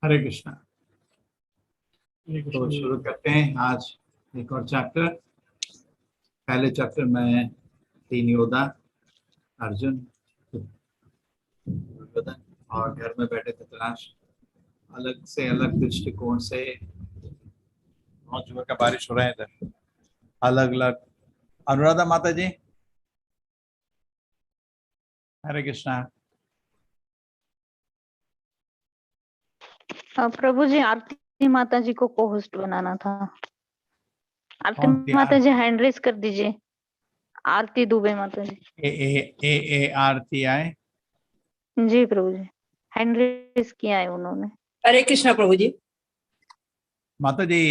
हरे कृष्णा। हरे तो कृष्ण। शुरू करते हैं आज एक और चैप्टर। पहले चैप्टर में 3 योद्धा, अर्जुन, दुर्योधन और घर में बैठे धृतराष्ट्र। अलग से अलग दृष्टिकोण से मौजूद का बारिश हो रहा है इधर, अलग अलग। अनुराधा माता जी, हरे कृष्णा। प्रभु जी, आरती माता जी को को होस्ट बनाना था। आरती कौन सी? माता जी हैंड रेस कर दीजिए। आरती दुबे माता जी। AARTI। जी प्रभु जी, हैंड रेस किया है उन्होंने। हरे कृष्णा प्रभु जी। माता जी,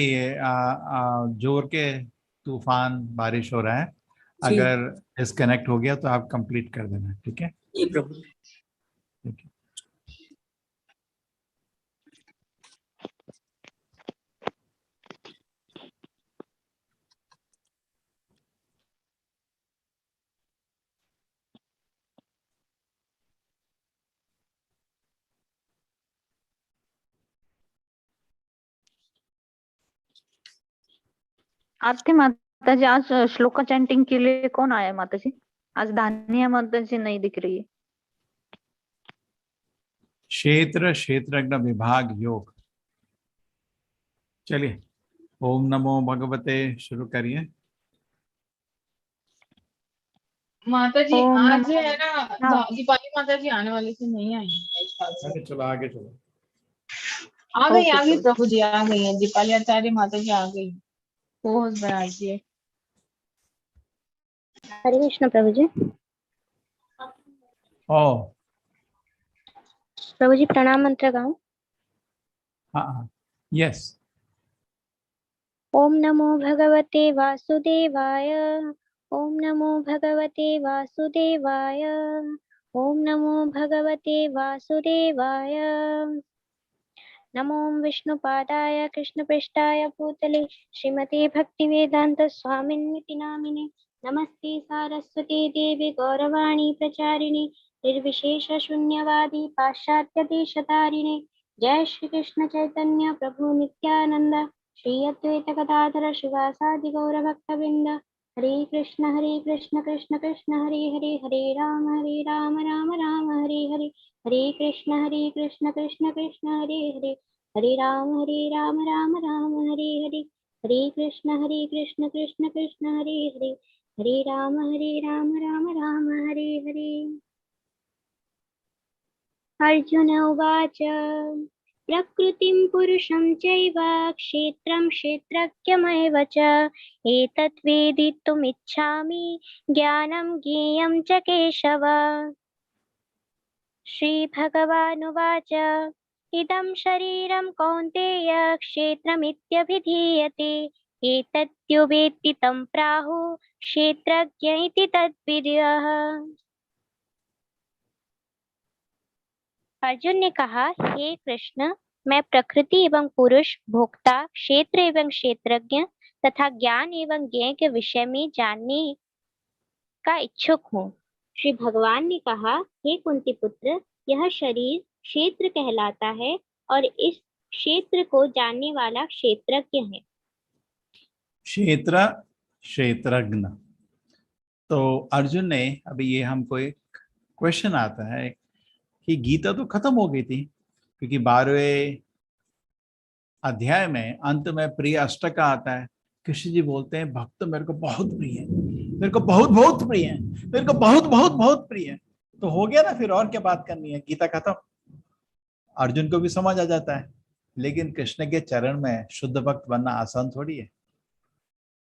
जोर के तूफान बारिश हो रहा है। जी। अगर डिस्कनेक्ट हो गया तो आप कंप्लीट कर देना, ठीक है? जी प्रभु। ठीक है। आरती माता जी, आज श्लोका चैंटिंग के लिए कौन आया माता जी? आज धानिया माता जी नहीं दिख रही है। क्षेत्र क्षेत्रज्ञ विभाग योग। चलिए, ओम नमो भगवते शुरू करिए। माता जी ओम आज नमो। है ना, हाँ। दीपाली माता जी आने वाली थी, नहीं आई है इस साल से। आगे चलो, आगे चलो। आ गई ओके प्रभु जी, आ गई है। दीपाली आचार्य माता जी आ गई, पोज बना दिए। हरे कृष्ण प्रभु जी। ओ प्रभु जी प्रणाम मंत्र गाऊं? हाँ, यस। ओम नमो भगवते वासुदेवाय। ओम नमो भगवते वासुदेवाय। ओम नमो भगवते वासुदेवाय। नमो विष्णुपादाय कृष्णपृष्ठाय भूतले श्रीमते भक्तिवेदांत स्वामिन्निति नामिने। नमस्ते सारस्वती देवी गौरवाणी प्रचारिणे निर्विशेष शून्यवादी पाश्चात्य देशतारिणे। जय श्री कृष्ण चैतन्य प्रभु नित्यानंद श्री अद्वैत गदाधर शिवासादि गौर भक्तवृंद। हरे कृष्ण कृष्ण कृष्ण हरे हरे, हरे राम राम राम हरे हरे। हरे कृष्ण कृष्ण कृष्ण हरे हरे, हरे राम राम राम हरे हरे। हरे कृष्ण कृष्ण कृष्ण हरे हरे, हरे राम राम राम हरे हरे। अर्जुन उवाच प्रकृतिं पुरुषं चैव क्षेत्रं क्षेत्रज्ञमेव च एतत् वेदितुमिच्छामि ज्ञानं ज्ञेयं च केशव। श्रीभगवानुवाच इदं शरीरं कौन्तेय क्षेत्रमित्यभिधीयते एतद्यो वेत्ति तं प्राहुः क्षेत्रज्ञ इति तद्विदः। अर्जुन ने कहा, हे कृष्ण, मैं प्रकृति एवं पुरुष, भोक्ता, क्षेत्र एवं क्षेत्रज्ञ तथा ज्ञान एवं ज्ञेय के विषय में जानने का इच्छुक हूँ। श्री भगवान ने कहा, हे कुंती पुत्र, यह शरीर क्षेत्र कहलाता है और इस क्षेत्र को जानने वाला क्षेत्रज्ञ है। क्षेत्र क्षेत्रज्ञ। तो अर्जुन ने, अभी ये हमको एक क्वेश्चन आता है कि गीता तो खत्म हो गई थी, क्योंकि 12वें अध्याय में अंत में प्रिय अष्टक आता है। कृष्ण जी बोलते हैं, भक्त मेरे को बहुत प्रिय है, मेरे को बहुत बहुत प्रिय है, मेरे को बहुत बहुत बहुत प्रिय है। तो हो गया ना, फिर और क्या बात करनी है, गीता खत्म। अर्जुन को भी समझ आ जाता है। लेकिन कृष्ण के चरण में शुद्ध भक्त बनना आसान थोड़ी है,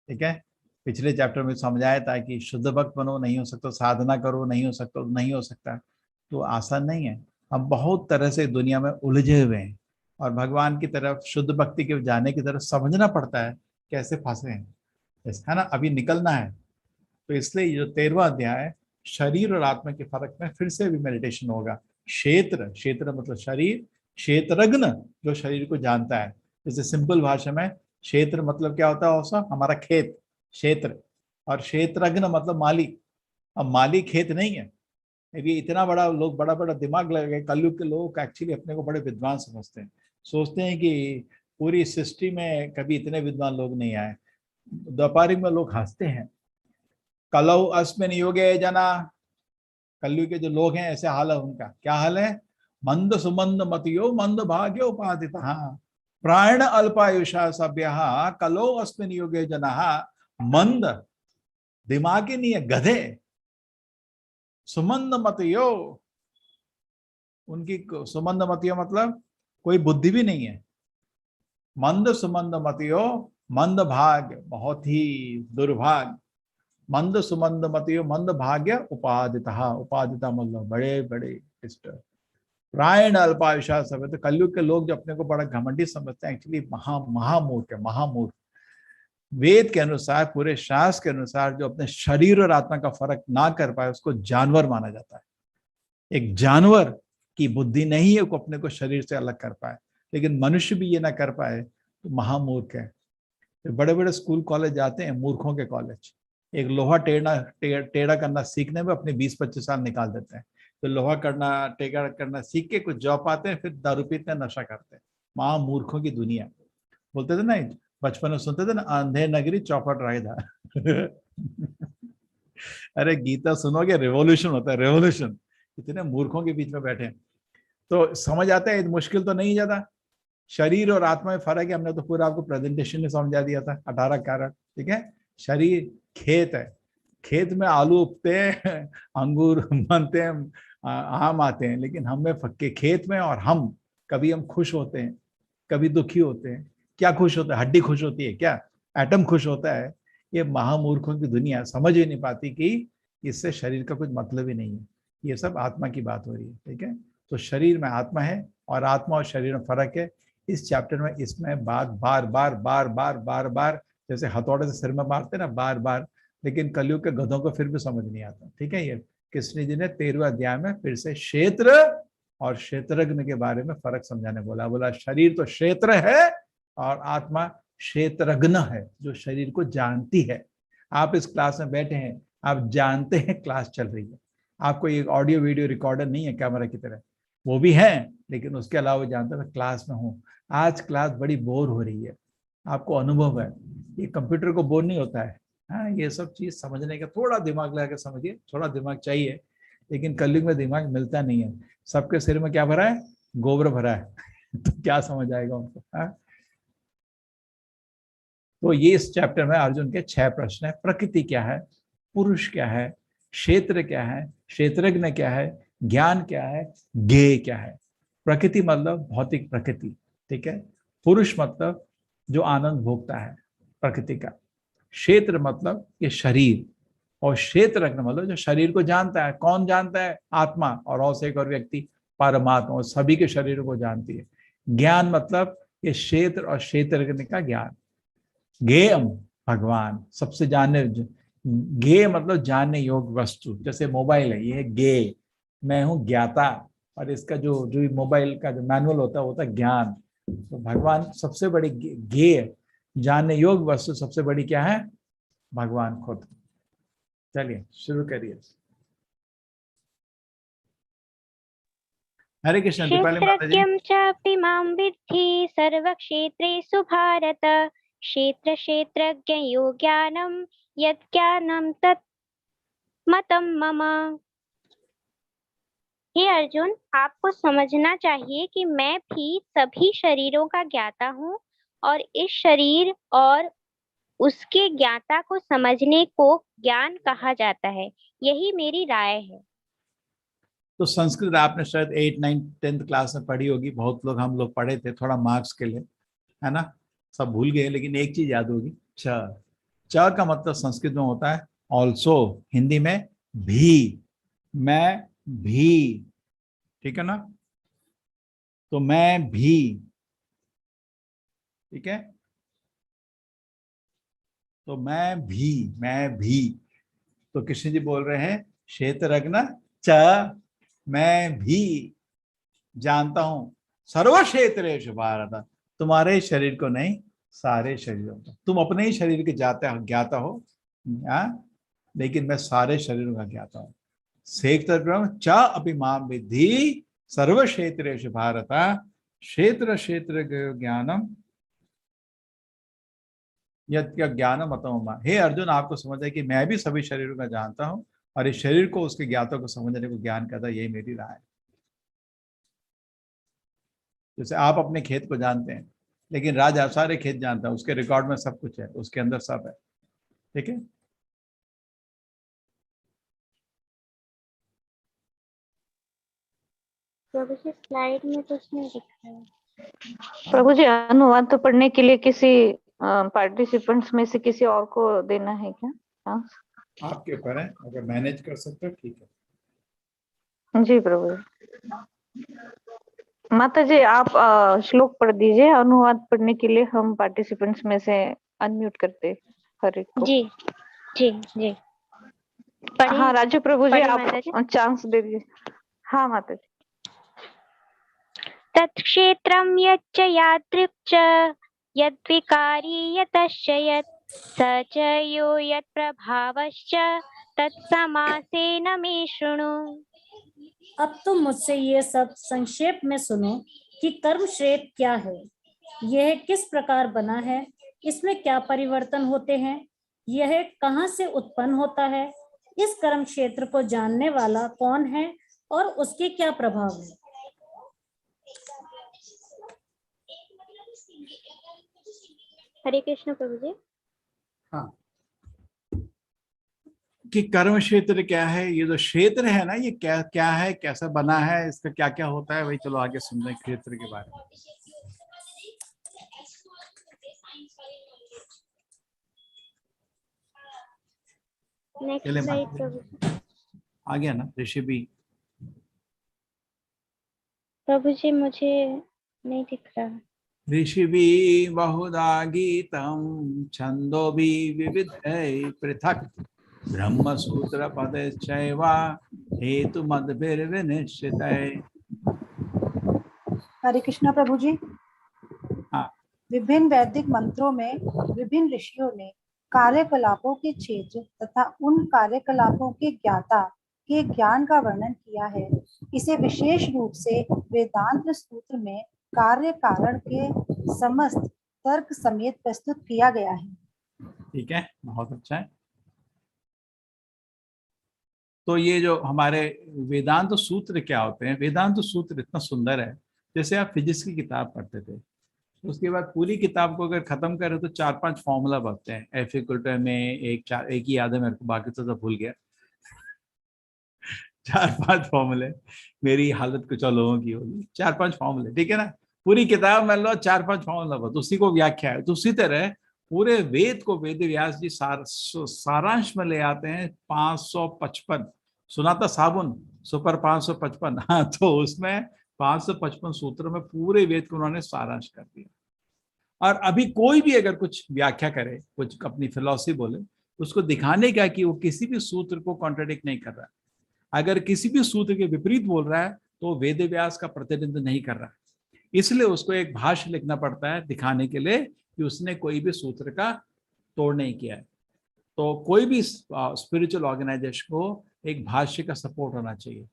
ठीक है? पिछले चैप्टर में समझाया था कि शुद्ध भक्त बनो, नहीं हो सकता, साधना करो, नहीं हो सकता, नहीं हो सकता। तो आसान नहीं है। हम बहुत तरह से दुनिया में उलझे हुए हैं और भगवान की तरफ, शुद्ध भक्ति के जाने की तरफ समझना पड़ता है कैसे फंसे हैं, है ना? अभी निकलना है। तो इसलिए जो 13वां अध्याय है, शरीर और आत्मा के फर्क में फिर से भी मेडिटेशन होगा। क्षेत्र, क्षेत्र मतलब शरीर, क्षेत्रज्ञ जो शरीर को जानता है। जैसे सिंपल भाषा में क्षेत्र मतलब क्या होता है? औसा हमारा खेत, क्षेत्र। और क्षेत्रज्ञ मतलब मालिक। अब मालिक खेत नहीं है। ये इतना बड़ा लोग बड़ा बड़ा दिमाग लगे, कलयुग के लोग एक्चुअली अपने को बड़े विद्वान समझते हैं। सोचते हैं कि पूरी सृष्टि में कभी इतने विद्वान लोग नहीं आए। व्यापारिक में लोग हंसते हैं। कलौ अस्मिन् युगे जना, कलयुग के जो लोग हैं ऐसे हाल है उनका। क्या हाल है? मंद सुमंद मतियो मंद भाग्य उपादितः प्राण अल्पायुषा सभ्य कलौ अस्मिन् युगे जना। मंद दिमाग ही नहीं है, गधे। सुमंद मतियो, उनकी सुमंद मतियो मतलब कोई बुद्धि भी नहीं है। मंद सुमंद मतियो मंद भाग्य, बहुत ही दुर्भाग्य। मंद सुमंद मतियो मंद भाग्य उपादितः, उपादिता मतलब बड़े बड़े डिस्टर्ब। प्रायण अल्पायुषा सब। तो कलयुग के लोग जो अपने को बड़ा घमंडी समझते हैं, एक्चुअली महामूर्ख है, महामूर्ख। वेद के अनुसार, पूरे शास्त्र के अनुसार, जो अपने शरीर और आत्मा का फर्क ना कर पाए उसको जानवर माना जाता है। एक जानवर की बुद्धि नहीं है वो अपने को शरीर से अलग कर पाए, लेकिन मनुष्य भी ये ना कर पाए तो महामूर्ख है। तो बड़े बड़े स्कूल कॉलेज जाते हैं, मूर्खों के कॉलेज। एक लोहा टेढ़ा करना सीखने में अपने 20-25 साल निकाल देते हैं। तो लोहा करना टेढ़ा करना सीख के कुछ जॉब पाते हैं, फिर दारू पीते हैं, नशा करते हैं। महामूर्खों की दुनिया। बोलते थे ना, बचपन में सुनते थे ना, अंधे नगरी चौपट रायदा। अरे गीता सुनोगे, रेवोल्यूशन होता है, रेवोल्यूशन। इतने मूर्खों के बीच में बैठे हैं तो समझ आता है मुश्किल तो नहीं ज्यादा। शरीर और आत्मा में फर्क है, हमने तो पूरा आपको प्रेजेंटेशन में समझा दिया था, 18 कारक। ठीक है, शरीर खेत है, खेत में आलू उगते हैं, अंगूर बनते हैं, आम आते हैं, लेकिन हमें फक्के खेत में। और हम कभी हम खुश होते हैं, कभी दुखी होते हैं। क्या खुश होता है? हड्डी खुश होती है क्या? एटम खुश होता है? ये महामूर्खों की दुनिया समझ ही नहीं पाती कि इससे शरीर का कुछ मतलब ही नहीं है। ये सब आत्मा की बात हो रही है। ठीक है, तो शरीर में आत्मा है और आत्मा और शरीर में फर्क है। इस चैप्टर में इसमें बार बार बार बार बार बार बार जैसे हथौड़े से सिर में मारते ना बार बार, लेकिन कलयुग के गधों को फिर भी समझ नहीं आता। ठीक है, ये कृष्ण जी ने 13वें अध्याय में फिर से क्षेत्र और क्षेत्रज्ञ के बारे में फर्क समझाने बोला शरीर तो क्षेत्र है और आत्मा क्षेत्रज्ञ है, जो शरीर को जानती है। आप इस क्लास में बैठे हैं, आप जानते हैं क्लास चल रही है, आपको एक ऑडियो वीडियो रिकॉर्डर नहीं है कैमरा की तरह, वो भी है, लेकिन उसके अलावा जानते हैं मैं क्लास में हूँ। आज क्लास बड़ी बोर हो रही है, आपको अनुभव है। ये कंप्यूटर को बोर नहीं होता है। हाँ, ये सब चीज समझने का थोड़ा दिमाग लगा के समझिए, थोड़ा दिमाग चाहिए, लेकिन कलयुग में दिमाग मिलता नहीं है। सबके सिर में क्या भरा है? गोबर भरा है। तो क्या समझ आएगा उनको? हाँ, तो ये इस चैप्टर में अर्जुन के 6 प्रश्न है। प्रकृति क्या है, पुरुष क्या है, क्षेत्र क्या है, क्षेत्रज्ञ क्या है, ज्ञान क्या है, ज्ञेय क्या है। प्रकृति मतलब भौतिक प्रकृति। ठीक है, पुरुष मतलब जो आनंद भोगता है प्रकृति का, क्षेत्र मतलब ये शरीर, और क्षेत्रज्ञ मतलब जो शरीर को जानता है। कौन जानता है? आत्मा, और एक और व्यक्ति परमात्मा, और सभी के शरीर को जानती है। ज्ञान मतलब ये क्षेत्र और क्षेत्रज्ञ का ज्ञान। ज्ञेयम भगवान, सबसे जानने। ज्ञेय मतलब जानने योग्य वस्तु, जैसे मोबाइल है, ये है ज्ञेय, मैं हूं ज्ञाता, और इसका जो मोबाइल का जो मैनुअल होता है ज्ञान। तो भगवान सबसे बड़ी ज्ञेय, जानने योग्य वस्तु सबसे बड़ी क्या है? भगवान खुद। चलिए शुरू करिए। हरे कृष्ण। दीपाली माता जी। क्षेत्रज्ञं चापि मां विद्धि सर्वक्षेत्रेषु भारत, क्षेत्र क्षेत्रज्ञयो ज्ञानं यत् ज्ञानं तत् मतं मम। हे अर्जुन, आपको समझना चाहिए कि मैं भी सभी शरीरों का ज्ञाता हूँ, और इस शरीर और उसके ज्ञाता को समझने को ज्ञान कहा जाता है। यही मेरी राय है। तो संस्कृत आपने शायद 8, 9, 10th क्लास में पढ़ी होगी। बहुत लोग, हम लोग पढ़े थे थोड़ा मार्क्स के लिए, है ना, सब भूल गए, लेकिन एक चीज याद होगी, च। च का मतलब संस्कृत में होता है ऑल्सो, हिंदी में भी, मैं भी। ठीक है ना, तो मैं भी। ठीक है, तो मैं भी। तो कृष्ण जी बोल रहे हैं क्षेत्रज्ञ च, मैं भी जानता हूं सर्व क्षेत्रेषु भारत, तुम्हारे शरीर को नहीं, सारे शरीरों को। तुम अपने ही शरीर के ज्ञाता हो, लेकिन मैं सारे शरीरों का ज्ञाता हूं। च अपि मां विद्धि सर्व क्षेत्रेषु भारत, क्षेत्र क्षेत्र ज्ञानम यत् ज्ञानम अतम। हे अर्जुन, आपको समझ है कि मैं भी सभी शरीरों का जानता हूं और इस शरीर को उसके ज्ञातों को समझने को ज्ञान कहता है। यही मेरी राय है। जैसे आप अपने खेत को जानते हैं, लेकिन राजा सारे खेत जानता है, उसके रिकॉर्ड में सब कुछ है, उसके अंदर सब है। ठीक है। प्रभु जी स्लाइड में कुछ नहीं दिख रहा है। प्रभु जी, अनुवाद तो पढ़ने के लिए किसी पार्टिसिपेंट्स में से किसी और को देना है क्या चांस? आपके ऊपर है, अगर मैनेज कर सकते हो ठीक है। जी प्रभु जी। माता जी, आप श्लोक पढ़ दीजिए, अनुवाद पढ़ने के लिए हम पार्टिसिपेंट्स में से अनम्यूट करते हर एक को। जी जी जी पढ़े। हाँ राजू प्रभु जी, पढ़े माता जी। आप चांस दे दीजिए। हाँ माता जी। तत्क्षेत्रं यच्च यादृक् च यद्विकारी यतश्च यत् स च यो यत्प्रभावश्च तत्समासेन मे शृणु। अब तुम मुझसे ये सब संक्षेप में सुनो कि कर्म क्षेत्र क्या है, यह किस प्रकार बना है, इसमें क्या परिवर्तन होते हैं, यह कहाँ से उत्पन्न होता है, इस कर्म क्षेत्र को जानने वाला कौन है और उसके क्या प्रभाव है। हरे कृष्ण प्रभु जी। हाँ, कि कर्म क्षेत्र क्या है, ये जो क्षेत्र है ना, ये क्या क्या है, कैसा बना है, इसका क्या क्या होता है, वही चलो आगे सुनते हैं क्षेत्र के बारे में। नेक्स्ट चले स्लाइड माता प्रभु जी। जी। आ गया ना ऋषि भी? प्रभु जी मुझे नहीं दिख रहा। ऋषि भी बहुधा गीतम छंदो भी विविध पृथक ब्रह्म सूत्र पद चैवा हेतु मद्भिर्विनिश्चित। हरे कृष्णा प्रभु जी। हाँ। विभिन्न वैदिक मंत्रों में विभिन्न ऋषियों ने कार्यकलापों के क्षेत्र तथा उन कार्यकलापों के ज्ञाता के ज्ञान का वर्णन किया है। इसे विशेष रूप से वेदांत सूत्र में कार्य कारण के समस्त तर्क समेत प्रस्तुत किया गया है। ठीक है, बहुत अच्छा है। तो ये जो हमारे वेदांत सूत्र क्या होते हैं, वेदांत सूत्र इतना सुंदर है। जैसे आप फिजिक्स की किताब पढ़ते थे, उसके बाद पूरी किताब को अगर खत्म करें तो 4-5 फॉर्मूला बनते हैं। एफ इक्वल टू में एक ही याद है मेरे को, बाकी तो सब भूल गया। 4-5 फॉर्मूले, मेरी हालत कुछ और लोगों की होगी। 4-5 फॉर्मूले, ठीक है ना। पूरी किताब में लो 4-5 फॉर्मूला बस, उसी को व्याख्या है। तो उसी तरह पूरे वेद को वेद व्यास जी सारांश में ले आते हैं। 555 सुना था साबुन सुपर 555। हाँ, तो उसमें 555 सूत्रों में पूरे वेद को उन्होंने सारांश कर दिया। और अभी कोई भी अगर कुछ व्याख्या करे, कुछ अपनी फिलॉसफी बोले, उसको दिखाने का कि वो किसी भी सूत्र को कॉन्ट्राडिक्ट नहीं कर रहा है। अगर किसी भी सूत्र के विपरीत बोल रहा है तो वेद व्यास का प्रतिनिधित्व नहीं कर रहा है। इसलिए उसको एक भाष्य लिखना पड़ता है दिखाने के लिए कि उसने कोई भी सूत्र का तोड़ नहीं किया है। तो कोई भी स्पिरिचुअल ऑर्गेनाइजेशन को एक भाष्य का सपोर्ट होना चाहिए।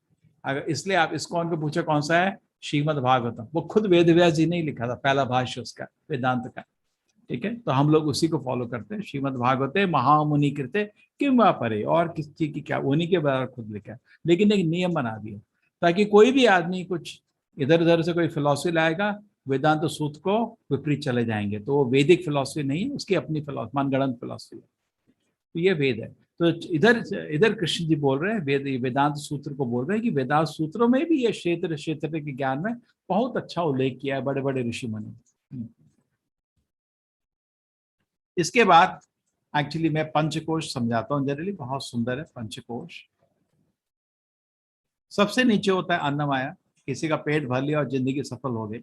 अगर इसलिए आप इस्कॉन को पूछा कौन सा है, श्रीमद् भागवतम, वो खुद वेद व्यास जी ने लिखा था, पहला भाष्य उसका वेदांत का। ठीक है, तो हम लोग उसी को फॉलो करते हैं। श्रीमद् भागवते महामुनि कृते किम वा परे, और किस चीज की क्या, उन्हीं के बारे में खुद लिखा है। लेकिन एक नियम बना दिया ताकि कोई भी आदमी कुछ इधर उधर से कोई फिलॉसफी लाएगा, वेदांत सूत्र को विपरीत चले जाएंगे, तो वो वैदिक फिलॉसफी नहीं, उसकी अपनी फिलॉसफी, मनगढ़ंत फिलॉसफी है। तो ये वेद है। तो इधर कृष्ण जी बोल रहे हैं, वेदांत सूत्र को बोल रहे हैं कि वेदांत सूत्रों में भी ये क्षेत्र क्षेत्र के ज्ञान में बहुत अच्छा उल्लेख किया है बड़े बड़े ऋषि मुनि। इसके बाद एक्चुअली मैं पंचकोश समझाता हूँ जनरली, बहुत सुंदर है पंचकोश। सबसे नीचे होता है अन्नमाया, किसी का पेट भर लिया और जिंदगी सफल हो गई।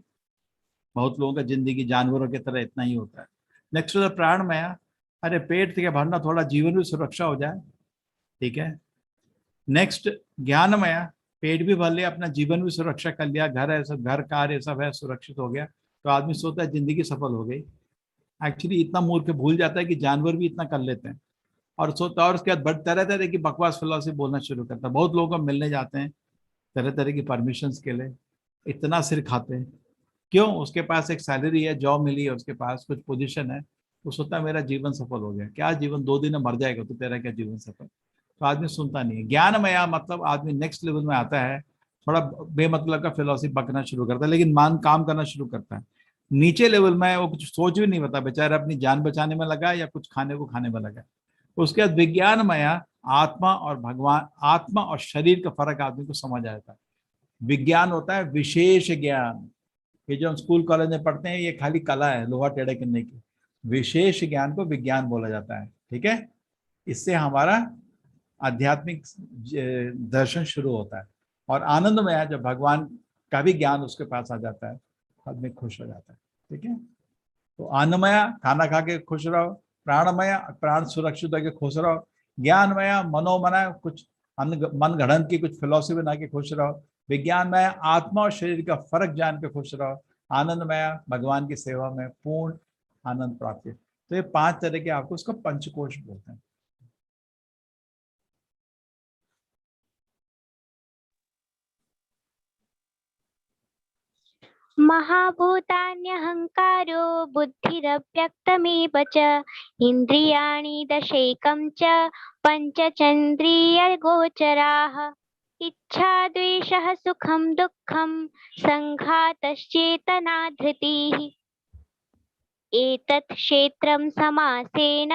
बहुत लोगों का जिंदगी जानवरों की तरह इतना ही होता है। नेक्स्ट होता है प्राणमया, अरे पेट के भरना, थोड़ा जीवन भी सुरक्षा हो जाए। ठीक है। नेक्स्ट ज्ञानमया, पेट भी भर लिया, अपना जीवन भी सुरक्षा कर लिया, घर है सब, घर कार्य सब है, सुरक्षित हो गया, तो आदमी सोचता है जिंदगी सफल हो गई। एक्चुअली इतना मूर्ख भूल जाता है कि जानवर भी इतना कर लेते हैं, और सोचता, और उसके बाद तरह तरह की बकवास फिलॉसफी बोलना शुरू करता है। बहुत लोगों को मिलने जाते हैं तरह तरह की परमिशंस के लिए, इतना सिर खाते हैं क्यों? उसके पास एक सैलरी है, जॉब मिली है, उसके पास कुछ पोजीशन है, वो सोचता है मेरा जीवन सफल हो गया। क्या जीवन 2 दिन में मर जाएगा तो तेरा क्या जीवन सफल? तो आदमी सुनता नहीं है। ज्ञानमया मतलब आदमी नेक्स्ट लेवल में आता है, थोड़ा बेमतलब का फिलोसफी बकना शुरू करता है, लेकिन मान काम करना शुरू करता है। नीचे लेवल में वो कुछ सोच भी नहीं पता, बेचारा अपनी जान बचाने में लगा या कुछ खाने को खाने में लगा। उसके बाद विज्ञानमया आत्मा और भगवान, आत्मा और शरीर का फर्क आदमी को समझ आता है। विज्ञान होता है विशेष ज्ञान, ये जो हम स्कूल कॉलेज में पढ़ते हैं ये खाली कला है लोहा टेढ़े करने की। विशेष ज्ञान को विज्ञान बोला जाता है, ठीक है। इससे हमारा आध्यात्मिक दर्शन शुरू होता है। और आनंदमय है जब भगवान का भी ज्ञान उसके पास आ जाता है, आदमी खुश हो जाता है, ठीक है। तो आनंदमया खाना खा के खुश रहो, प्राणमया प्राण सुरक्षित होकर खुश रहो, ज्ञानमया मनोमना कुछ मन गढ़ंत की कुछ फिलोसफी बना के खुश रहो, विज्ञानमय आत्मा और शरीर का फर्क जान के खुश रहो, आनंदमय भगवान की सेवा में पूर्ण आनंद प्राप्ति। तो ये 5 तरह के आपको उसका पंचकोश बोलते हैं। महाभूतान्यहङ्कारो बुद्धिरव्यक्तमेव च इन्द्रियाणि दशैकं च पञ्चचन्द्रियगोचराः इच्छा द्वेषः सुखं दुःखं सङ्घातश्चेतना धृतिः एतत् क्षेत्रं समासेन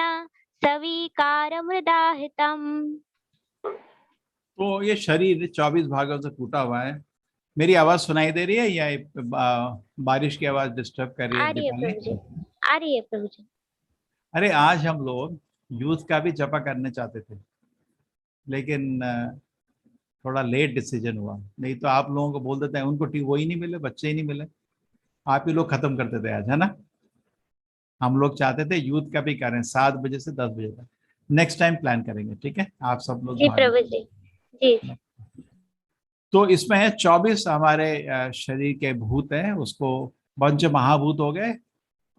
सविकारमृदाहृतम्। तो ये शरीर 24 भागों से टूटा हुआ है। मेरी आवाज सुनाई दे रही है या बारिश की आवाज डिस्टर्ब कर रही आ है रही है दीपाली? प्रभु जी, आ रही है प्रभु जी। अरे आज हम लोग यूथ का भी जपा करने चाहते थे, लेकिन थोड़ा लेट डिसीजन हुआ। नहीं तो आप लोगों को बोल देते हैं, उनको वो ही नहीं मिले, बच्चे ही नहीं मिले, आप ही लोग खत्म करते थे आज, है ना। हम लोग चाहते थे यूथ का भी करें 7 बजे से 10 बजे तक। नेक्स्ट टाइम प्लान करेंगे, ठीक है। आप सब लोग जी प्रभु जी, जी। तो इसमें है 24 हमारे शरीर के भूत हैं, उसको पंच महाभूत हो गए,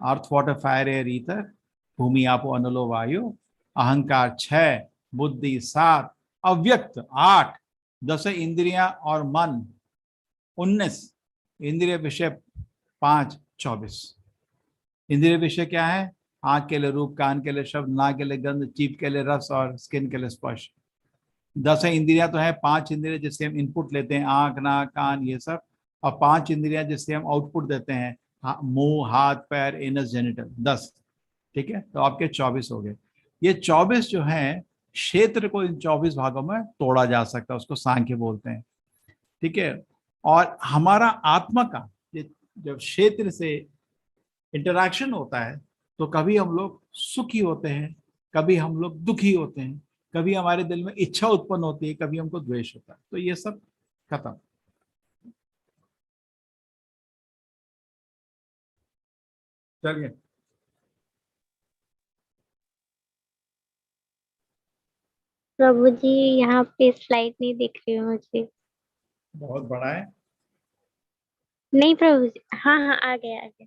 earth water fire air ether, भूमि आपो अनलो वायु, अहंकार 6, बुद्धि 7, अव्यक्त 8, 10 इंद्रियां और मन 19, इंद्रिय विषय 5, 24। इंद्रिय विषय क्या है? आंख के लिए रूप, कान के लिए शब्द, नाक के लिए गंध, जीभ के लिए रस और स्किन के लिए स्पर्श। 10 इंद्रियां तो है, 5 इंद्रिय जिससे हम इनपुट लेते हैं, आंख नाक कान ये सब, और 5 इंद्रियां जिससे हम आउटपुट देते हैं, मुंह हाथ पैर एनस जेनिटल, 10, ठीक है। तो आपके 24 हो गए। ये 24 जो है क्षेत्र को इन 24 भागों में तोड़ा जा सकता है, उसको सांख्य बोलते हैं, ठीक है। और हमारा आत्मा का जब क्षेत्र से इंटरैक्शन होता है तो कभी हम लोग सुखी होते हैं, कभी हम लोग दुखी होते हैं, कभी हमारे दिल में इच्छा उत्पन्न होती है, कभी हमको द्वेष होता है। तो ये सब खत्म। चलिए प्रभु जी यहाँ पे स्लाइड नहीं दिख रही है मुझे। बहुत बड़ा है। नहीं प्रभु जी, हाँ हाँ आ गया आ गया।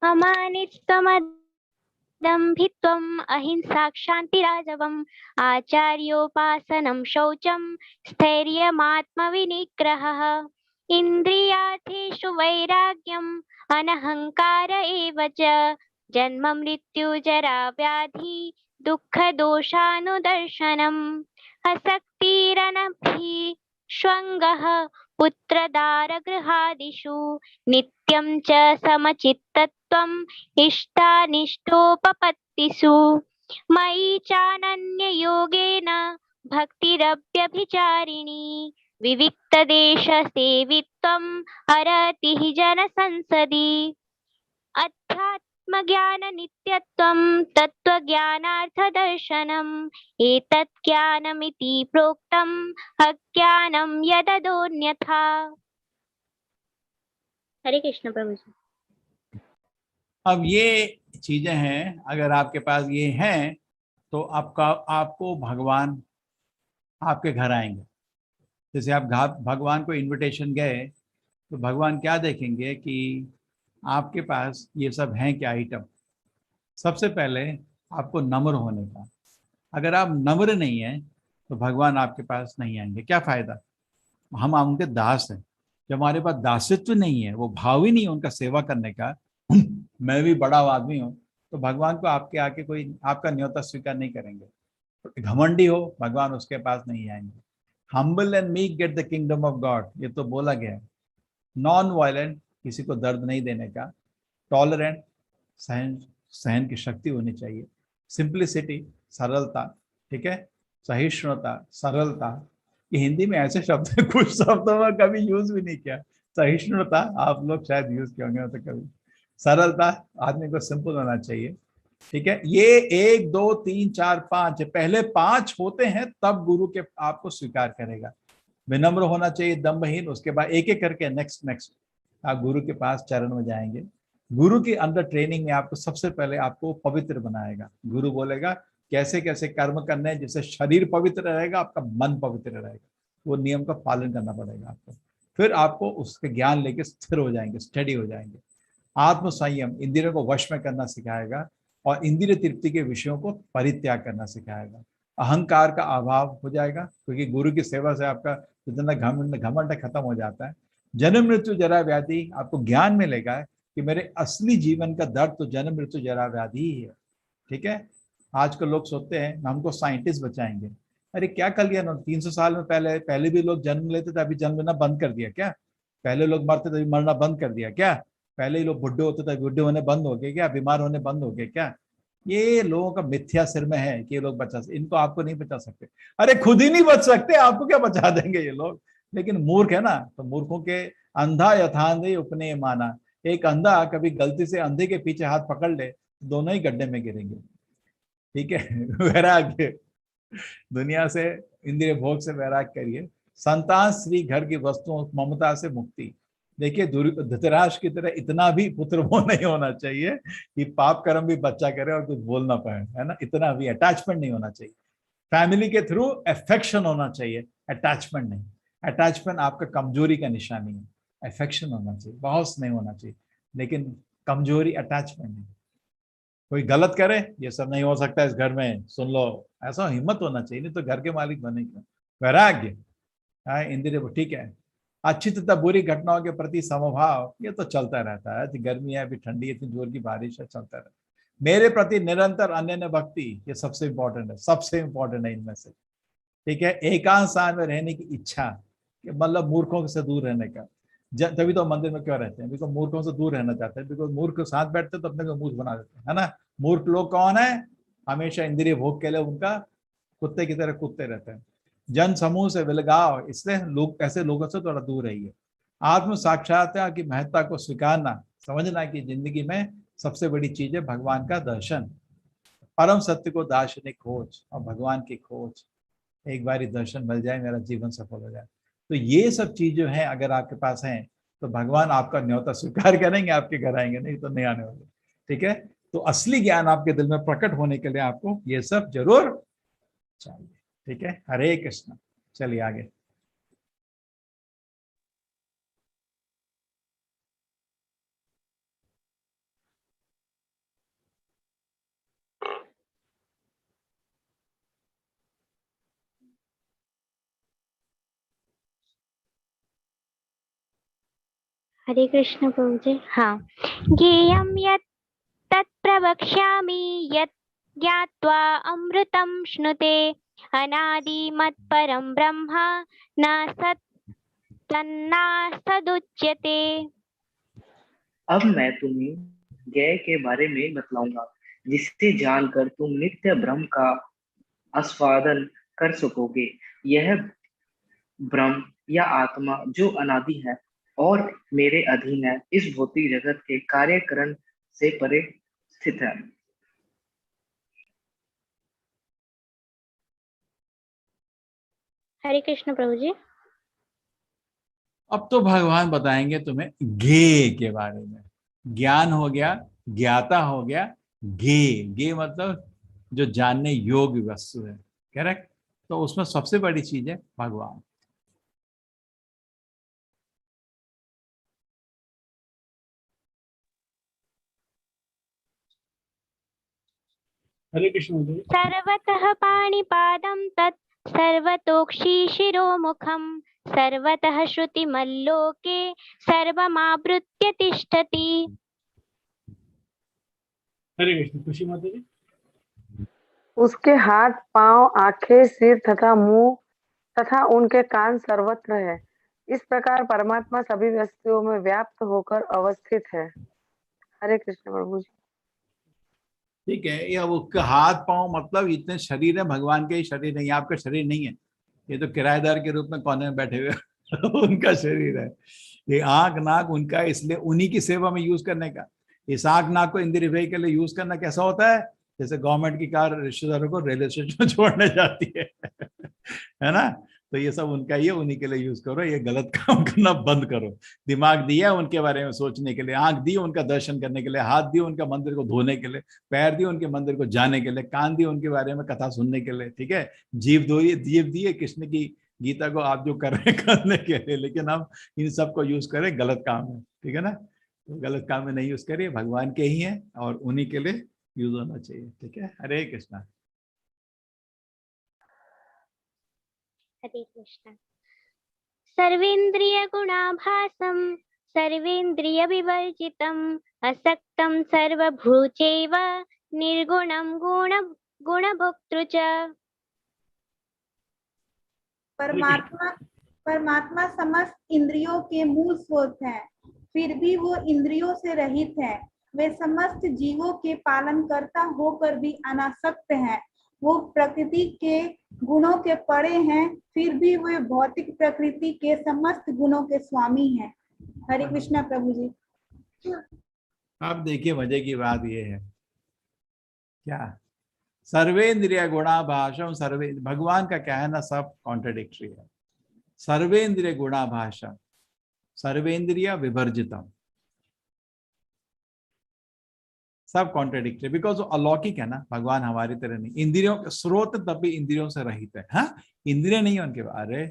अमानित्वमदम्भित्वम् अहिंसा क्षान्तिराजवम् आचार्योपासनं शौचं स्थैर्यमात्मविनिग्रहः इन्द्रियार्थेषु वैराग्यम् अनहङ्कार एव च जन्म मृत्यु जरा व्याधि दुःखदोषानुदर्शनम् असक्तिरनभिष्वङ्गः पुत्रदारगृहादिषु नित्यं च समचित्तत्वम् इष्टानिष्टोपपत्तिषु मयि चानन्ययोगेन भक्तिरव्यभिचारिणी विविक्तदेशसेवित्वम् अरतिः जनसंसदि अध्यात्मज्ञाननित्यत्वं तत्त्वज्ञानार्थदर्शनम् एतत् ज्ञानमिति प्रोक्तम् अज्ञानं यददोन्यथा। हरे कृष्ण प्रभु जी। अब ये चीजें हैं, अगर आपके पास ये हैं तो आपको भगवान आपके घर आएंगे। जैसे आप भगवान को इनविटेशन गए तो भगवान क्या देखेंगे कि आपके पास ये सब हैं क्या आइटम। सबसे पहले आपको नम्र होने का, अगर आप नम्र नहीं हैं तो भगवान आपके पास नहीं आएंगे। क्या फायदा? हम उनके दास हैं, जब हमारे पास दासत्व नहीं है, वो भाव ही नहीं है उनका सेवा करने का, मैं भी बड़ा आदमी हूँ, तो भगवान को आपके आके कोई आपका न्योता स्वीकार नहीं करेंगे। घमंडी हो, भगवान उसके पास नहीं आएंगे। Humble and meek get the kingdom of God, ये तो बोला गया है। नॉन वायलेंट, किसी को दर्द नहीं देने का। टॉलरेंट, सहन सहन की शक्ति होनी चाहिए। सिंप्लिसिटी, सरलता, ठीक है। सहिष्णुता, सरलता, ये हिंदी में ऐसे शब्द हैं, कुछ शब्दों में कभी यूज भी नहीं किया। सहिष्णुता आप लोग शायद यूज किए होंगे तो कभी। सरलता, आदमी को सिंपल होना चाहिए, ठीक है। ये 1 2 3 4 5 पहले 5 होते हैं, तब गुरु के आपको स्वीकार करेगा। विनम्र होना चाहिए, दम्भहीन, उसके बाद एक एक करके नेक्स्ट नेक्स्ट आप गुरु के पास चरण में जाएंगे। गुरु के अंदर ट्रेनिंग में आपको सबसे पहले आपको पवित्र बनाएगा। गुरु बोलेगा कैसे कैसे कर्म करने हैं, जिससे शरीर पवित्र रहेगा, आपका मन पवित्र रहेगा। वो नियम का पालन करना पड़ेगा आपको। फिर आपको उसके ज्ञान लेके स्थिर हो जाएंगे, स्टडी हो जाएंगे। आत्म संयम, इंद्रियों को वश में करना सिखाएगा और इंद्रिय तृप्ति के विषयों को परित्याग करना सिखाएगा। अहंकार का अभाव हो जाएगा, क्योंकि गुरु की सेवा से आपका जितना घमंड खत्म हो जाता है। जन्म मृत्यु जरा व्याधि, आपको ज्ञान मिलेगा कि मेरे असली जीवन का दर्द तो जन्म मृत्यु जरा व्याधि ही है, ठीक है। आजकल लोग सोचते हैं हमको साइंटिस्ट बचाएंगे। अरे क्या कर लिया ना, 300 साल में पहले भी लोग जन्म लेते थे, अभी जन्म लेना बंद कर दिया क्या? पहले लोग मरते थे, अभी मरना बंद कर दिया क्या? पहले ही लोग बुढ़े होते थे, बुढ़े होने बंद हो गए क्या? बीमार होने बंद हो गए क्या? ये लोगों का मिथ्या सिर में है कि ये लोग बचा सकते, इनको आपको नहीं बचा सकते। अरे खुद ही नहीं बच सकते, आपको क्या बचा देंगे ये लोग? लेकिन मूर्ख है ना, तो मूर्खों के अंधा यथांधे उपने माना। एक अंधा कभी गलती से अंधे के पीछे हाथ पकड़ ले, दोनों ही गड्ढे में गिरेंगे, ठीक है। वैराग्य, दुनिया से इंद्रिय भोग से वैराग करिए। संतान, स्त्री, घर की वस्तुओं, ममता से मुक्ति। देखिए धृतराष्ट्र की तरह इतना भी पुत्र वो नहीं होना चाहिए कि पाप कर्म भी बच्चा करे और कुछ बोल ना पाए, है ना। इतना भी अटैचमेंट नहीं होना चाहिए। फैमिली के थ्रू अफेक्शन होना चाहिए, अटैचमेंट नहीं। अटैचमेंट आपका कमजोरी का निशानी है। अफेक्शन होना चाहिए, बहुत नहीं होना चाहिए, लेकिन कमजोरी अटैचमेंट नहीं। कोई गलत करे, ये सब नहीं हो सकता इस घर में, सुन लो, ऐसा हिम्मत होना चाहिए, नहीं तो घर के मालिक बनेंगे। वैराग्य, इंद्रिय, ठीक है। अच्छी तथा बुरी घटनाओं के प्रति समभाव, ये तो चलता रहता है। गर्मी है, अभी ठंडी, इतनी जोर की बारिश है, चलता रहता है। मेरे प्रति निरंतर अन्य भक्ति, ये सबसे इंपॉर्टेंट है, सबसे इंपॉर्टेंट है इनमें से, ठीक है। एकांत स्थान में रहने की इच्छा, मतलब मूर्खों से दूर रहने का। तभी तो मंदिर में क्यों रहते हैं? बिकॉज मूर्खों से दूर रहना चाहते हैं, बिकॉज मूर्ख साथ बैठते तो अपने को मूर्ख बना देते हैं, है ना। मूर्ख लोग कौन है? हमेशा इंद्रिय भोग के लिए उनका कुत्ते की तरह कुत्ते रहते हैं। जन समूह से विलगाव, इसलिए लोग ऐसे लोगों से थोड़ा दूर रहिए। आत्म साक्षात्कार की महत्ता को स्वीकारना, समझना कि जिंदगी में सबसे बड़ी चीज है भगवान का दर्शन। परम सत्य को दार्शनिक खोज और भगवान की खोज। एक बार दर्शन मिल जाए, मेरा जीवन सफल हो जाए। तो ये सब चीजें हैं, अगर आपके पास हैं तो भगवान आपका न्योता स्वीकार करेंगे, आपके घर आएंगे, नहीं तो नहीं आने वाले, ठीक है। तो असली ज्ञान आपके दिल में प्रकट होने के लिए आपको ये सब जरूर चाहिए, ठीक है। हरे कृष्ण। चलिए आगे। हरे कृष्ण प्रभु जी। हाँ, ज्ञेयं यत् तत् प्रवक्ष्यामि, यत् ज्ञात्वा अमृतं श्नुते, अनादिमत्परं ब्रह्म न सत् तन्नासदुच्यते। अब मैं तुम्हें ज्ञेय के बारे में बतलाऊंगा, जिससे जानकर तुम नित्य ब्रह्म का आस्वादन कर सकोगे। यह ब्रह्म या आत्मा जो अनादि है और मेरे अधीन है, इस भौतिक जगत के कार्यकरण से परे स्थित है। हरे कृष्ण प्रभु जी। अब तो भगवान बताएंगे तुम्हें ज्ञेय के बारे में। ज्ञान हो गया, ज्ञाता हो गया, ज्ञेय। ज्ञेय मतलब जो जानने योग्य वस्तु है, करेक्ट। तो उसमें सबसे बड़ी चीज है भगवान। हरे कृष्ण। सर्वतः पाणिपादं तत् सर्वतोक्षि शिरोमुखं सर्वतः श्रुतिमल्लोके सर्वमावृत्य तिष्ठति। हरे कृष्ण। खुशी माता जी। उसके हाथ, पांव, आंखें, सिर तथा मुंह तथा उनके कान सर्वत्र है। इस प्रकार परमात्मा सभी वस्तुओं में व्याप्त होकर अवस्थित है। हरे कृष्ण प्रभु जी। ठीक है, ये उसका हाथ पांव मतलब इतने शरीर है, भगवान के ही शरीर नहीं, आपका शरीर नहीं है। ये तो किराएदार के रूप में कोने में बैठे हुए उनका शरीर है। ये आंख नाक उनका है, इसलिए उन्हीं की सेवा में यूज करने का। इस आंख नाक को इंद्रिय भय के लिए यूज करना कैसा होता है? जैसे गवर्नमेंट की कार रिश्तेदारों को रेलवे स्टेशन में छोड़ने जाती है ना? तो ये सब उनका ही है, उन्हीं के लिए यूज करो। ये गलत काम करना बंद करो। दिमाग दिया है उनके बारे में सोचने के लिए, आंख दी उनका दर्शन करने के लिए, हाथ दिए उनका मंदिर को धोने के लिए, पैर दिए उनके मंदिर को जाने के लिए, कान दिए उनके बारे में कथा सुनने के लिए, ठीक है। जीव दिए कृष्ण की गीता को आप जो कर रहे हैं करने के लिए, लेकिन हम इन सब को यूज करें गलत काम है, ठीक है ना? तो गलत काम में नहीं यूज करिए, भगवान के ही है और उन्हीं के लिए यूज होना चाहिए, ठीक है। हरे कृष्णा। हरे कृष्ण। सर्वेन्द्रिय गुणाभासं सर्वेन्द्रिय विवर्जितम् असक्तं सर्वभूतेषु निर्गुणं गुणभोक्तृ च। परमात्मा समस्त इंद्रियों के मूल स्रोत हैं, फिर भी वो इंद्रियों से रहित हैं। वे समस्त जीवों के पालनकर्ता होकर भी अनासक्त हैं। वो प्रकृति के गुणों के परे हैं, फिर भी वे भौतिक प्रकृति के समस्त गुणों के स्वामी हैं। हरे कृष्णा प्रभु जी। आप देखिए, मजे की बात ये है क्या, सर्वेंद्रिय गुणाभाषम सर्वे, भगवान का क्या है ना, सब कॉन्ट्रडिक्टरी है। सर्वेंद्रिय गुणाभाषम, सर्वेंद्रिय विवर्जितम, सब कॉन्ट्रडिक्टरी, बिकॉज वो अलौकिक है ना। भगवान हमारी तरह नहीं, इंद्रियों के स्रोत तब भी इंद्रियों से रहित है। हाँ, इंद्रिय नहीं है उनके बारे।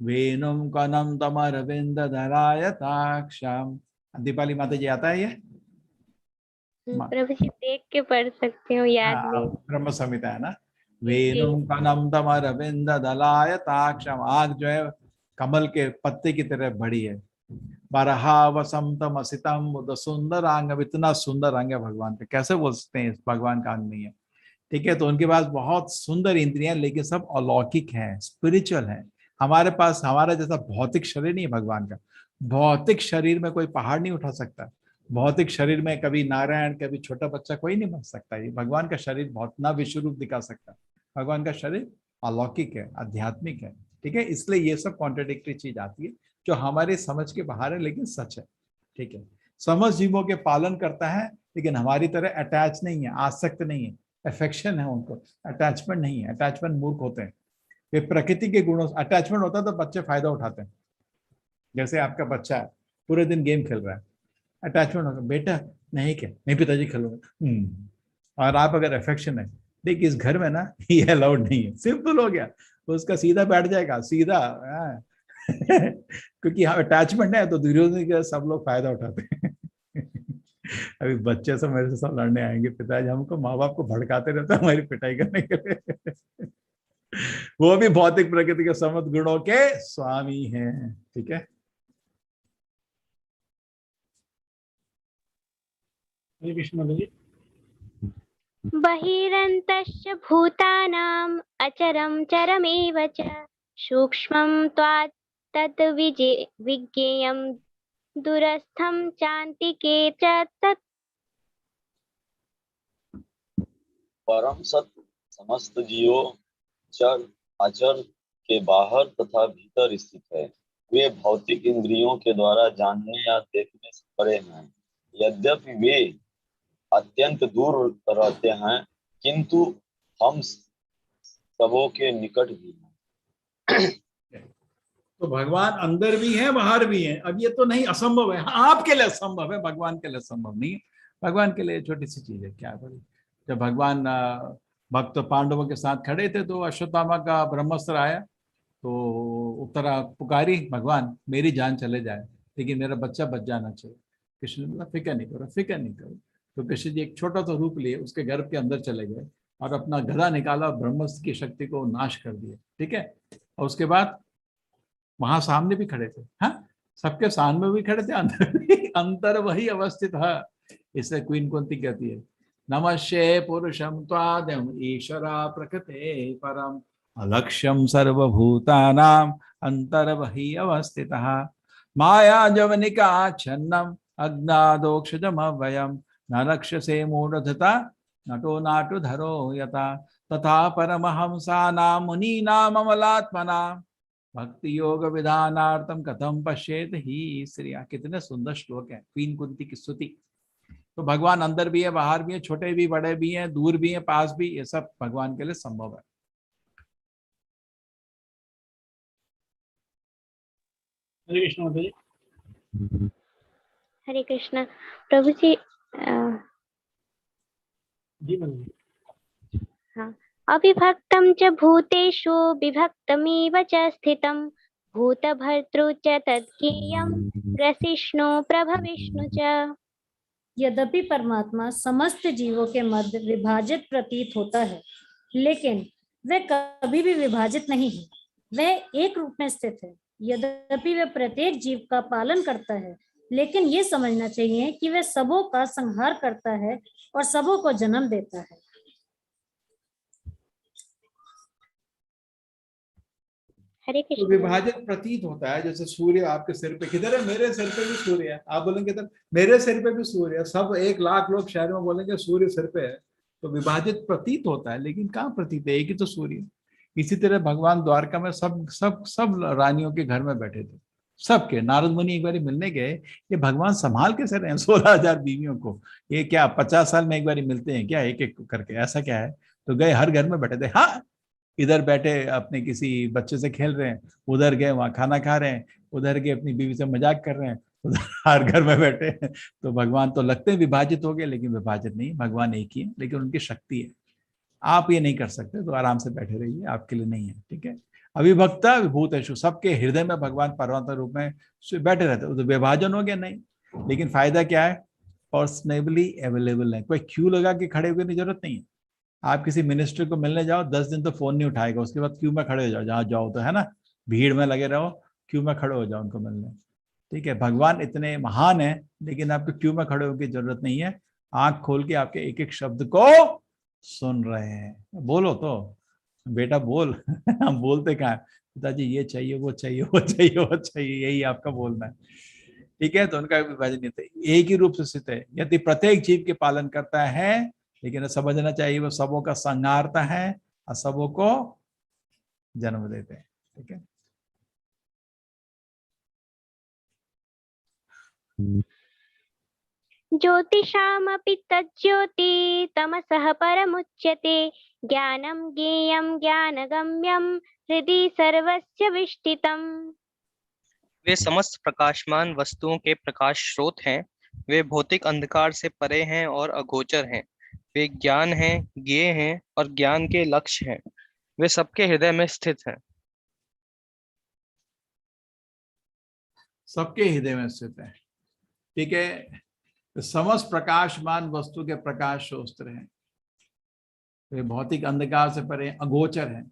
वेणुम कनम तमरविंद धरायताक्षम। दीपाली माता जी आता है ये? प्रभु जी देख के पढ़ सकते हो, याद नहीं। ब्रह्म संहिता है ना। वेणुम कनम तमरविंद दलायताक्षम, आग जो है कमल के पत्ते की तरह बड़ी है। बरहा वसंतम असितम, तो सुंदर अंग, इतना सुंदर अंग है भगवान का, कैसे बोल सकते हैं भगवान का अंग नहीं है? ठीक है, तो उनके पास बहुत सुंदर इंद्रियां, लेकिन सब अलौकिक हैं, स्पिरिचुअल हैं। हमारे पास हमारा जैसा भौतिक शरीर नहीं है भगवान का। भौतिक शरीर में कोई पहाड़ नहीं उठा सकता। भौतिक शरीर में कभी नारायण, कभी छोटा बच्चा कोई नहीं बन सकता। ये भगवान का शरीर बहुत ना विश्व रूप दिखा सकता। भगवान का शरीर अलौकिक है, आध्यात्मिक है, ठीक है। इसलिए ये सब कॉन्ट्रडिक्टरी चीज आती है जो हमारे समझ के बाहर है, लेकिन सच है, ठीक है। समझ जीवों के पालन करता है, लेकिन हमारी तरह अटैच नहीं है, आसक्त नहीं है। अफेक्शन है उनको, अटैचमेंट नहीं है। अटैचमेंट मूर्ख होते हैं। वे प्रकृति के गुणों से, अटैचमेंट होता है तो बच्चे फायदा उठाते हैं। जैसे आपका बच्चा है, पूरे दिन गेम खेल रहा है, अटैचमेंट होगा, बेटा नहीं क्या, नहीं पिताजी खेलूंगा। और आप अगर अफेक्शन है, देखिए इस घर में ना ये अलाउड नहीं है, सिंपल हो गया, तो उसका सीधा बैठ जाएगा, सीधा क्योंकि यहाँ अटैचमेंट है, तो दुर्योधन के सब लोग फायदा उठाते हैं। अभी बच्चे सब मेरे से सब लड़ने आएंगे, पिताजी हमको, माँ बाप को भड़काते रहते हैं हमारी पिटाई करने के लिए। वो भी भौतिक प्रकृति के समस्त गुणों के स्वामी हैं, ठीक है। बहिरन्तश्च भूतानाम् अचरं चरमेव च सूक्ष्मं त्वात् तत् विज्ञेयं दूरस्थं चान्तिके च तत्। परम सत्य समस्त जीवों चर अचर के बाहर तथा भीतर स्थित है। वे भौतिक इंद्रियों के द्वारा जानने या देखने से परे हैं। यद्यपि वे अत्यंत दूर रहते हैं, किंतु हम सबों के निकट भी हैं। तो भगवान अंदर भी है, बाहर भी है। अब ये तो नहीं, असंभव है। आपके लिए असंभव है, भगवान के लिए संभव नहीं है। भगवान के लिए छोटी सी चीज है, क्या बड़ी। जब भगवान भक्त पांडवों के साथ खड़े थे, तो अश्वत्थामा का ब्रह्मास्त्र आया, तो उत्तरा पुकारी, भगवान मेरी जान चले जाए, लेकिन मेरा बच्चा बच जाना चाहिए। कृष्ण ने बोला फिक्र नहीं करो, फिक्र नहीं करो। तो कृष्ण जी एक छोटा सा रूप लिए उसके गर्भ के अंदर चले गए और अपना गदा निकाला, ब्रह्मास्त्र की शक्ति को नाश कर दिया, ठीक है। और उसके बाद वहां सामने भी खड़े थे, हाँ, सबके सामने भी खड़े थे, अंदर भी, अंतर वही अवस्थित है। इसलिए क्वीन कुंती कहती है, नमस्ये पुरुषम त्वाद्यम ईश्वरा प्रकृते परम अलक्ष्यम सर्वभूतानां अंतर वही अवस्थितः माया जवनिका छन्नम अज्ञादोक्षजम अव्ययम न लक्ष्यसे मूढ़धता नटो नाटो धरो यथा तथा परमहंसानां मुनीनां अमलात्मनां भक्ति योग विधानार्थम कथम पश्येत ही श्रिया। कितने सुंदर श्लोक है क्वीन कुंती की स्तुति। तो भगवान अंदर भी है, बाहर भी है, छोटे भी, बड़े भी हैं, दूर भी हैं, पास भी, ये सब भगवान के लिए संभव है। हरे कृष्ण माता जी। हरे कृष्ण प्रभु जी। जी माता जी। हाँ, अविभक्तं च भूतेषु विभक्तमिव च स्थितं भूतभर्तृ च तद्ज्ञेयं ग्रसिष्णु प्रभविष्णु च। यद्यपि परमात्मा समस्त जीवों के मध्य विभाजित प्रतीत होता है, लेकिन वह कभी भी विभाजित नहीं है, वह एक रूप में स्थित है। यद्यपि वह प्रत्येक जीव का पालन करता है, लेकिन ये समझना चाहिए कि वह सबों का संहार करता है और सबों को जन्म देता है। हरे तो कृष्ण। विभाजित प्रतीत होता है, जैसे सूर्य आपके सिर पे, किधर है? मेरे सिर पे भी सूर्य है। आप बोलेंगे तो मेरे सिर पे भी सूर्य है, सब 1,00,000 लोग शहर में बोलेंगे सूर्य सिर पे है। तो विभाजित प्रतीत होता है, लेकिन कहाँ प्रतीत है? एक ही तो सूर्य। इसी तरह भगवान द्वारका में सब सब सब रानियों के घर में बैठे थे, सबके। नारद मुनि एक बार मिलने गए, ये भगवान संभाल कैसे रहे हैं 16,000 बीवियों को? ये क्या 50 साल में एक बार मिलते हैं क्या, एक एक करके? ऐसा क्या है? तो गए, हर घर में बैठे थे। हाँ, इधर बैठे अपने किसी बच्चे से खेल रहे हैं, उधर गए वहां खाना खा रहे हैं, उधर गए अपनी बीवी से मजाक कर रहे हैं, उधर हर घर में बैठे हैं। तो भगवान तो लगते हैं विभाजित हो गए, लेकिन विभाजित नहीं, भगवान एक ही है, लेकिन उनकी शक्ति है। आप ये नहीं कर सकते, तो आराम से बैठे रहिए, आपके लिए नहीं है, ठीक है। अविभक्ता विभूतेषु, सबके हृदय में भगवान परमात्मा रूप में बैठे रहते हैं। तो विभाजन हो गया नहीं, लेकिन फायदा क्या है? पर्सनेबली अवेलेबल है, कोई क्यू लगा के खड़े होने की जरूरत नहीं है। आप किसी मिनिस्टर को मिलने जाओ, 10 दिन तो फोन नहीं उठाएगा, उसके बाद क्यू में खड़े हो जाओ, जहाँ जाओ तो, है ना, भीड़ में लगे रहो, क्यू में खड़े हो जाओ उनको मिलने, ठीक है। भगवान इतने महान है, लेकिन आपको क्यू में खड़े होने की जरूरत नहीं है। आंख खोल के आपके एक एक शब्द को सुन रहे हैं। बोलो तो बेटा बोल। हम बोलते कहाँ? पिताजी ये चाहिए, वो चाहिए, वो चाहिए, वो चाहिए, यही आपका बोलना है, ठीक है। तो उनका विभाजन नहीं था, एक ही रूप से स्थित है। यदि प्रत्येक जीव के पालन करता है, लेकिन समझना चाहिए वो सबों का संहारता है और सबों को जन्म देते हैं, ठीक है। ज्योतिषामपि तज्ज्योति तमसः परमुच्यते ज्ञानं ज्ञेयं ज्ञानगम्यं हृदि सर्वस्य विष्ठितम्। वे समस्त प्रकाशमान वस्तुओं के प्रकाश स्रोत हैं। वे भौतिक अंधकार से परे हैं और अगोचर हैं। वे ज्ञान हैं, ज्ञेय हैं और ज्ञान के लक्ष्य हैं। वे सबके हृदय में स्थित हैं। सबके हृदय में स्थित है, ठीक है। समस्त प्रकाशमान वस्तु के प्रकाश स्रोत हैं। वे भौतिक अंधकार से परे, अगोचर हैं,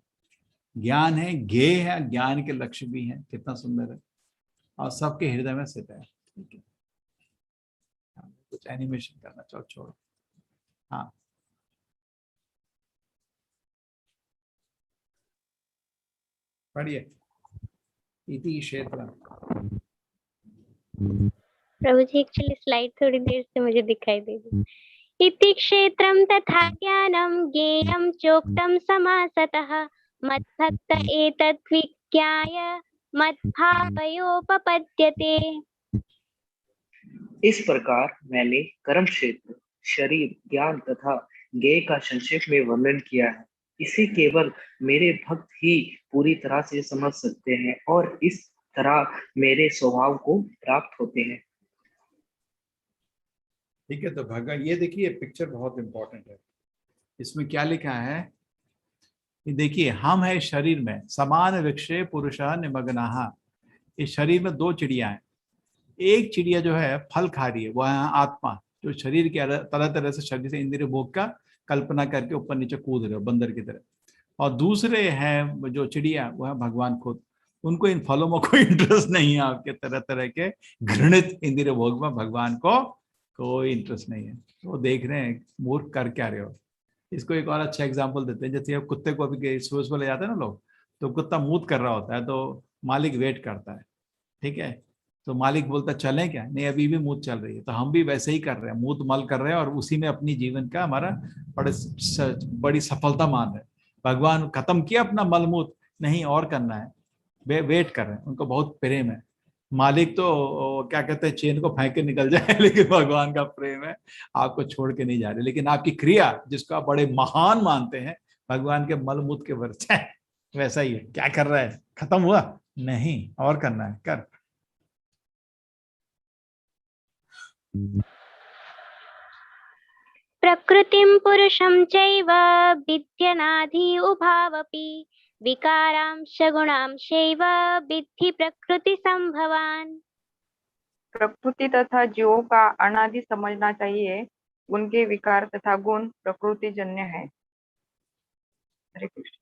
ज्ञान है, ज्ञेय है, ज्ञान के लक्ष्य भी हैं। कितना सुंदर है, और सबके हृदय में स्थित है, ठीक है। कुछ एनिमेशन करना चाहो, छोड़ो। हाँ, पढ़िए। इति क्षेत्र। प्रभु जी एक्चुअली स्लाइड थोड़ी देर से मुझे दिखाई दे रही। इति क्षेत्रं तथा ज्ञानं ज्ञेयं चोक्तं समासतः मद्भक्त एतद् विज्ञाय मद्भावयोपपद्यते। इस प्रकार मैंने कर्म क्षेत्र, शरीर, ज्ञान तथा ज्ञेय का संक्षेप में वर्णन किया है। इसे केवल मेरे भक्त ही पूरी तरह से समझ सकते हैं और इस तरह मेरे स्वभाव को प्राप्त होते हैं। ठीक है। तो भगवान, ये देखिए पिक्चर बहुत इंपॉर्टेंट है। इसमें क्या लिखा है कि देखिए, हम है शरीर में, समान वृक्षे पुरुषः निमग्नाः। इस शरीर में दो चिड़िया हैं। एक चिड़िया जो है फल खा रही है, वो है आत्मा, जो शरीर के तरह तरह से शरीर से इंद्रिय भोग का कल्पना करके ऊपर नीचे कूद रहे हो बंदर की तरह। और दूसरे हैं जो चिड़िया, वो है भगवान खुद। उनको इन फलों में कोई इंटरेस्ट नहीं है। आपके तरह तरह के घृणित इंद्रिय भोग में भगवान को कोई इंटरेस्ट नहीं है। वो देख रहे हैं मूर्ख कर क्या रहे हो। इसको एक और अच्छा एग्जांपल देते हैं, जैसे अब कुत्ते को अभी सुबह सुबह ले जाते हैं ना लोग, तो कुत्ता मूत कर रहा होता है तो मालिक वेट करता है, ठीक है। तो मालिक बोलता है चलें क्या, नहीं अभी भी मूत चल रही है। तो हम भी वैसे ही कर रहे हैं, मूत मल कर रहे हैं और उसी में अपनी जीवन का हमारा बड़ी सफलता मान रहे हैं। भगवान खत्म किया अपना मलमूत, नहीं और करना है, वेट कर रहे हैं। उनको बहुत प्रेम है। मालिक तो क्या कहते हैं चेन को फेंक के निकल जाए, लेकिन भगवान का प्रेम है, आपको छोड़ के नहीं जा रहे। लेकिन आपकी क्रिया जिसको आप बड़े महान मानते हैं, भगवान के मलमूत के वर्ष है, वैसा ही है। क्या कर रहा है, खत्म हुआ नहीं, और करना है, कर। प्रकृतिं पुरुषं चैव विद्यनाधि उभावपि विकारांश गुणांशैव विद्धि प्रकृति संभवान। प्रकृति तथा जीवों का अनादि समझना चाहिए, उनके विकार तथा गुण प्रकृति जन्य है। हरे कृष्ण।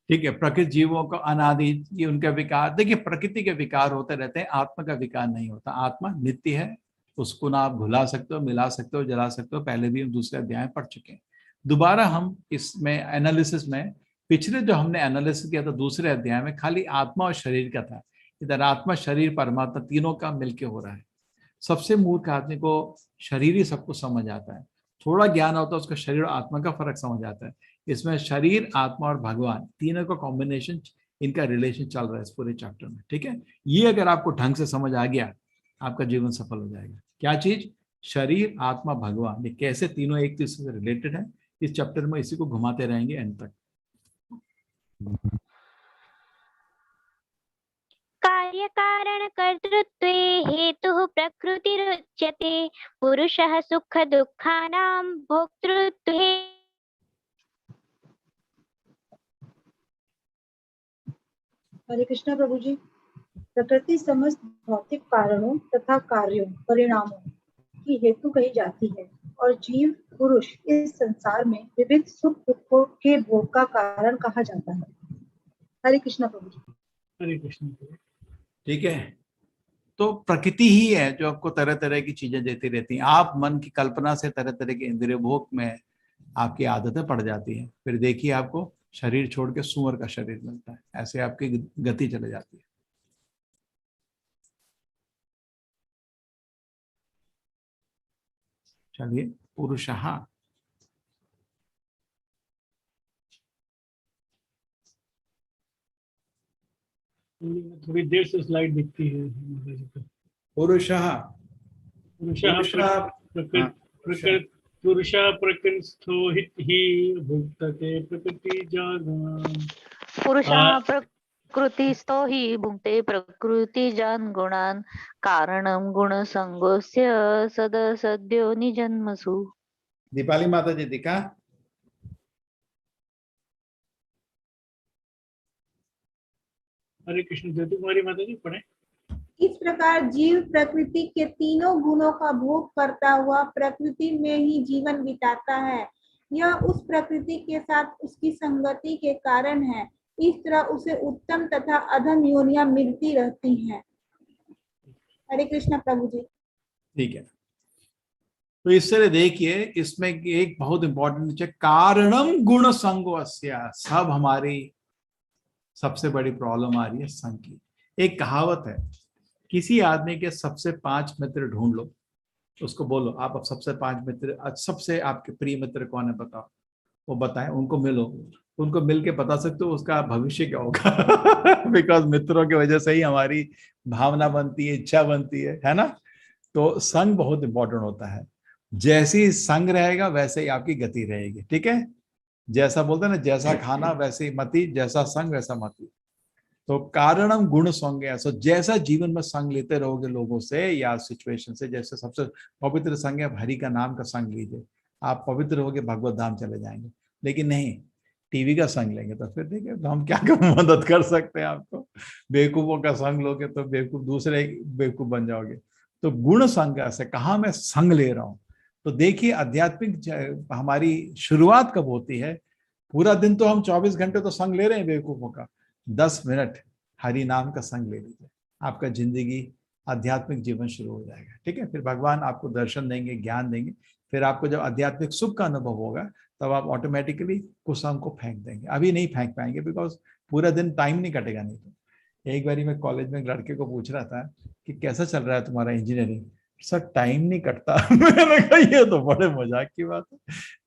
ठीक है, प्रकृति जीवों को अनादि, ये उनका विकार। देखिए प्रकृति के विकार होते रहते हैं, आत्मा का विकार नहीं होता। आत्मा नित्य है, उसको ना आप भुला सकते हो, मिला सकते हो, जला सकते हो। पहले भी हम दूसरे अध्याय पढ़ चुके हैं। दोबारा हम इसमें एनालिसिस में, पिछले जो हमने एनालिसिस किया था दूसरे अध्याय में, खाली आत्मा और शरीर का था। इधर आत्मा शरीर परमात्मा तीनों का मिलके हो रहा है। सबसे मूर्ख आदमी को शरीर ही सब कुछ समझ आता है, थोड़ा ज्ञान होता है उसका शरीर और आत्मा का फर्क समझ आता है। इसमें शरीर, आत्मा और भगवान तीनों का कॉम्बिनेशन, इनका रिलेशन चल रहा है इस पूरे चैप्टर में, ठीक है। ये अगर आपको ढंग से समझ आ गया, आपका जीवन सफल हो जाएगा। क्या चीज, शरीर, आत्मा, भगवान, ये कैसे तीनों एक दूसरे से रिलेटेड है, इस चैप्टर में इसी को घुमाते रहेंगे एंड तक। कार्य कारण कर्तृत्वे हेतुः प्रकृतिरुच्यते पुरुषः सुख दुःखानां भोक्तृत्वे। हरे कृष्णा प्रभु जी। प्रकृति समस्त भौतिक कारणों तथा कार्यों, परिणामों की हेतु कही जाती है और जीव पुरुष इस संसार में विविध सुख दुखों के भोग का कारण कहा जाता है। हरे कृष्णा प्रभु जी। हरे कृष्ण। ठीक है, तो प्रकृति ही है जो आपको तरह तरह की चीजें देती रहती हैं। आप मन की कल्पना से तरह तरह के इंद्रिय भोग में आपकी आदतें पड़ जाती हैं। फिर देखिए आपको शरीर छोड़ के सुअर का शरीर मिलता है, ऐसे आपकी गति चले जाती है। चलिए, पुरुषः, थोड़ी देर से स्लाइड दिखती है। पुरुषः, पुरुषः प्रकृतिस्थो हि भुक्ते प्रकृति जान। पुरुषः प्रकृतिस्थो हि भुङ्क्ते प्रकृतिजान् गुणान् कारणं गुणसङ्गोऽस्य सदसद्यो निजन्मसु। दीपाली माता जी दिखा। हरे कृष्ण। ज्योति कुमारी माता जी पढ़े। इस प्रकार जीव प्रकृति के तीनों गुणों का भोग करता हुआ प्रकृति में ही जीवन बिताता है। यह उस प्रकृति के साथ उसकी संगति के कारण है। इस तरह उसे उत्तम तथा अधम योनियां मिलती रहती हैं। हरे कृष्ण प्रभु जी। ठीक है, तो इस तरह देखिए, इसमें एक बहुत इंपॉर्टेंट है, कारणम गुण संगोऽस्य। सब हमारी सबसे बड़ी प्रॉब्लम आ रही है संग की। एक कहावत है, किसी आदमी के सबसे 5 मित्र ढूंढ लो, उसको बोलो आप अब सबसे 5 मित्र, सबसे आपके प्रिय मित्र कौन है बताओ, वो बताएं, उनको मिलो, उनको मिल के बता सकते हो उसका भविष्य क्या होगा। बिकॉज मित्रों की वजह से ही हमारी भावना बनती है, इच्छा बनती है ना। तो संग बहुत इंपॉर्टेंट होता है। जैसी संग रहेगा वैसे ही आपकी गति रहेगी, ठीक है। जैसा बोलते हैं ना, जैसा खाना वैसे ही मति, जैसा संग वैसा मति। तो कारणम गुण संग, सो जैसा जीवन में संग लेते रहोगे लोगों से या सिचुएशन से, जैसे सबसे पवित्र संग है हरि का नाम का संग लीजिए, आप पवित्र होगे, भगवत धाम चले जाएंगे। लेकिन नहीं, टीवी का संग लेंगे तो फिर देखिए तो हम क्या मदद कर सकते हैं आपको। बेवकूफों का संग लोगे तो बेवकूफ, दूसरे बेवकूफ बन जाओगे। तो गुण संग से कहाँ मैं संग ले रहा हूँ। तो देखिए आध्यात्मिक हमारी शुरुआत कब होती है। पूरा दिन तो हम 24 घंटे तो संग ले रहे हैं बेवकूफों का, 10 मिनट हरि नाम का संग ले लीजिए, आपका जिंदगी आध्यात्मिक जीवन शुरू हो जाएगा। ठीक है, फिर भगवान आपको दर्शन देंगे, ज्ञान देंगे। फिर आपको जब आध्यात्मिक सुख का अनुभव होगा तब आप ऑटोमेटिकली कुसंग को फेंक देंगे। अभी नहीं फेंक पाएंगे बिकॉज पूरा दिन टाइम नहीं कटेगा। नहीं तो एक बारी मैं कॉलेज में एक लड़के को पूछ रहा था कि कैसा चल रहा है तुम्हारा इंजीनियरिंग, सर टाइम नहीं कटता। मैंने कहा ये तो बड़े मजाक की बात है,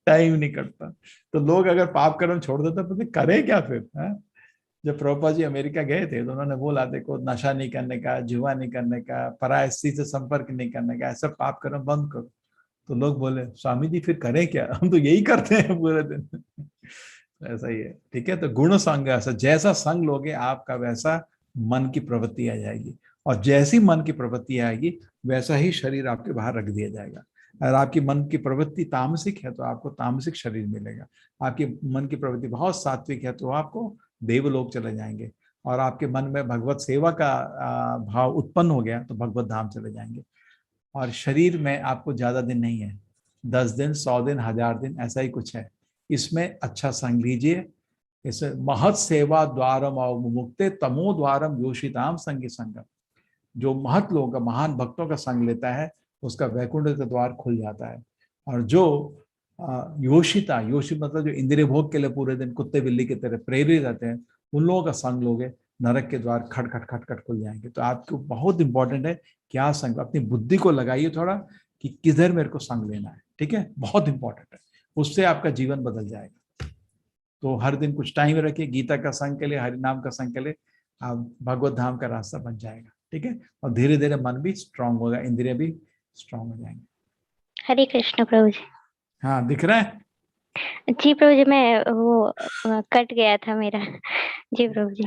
टाइम नहीं कटता। तो लोग अगर पाप कर्म छोड़ देते तो करें क्या फिर, है? जब प्रभुपाद जी अमेरिका गए थे तो उन्होंने बोला देखो नशा नहीं करने का, जुआ नहीं करने का, पराय स्त्री से संपर्क नहीं करने का, ऐसा पाप कर्म बंद करो। तो लोग बोले स्वामी जी फिर करें क्या, हम तो यही करते हैं पूरे दिन। ऐसा ही है। ठीक है, तो गुण संग ऐसा, जैसा संग लोगे आपका वैसा मन की प्रवृत्ति आ जाएगी, और जैसी मन की प्रवृत्ति आएगी वैसा ही शरीर आपके बाहर रख दिया जाएगा। अगर आपकी मन की प्रवृत्ति तामसिक है तो आपको तामसिक शरीर मिलेगा, आपकी मन की प्रवृत्ति बहुत सात्विक है तो आपको देवलोक चले जाएंगे, और आपके मन में भगवत सेवा का भाव उत्पन्न हो गया तो भगवत धाम चले जाएंगे। और शरीर में आपको ज्यादा दिन नहीं है, 10 दिन, 100 दिन, 1000 दिन, ऐसा ही कुछ है। इसमें अच्छा संग लीजिए। इस महत सेवा द्वारम मुक्ते तमो द्वारम योषिताम संगी संगम। जो महत लोगों का, महान भक्तों का संग लेता है उसका वैकुंठ का द्वार खुल जाता है। और जो योषिता, योषित मतलब जो इंद्रिय भोग के लिए पूरे दिन कुत्ते बिल्ली की तरह प्रेरित रहते हैं, उन लोगों का संग लोगे, नरक के द्वार खट खट खट खट खुल जाएंगे। तो आपको बहुत इंपॉर्टेंट है क्या संग, अपनी बुद्धि को लगाइए थोड़ा कि किधर मेरे को संग लेना है। ठीक है, बहुत इंपॉर्टेंट है, उससे आपका जीवन बदल जाएगा। तो हर दिन कुछ टाइम रखिए गीता का संग के लिए, हरि नाम का संग के लिए, आप भगवत धाम का रास्ता बन जाएगा। ठीक है, और धीरे धीरे मन भी स्ट्रांग होगा, इंद्रिय भी स्ट्रांग हो जाएंगे। हरे कृष्ण प्रभु जी। हाँ, दिख रहा है? जी प्रभु जी, मैं वो कट गया था मेरा। जी प्रभु जी।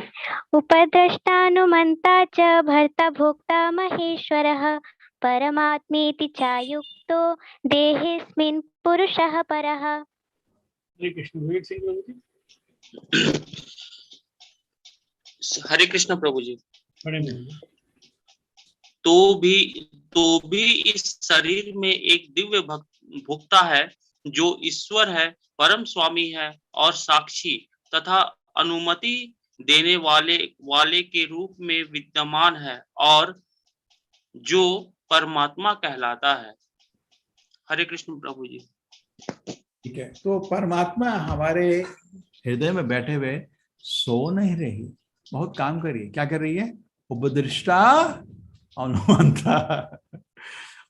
उपद्रष्टानुमन्ता च भर्ता भोक्ता महेश्वरः परमात्मेति चायुक्तो देहेऽस्मिन् पुरुषः परः। हरे कृष्ण। विवेक सिंह प्रभु जी। हरे कृष्ण प्रभु जी। बड़े प्रभु। तो भी इस शरीर में एक दिव्य भोक्ता है जो ईश्वर है, परम स्वामी है और साक्षी तथा अनुमति देने वाले के रूप में विद्यमान है और जो परमात्मा कहलाता है। हरे कृष्ण प्रभु जी। ठीक है, तो परमात्मा हमारे हृदय में बैठे हुए सो नहीं रही, बहुत काम कर रही है। क्या कर रही है? उपदृष्टा अनुमंता।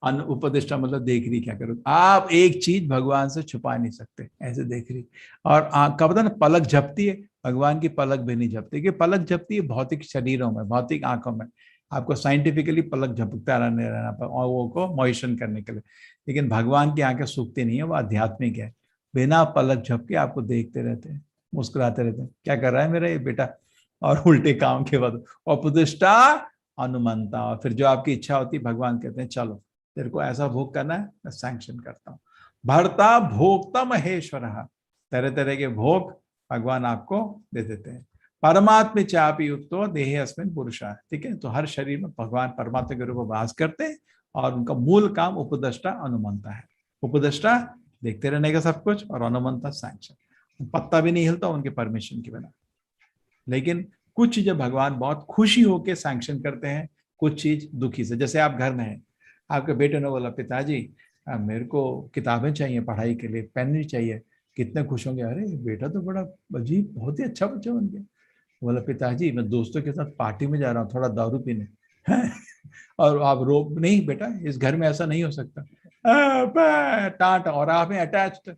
उपदिष्टा मतलब देख रही। क्या करो आप, एक चीज भगवान से छुपा नहीं सकते, ऐसे देख रही। और कब पता ना, पलक झपती है, भगवान की पलक भी नहीं झपती, कि पलक झपती है भौतिक शरीरों में, भौतिक आंखों में, आपको साइंटिफिकली पलक झपकता रहना पर और वो को मॉइस्चर करने के लिए। लेकिन भगवान की आंखें सूखती नहीं है, वो आध्यात्मिक है, बिना पलक झपके आपको देखते रहते हैं, मुस्कुराते रहते हैं, क्या कर रहा है मेरा ये बेटा, और उल्टे काम के बाद उपदिष्टा अनुमंता। और फिर जो आपकी इच्छा होती है भगवान कहते हैं चलो तेरे को ऐसा भोग करना है, मैं सैंक्शन करता हूँ। भरता भोक्ता महेश्वर, तरह तरह के भोग भगवान आपको दे देते हैं। परमात्मा चापी युक्तो देहे अस्मिन् पुरुषः। ठीक है, तो हर शरीर में भगवान परमात्मा के रूप में वास करते हैं और उनका मूल काम उपदष्टा अनुमंता है। उपदष्टा देखते रहने का सब कुछ, और अनुमंता सैंक्शन, पत्ता भी नहीं हिलता उनके परमिशन के बिना। लेकिन कुछ चीजें भगवान बहुत खुशी होकर सैंक्शन करते हैं, कुछ चीज दुखी से। जैसे आप घर में हैं, आपके बेटे ने बोला पिताजी मेरे को किताबें चाहिए पढ़ाई के लिए, पेन भी चाहिए, कितने खुश होंगे, अरे बेटा तो बड़ा अजीब, बहुत ही अच्छा बच्चा बन गया। बोला पिताजी मैं दोस्तों के साथ पार्टी में जा रहा हूँ थोड़ा दारू पीने। और आप रो, नहीं बेटा इस घर में ऐसा नहीं हो सकता, टाट। और आप में अटैच्ड,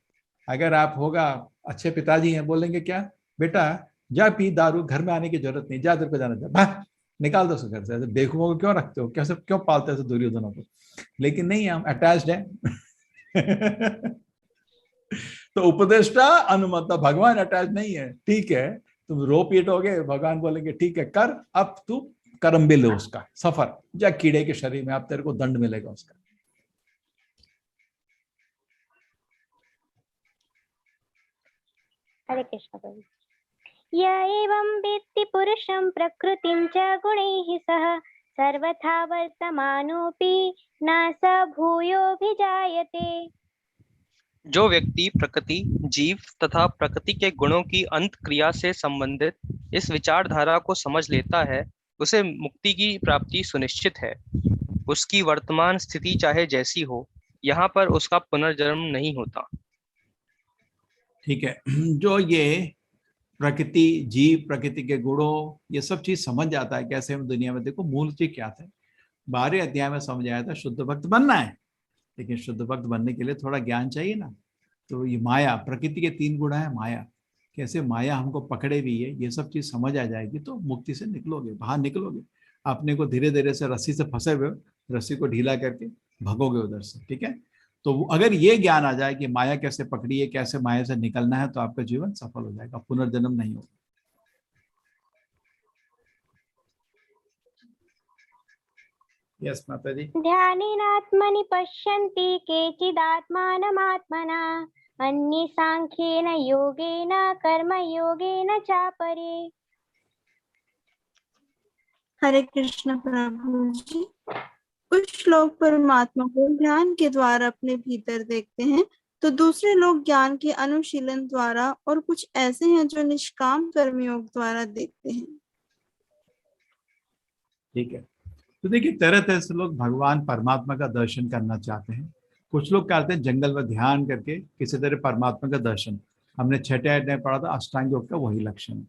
अगर आप होगा अच्छे पिताजी हैं, बोलेंगे क्या बेटा जा पी दारू, घर में आने की जरूरत नहीं, जा इधर को जाना, जा निकाल दो उसको घर से, ऐसे बेवकूफों को क्यों रखते हो, कैसे क्यों पालते हो दुर्योधनों को। लेकिन नहीं, हम अटैच्ड हैं। तो उपदेष्टा अनुमता, भगवान अटैच नहीं है। ठीक है, तुम रो पीटोगे, भगवान बोलेंगे ठीक है कर, अब तू कर्म भी लो उसका, सफर जा कीड़े के शरीर में, अब तेरे को दंड मिलेगा उसका। हरे कृष्ण प्रभु। य एवं वेत्ति पुरुषं प्रकृतिं च गुणैः सह सर्वथा वर्तमानोऽपि न स भूयोऽभिजायते। जो व्यक्ति प्रकृति, जीव तथा प्रकृति के गुणों की अंत क्रिया से संबंधित इस विचारधारा को समझ लेता है, उसे मुक्ति की प्राप्ति सुनिश्चित है। उसकी वर्तमान स्थिति चाहे जैसी हो, यहाँ पर उसका पुनर्जन्म नहीं होता। ठीक है। जो ये प्रकृति, जीव, प्रकृति के गुणों, ये सब चीज समझ जाता है कैसे हम दुनिया में। देखो मूल चीज क्या था, 12वें अध्याय में समझ आया था शुद्ध भक्त बनना है, लेकिन शुद्ध भक्त बनने के लिए थोड़ा ज्ञान चाहिए ना। तो ये माया, प्रकृति के 3 गुण है, माया, कैसे माया हमको पकड़े हुई है, ये सब चीज समझ आ जाएगी तो मुक्ति से निकलोगे, बाहर निकलोगे। अपने को धीरे धीरे से रस्सी से फंसे हुए, रस्सी को ढीला करके भगोगे उधर से। ठीक है, तो अगर ये ज्ञान आ जाए कि माया कैसे पकड़ी है, कैसे माया से निकलना है, तो आपका जीवन सफल हो जाएगा, पुनर्जन्म नहीं होगा। यस माता जी। ध्यानेनात्मनि पश्यन्ति केचिदात्मानमात्मना अन्ये सांख्येन योगेन कर्मयोगेन चापरे। हरे कृष्ण प्रभु जी। कुछ लोग परमात्मा को ध्यान के द्वारा अपने भीतर देखते हैं, तो दूसरे लोग ज्ञान के अनुशीलन द्वारा, और कुछ ऐसे हैं जो निष्काम कर्मयोग द्वारा देखते हैं। ठीक है, तो देखिए तरह तरह से लोग भगवान परमात्मा का दर्शन करना चाहते हैं। कुछ लोग करते हैं जंगल में ध्यान करके किसी तरह परमात्मा का दर्शन। हमने 6ठे अध्याय में पढ़ा था, अष्टांग योग का वही लक्षण है।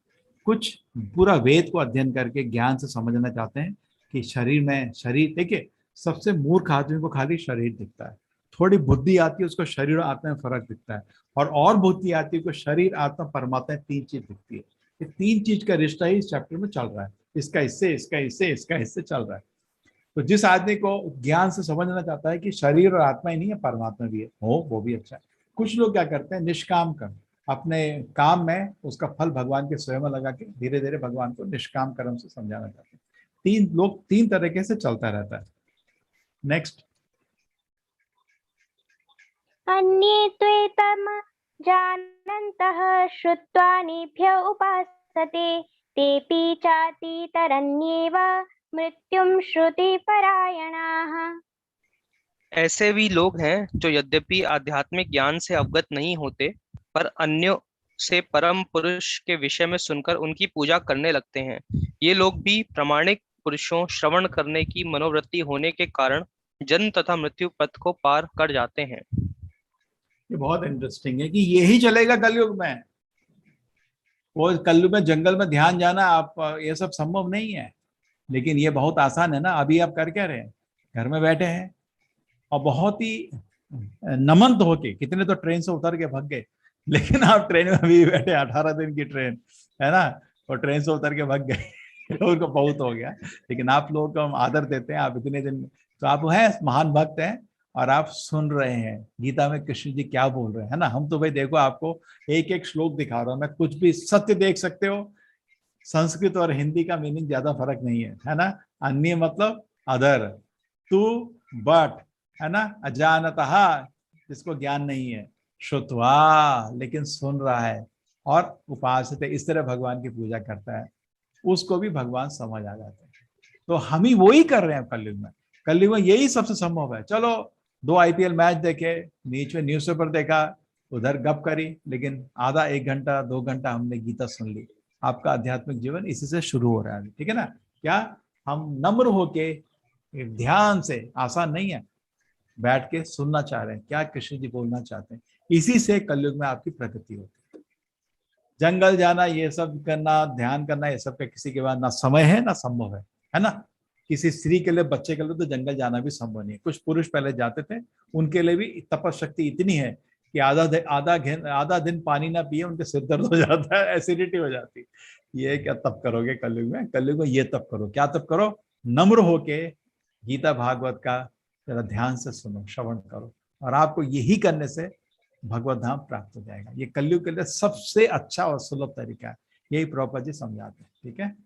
कुछ पूरा वेद को अध्ययन करके ज्ञान से समझना चाहते हैं कि शरीर में, शरीर, देखिए सबसे मूर्ख आदमी को खाली शरीर दिखता है, थोड़ी बुद्धि आती है उसको शरीर और आत्मा में फर्क दिखता है, और बुद्धि आती है उसको शरीर, आत्मा, परमात्मा 3 चीज दिखती है। ये 3 चीज का रिश्ता ही इस चैप्टर में चल रहा है, इसका इससे, इसका इससे, इसका इससे चल रहा है। तो जिस आदमी को ज्ञान से समझना चाहता है कि शरीर और आत्मा ही नहीं है, परमात्मा भी है, हो वो भी अच्छा है। कुछ लोग क्या करते हैं, निष्काम कर्म, अपने काम में उसका फल भगवान के स्वयं में लगा के धीरे धीरे भगवान को निष्काम कर्म से समझाना चाहते हैं। 3 तरीके से चलता रहता है। नेक्स्ट। अन्ये त्वेतम जानन्तः श्रुत्वा नेभ्य उपासते तेपि चातितरन्येव मृत्युम श्रुति परायणाः। ऐसे भी लोग हैं जो यद्यपि आध्यात्मिक ज्ञान से अवगत नहीं होते, पर अन्यों से परम पुरुष के विषय में सुनकर उनकी पूजा करने लगते हैं। ये लोग भी प्रामाणिक पुरुषों श्रवण करने की मनोवृत्ति होने के कारण जन्म तथा मृत्यु पथ को पार कर जाते हैं। ये बहुत इंटरेस्टिंग है कि यही चलेगा कलयुग में। वो कलयुग में जंगल में ध्यान जाना, आप ये सब संभव नहीं है, लेकिन ये बहुत आसान है ना। अभी आप कर क्या रहे हैं, घर में बैठे हैं और बहुत ही नमंत होके, कितने तो ट्रेन से उतर के भाग गए, लेकिन आप ट्रेन में अभी बैठे, 18 दिन की ट्रेन है ना, और ट्रेन से उतर के भाग गए उनको बहुत हो गया। लेकिन आप लोगों को हम आदर देते हैं, आप इतने दिन, तो आप हैं महान भक्त हैं और आप सुन रहे हैं गीता में कृष्ण जी क्या बोल रहे हैं, है ना। हम तो भाई देखो आपको एक एक श्लोक दिखा रहा हूं मैं, कुछ भी सत्य देख सकते हो। संस्कृत और हिंदी का मीनिंग ज्यादा फर्क नहीं है ना। अन्य मतलब अदर, तू बट, है ना। अजानतः, जिसको ज्ञान नहीं है, श्रुत्वा, लेकिन सुन रहा है, और उपासते, इस तरह भगवान की पूजा करता है, उसको भी भगवान समझ आ जाते हैं। तो हम ही वो ही कर रहे हैं कलयुग में। कलयुग में यही सबसे संभव है। चलो 2 IPL मैच देखे, बीच में न्यूज़पेपर देखा, उधर गप करी, लेकिन आधा 1 घंटा 2 घंटा हमने गीता सुन ली। आपका आध्यात्मिक जीवन इसी से शुरू हो रहा है, ठीक है ना। क्या हम नम्र होके ध्यान से, आसान नहीं है, बैठ के सुनना चाह रहे हैं क्या कृष्ण जी बोलना चाहते हैं। इसी से कलयुग में आपकी प्रगति होती है। जंगल जाना, ये सब करना, ध्यान करना, ये सब का किसी के पास ना समय है ना संभव है ना। किसी स्त्री के लिए, बच्चे के लिए तो जंगल जाना भी संभव नहीं है। कुछ पुरुष पहले जाते थे, उनके लिए भी तपशक्ति इतनी है कि आधा दिन पानी ना पिए उनके सिर दर्द हो जाता है, एसिडिटी हो जाती है। ये क्या तप करोगे कलयुग में? कलयुग में ये तप करो। क्या तप करो? नम्र होके गीता भागवत का जरा ध्यान से सुनो, श्रवण करो, और आपको यही करने से भगवत धाम प्राप्त हो जाएगा। ये कलयुग के लिए सबसे अच्छा और सुलभ तरीका है, यही प्रभुपाद जी समझाते हैं, ठीक है।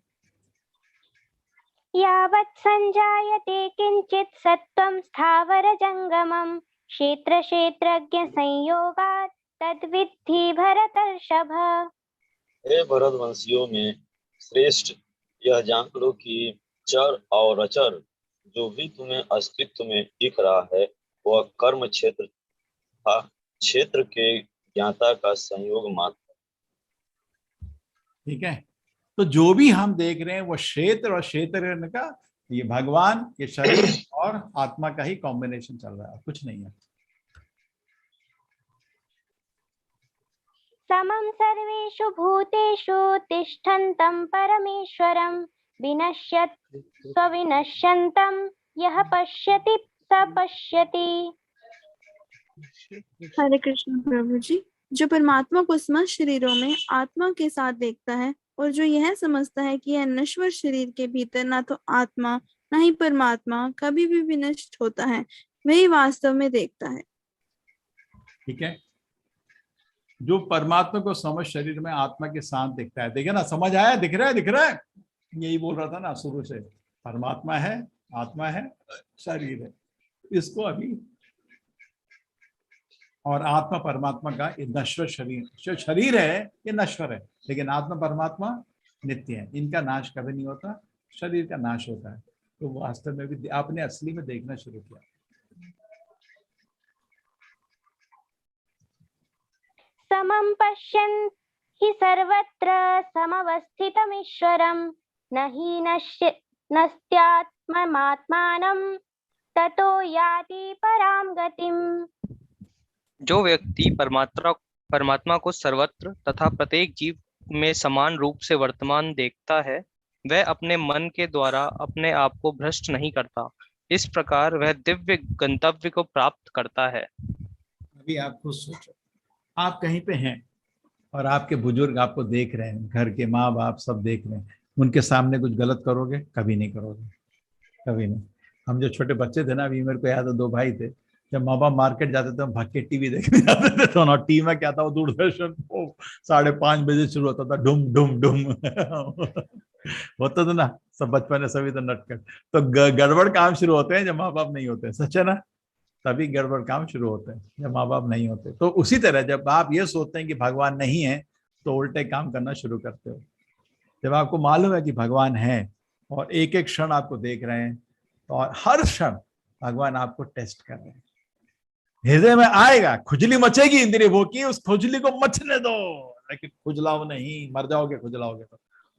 यावत् संजायते किंचित् सत्त्वं स्थावर जंगमं क्षेत्र क्षेत्रज्ञ संयोगात् तद्विद्धि भरतर्षभ। हे भरतवंशियों में श्रेष्ठ, यह जान लो कि चर और अचर जो भी तुम्हें अस्तित्व में दिख रहा है, वह कर्म क्षेत्र था क्षेत्र के ज्ञाता का संयोग मात्र। ठीक है, तो जो भी हम देख रहे हैं वो क्षेत्र और क्षेत्र का ये भगवान, ये शरीर और आत्मा का ही कॉम्बिनेशन चल रहा है, कुछ नहीं है। समं सर्वेषु भूतेषु तिष्ठन्तं परमेश्वरं विनश्यत् स्वविनश्यन्तं यः पश्यति स पश्यति। हरे कृष्ण प्रभु जी। जो परमात्मा को समस्त शरीरों में आत्मा के साथ देखता है और जो यह समझता है कि यह नश्वर शरीर के भीतर ना तो आत्मा ना ही परमात्मा कभी भी विनष्ट होता है, वही वास्तव में देखता है। ठीक है, जो परमात्मा को समझ शरीर में आत्मा के साथ दिखता है, देखिए ना, समझ आया, दिख रहा है, दिख रहा है, यही बोल रहा था ना शुरू से, परमात्मा है, आत्मा है, शरीर है, इसको अभी, और आत्मा परमात्मा का ये नश्वर शरीर, जो शरीर है ये नश्वर है, लेकिन आत्मा परमात्मा नित्य है, इनका नाश कभी नहीं होता, शरीर का नाश होता है। तो वास्तव में भी आपने असली में देखना शुरू किया। समं पश्यन् हि सर्वत्र समवस्थितमीश्वरं न हि नस्त्यात्ममात्मानं ततो याति परां गतिम्। जो व्यक्ति परमात्मा को सर्वत्र तथा प्रत्येक जीव में समान रूप से वर्तमान देखता है, वह अपने मन के द्वारा अपने आप को भ्रष्ट नहीं करता। इस प्रकार वह दिव्य गंतव्य को प्राप्त करता है। अभी आप खुद सोचो, आप कहीं पे हैं और आपके बुजुर्ग आपको देख रहे हैं, घर के माँ बाप सब देख रहे हैं, उनके सामने कुछ गलत करोगे? कभी नहीं करोगे, कभी नहीं। हम जो छोटे बच्चे थे ना, अभी मेरे को याद है, 2 भाई थे, जब माँ बाप मार्केट जाते थे हम भाग के टीवी देखने जाते थे, तो ना टीवी में क्या था, वो दूरदर्शन 5:30 बजे शुरू होता था, डुम डुम डुम होता था ना, सब बचपन में सभी तो नटखट, तो गड़बड़ काम शुरू होते हैं जब माँ बाप नहीं होते, सच है ना, तभी गड़बड़ काम शुरू होते हैं जब माँ बाप नहीं होते। तो उसी तरह जब आप ये सोचते हैं कि भगवान नहीं है, तो उल्टे काम करना शुरू करते हो। जब आपको मालूम है कि भगवान है और एक एक क्षण आपको देख रहे हैं, और हर क्षण भगवान आपको टेस्ट कर रहे हैं, हृदय में आएगा, खुजली मचेगी इंद्रिय भोग की, उस खुजली को मचने दो, लेकिन खुजलाओ नहीं, मर जाओगे खुजलाओगे तो,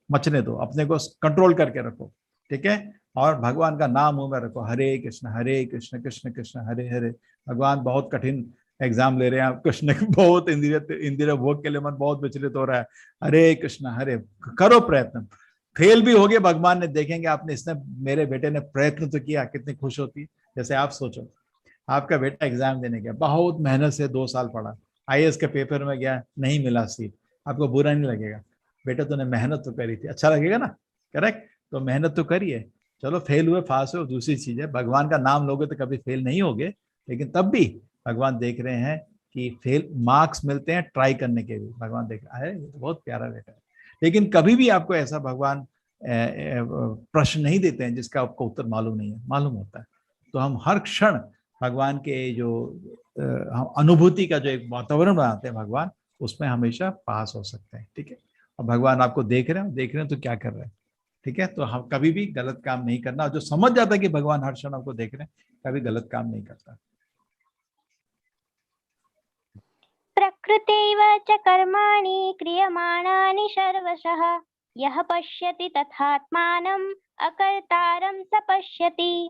मचने दो, अपने को कंट्रोल करके रखो, ठीक है। और भगवान का नाम मुंह में रखो, हरे कृष्ण कृष्ण कृष्ण हरे हरे। भगवान बहुत कठिन एग्जाम ले रहे हैं, कृष्ण बहुत इंद्रिय भोग के लिए मन बहुत विचलित हो रहा है, हरे कृष्ण हरे, करो प्रयत्न, फेल भी हो गए, भगवान ने देखेंगे आपने, इसने मेरे बेटे ने प्रयत्न तो किया, कितनी खुश होती है। जैसे आप सोचो, आपका बेटा एग्जाम देने गया, बहुत मेहनत से 2 साल पढ़ा, IAS के पेपर में गया, नहीं मिला सीट, आपको बुरा नहीं लगेगा? बेटा तूने मेहनत तो करी थी, अच्छा लगेगा ना, करेक्ट? तो मेहनत तो करिए, चलो फेल हुए पास हुए दूसरी चीज है, भगवान का नाम लोगे तो कभी फेल नहीं होगे, लेकिन तब भी भगवान देख रहे हैं कि फेल मार्क्स मिलते हैं ट्राई करने के भी, भगवान देख रहा है, बहुत प्यारा बेटा है। लेकिन कभी भी आपको ऐसा भगवान प्रश्न नहीं देते हैं जिसका आपको उत्तर मालूम नहीं है, मालूम होता है। तो हम हर क्षण भगवान के जो अनुभूति का जो एक वातावरण बनाते हैं भगवान, उसमें हमेशा पास हो सकते हैं, ठीक है। और भगवान आपको देख रहे हैं तो क्या कर रहे हैं, ठीक है। तो हम कभी भी गलत काम नहीं करना, जो समझ जाता है कि भगवान हर क्षण आपको देख रहे हैं, कभी गलत काम नहीं करता। प्रकृतिव च कर्माणि क्रियमाणानि सर्वशः यः पश्यति तथात्मानं अकर्तारं स पश्यति।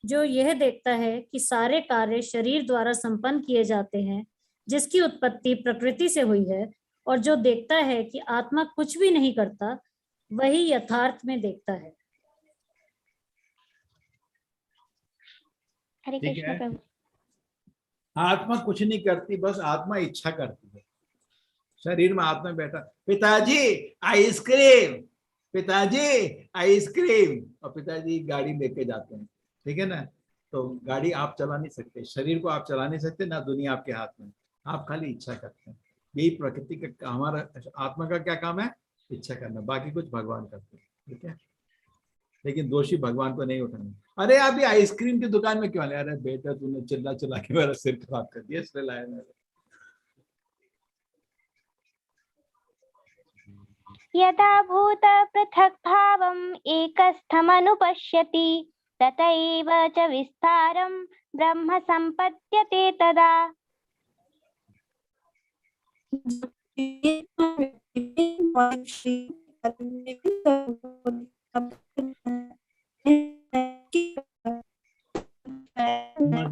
जो यह देखता है कि सारे कार्य शरीर द्वारा संपन्न किए जाते हैं, जिसकी उत्पत्ति प्रकृति से हुई है, और जो देखता है कि आत्मा कुछ भी नहीं करता, वही यथार्थ में देखता है। हरे कृष्ण प्रभु। आत्मा कुछ नहीं करती, बस आत्मा इच्छा करती है। शरीर में आत्मा बैठा, पिताजी आइसक्रीम, पिताजी आइसक्रीम, और पिताजी गाड़ी लेके जाते हैं, ठीक है ना। तो गाड़ी आप चला नहीं सकते, शरीर को आप चला नहीं सकते, ना दुनिया आपके हाथ में, आप खाली इच्छा करते हैं। यही प्रकृति का, हमारा आत्मा का क्या काम है? इच्छा करना, बाकी कुछ भगवान करते हैं, ठीक है। लेकिन दोषी भगवान को नहीं उठाना। अरे आप ये आइसक्रीम की दुकान में क्यों आए? अरे बेटा तूने चिल्ला चिल्ला के मेरा सिर खराब कर दिया, इसलिए लाया मैंने। यदा भूत पृथक् भावम् एकस्थमनुपश्यति तथैव च विस्तारं ब्रह्म सम्पद्यते तदा। माता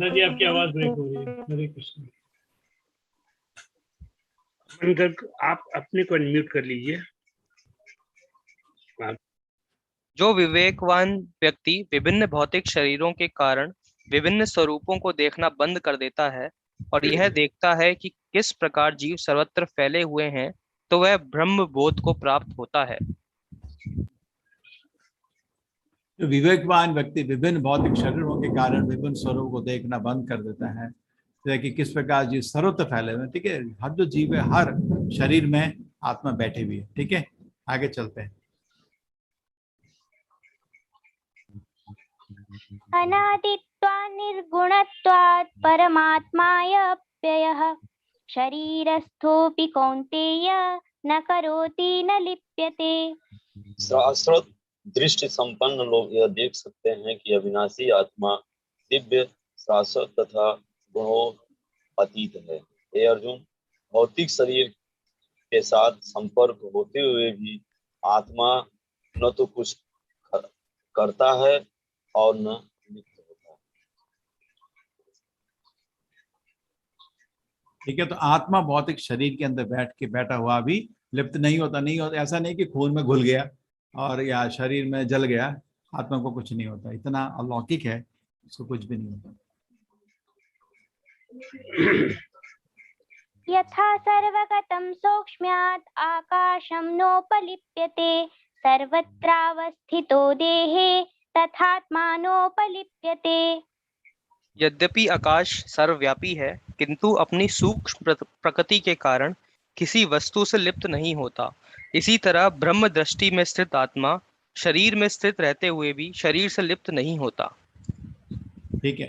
जी आपकी आवाज ब्रेक हो रही है। हरे कृष्ण। आप अपने को अनम्यूट कर लीजिए। जो विवेकवान व्यक्ति विभिन्न भौतिक शरीरों के कारण विभिन्न स्वरूपों को देखना बंद कर देता है और यह देखता है कि किस प्रकार जीव सर्वत्र फैले हुए हैं, तो वह ब्रह्म बोध को प्राप्त होता है। जो विवेकवान व्यक्ति विभिन्न भौतिक शरीरों के कारण विभिन्न स्वरूपों को देखना बंद कर देता है, जैसे कि किस प्रकार जीव सर्वत्र फैले हुए हैं। ठीक है, हर जो जीव है हर शरीर में आत्मा बैठी हुई है। ठीक है, आगे चलते हैं। अनादित्वात् निर्गुणत्वात् परमात्मायप्ययः शरीरस्थोऽपि कौन्तेय न करोति न लिप्यते। शास्त्रोक्त दृष्टि संपन्न लोग यह देख सकते हैं कि अविनाशी आत्मा दिव्य, शाश्वत तथा गुणों अतीत है। हे अर्जुन, भौतिक शरीर के साथ संपर्क होते हुए भी आत्मा न तो कुछ करता है और न लिप्त होता है। ठीक है, तो आत्मा भौतिक शरीर के अंदर बैठा हुआ भी लिप्त नहीं होता। ऐसा नहीं कि खून में घुल गया और या शरीर में जल गया, आत्मा को कुछ नहीं होता। इतना अलौकिक है, उसको कुछ भी नहीं होता। यथा सर्वगतं सौक्ष्म्यात् आकाशं नोपलिप्यते सर्वत्रावस्थितो देहे तथात्मानोपलिप्यते। यद्यपि आकाश सर्वव्यापी है, किंतु अपनी सूक्ष्म प्रकृति के कारण किसी वस्तु से लिप्त नहीं होता। इसी तरह ब्रह्म दृष्टि में स्थित आत्मा शरीर में स्थित रहते हुए भी शरीर से लिप्त नहीं होता। ठीक है,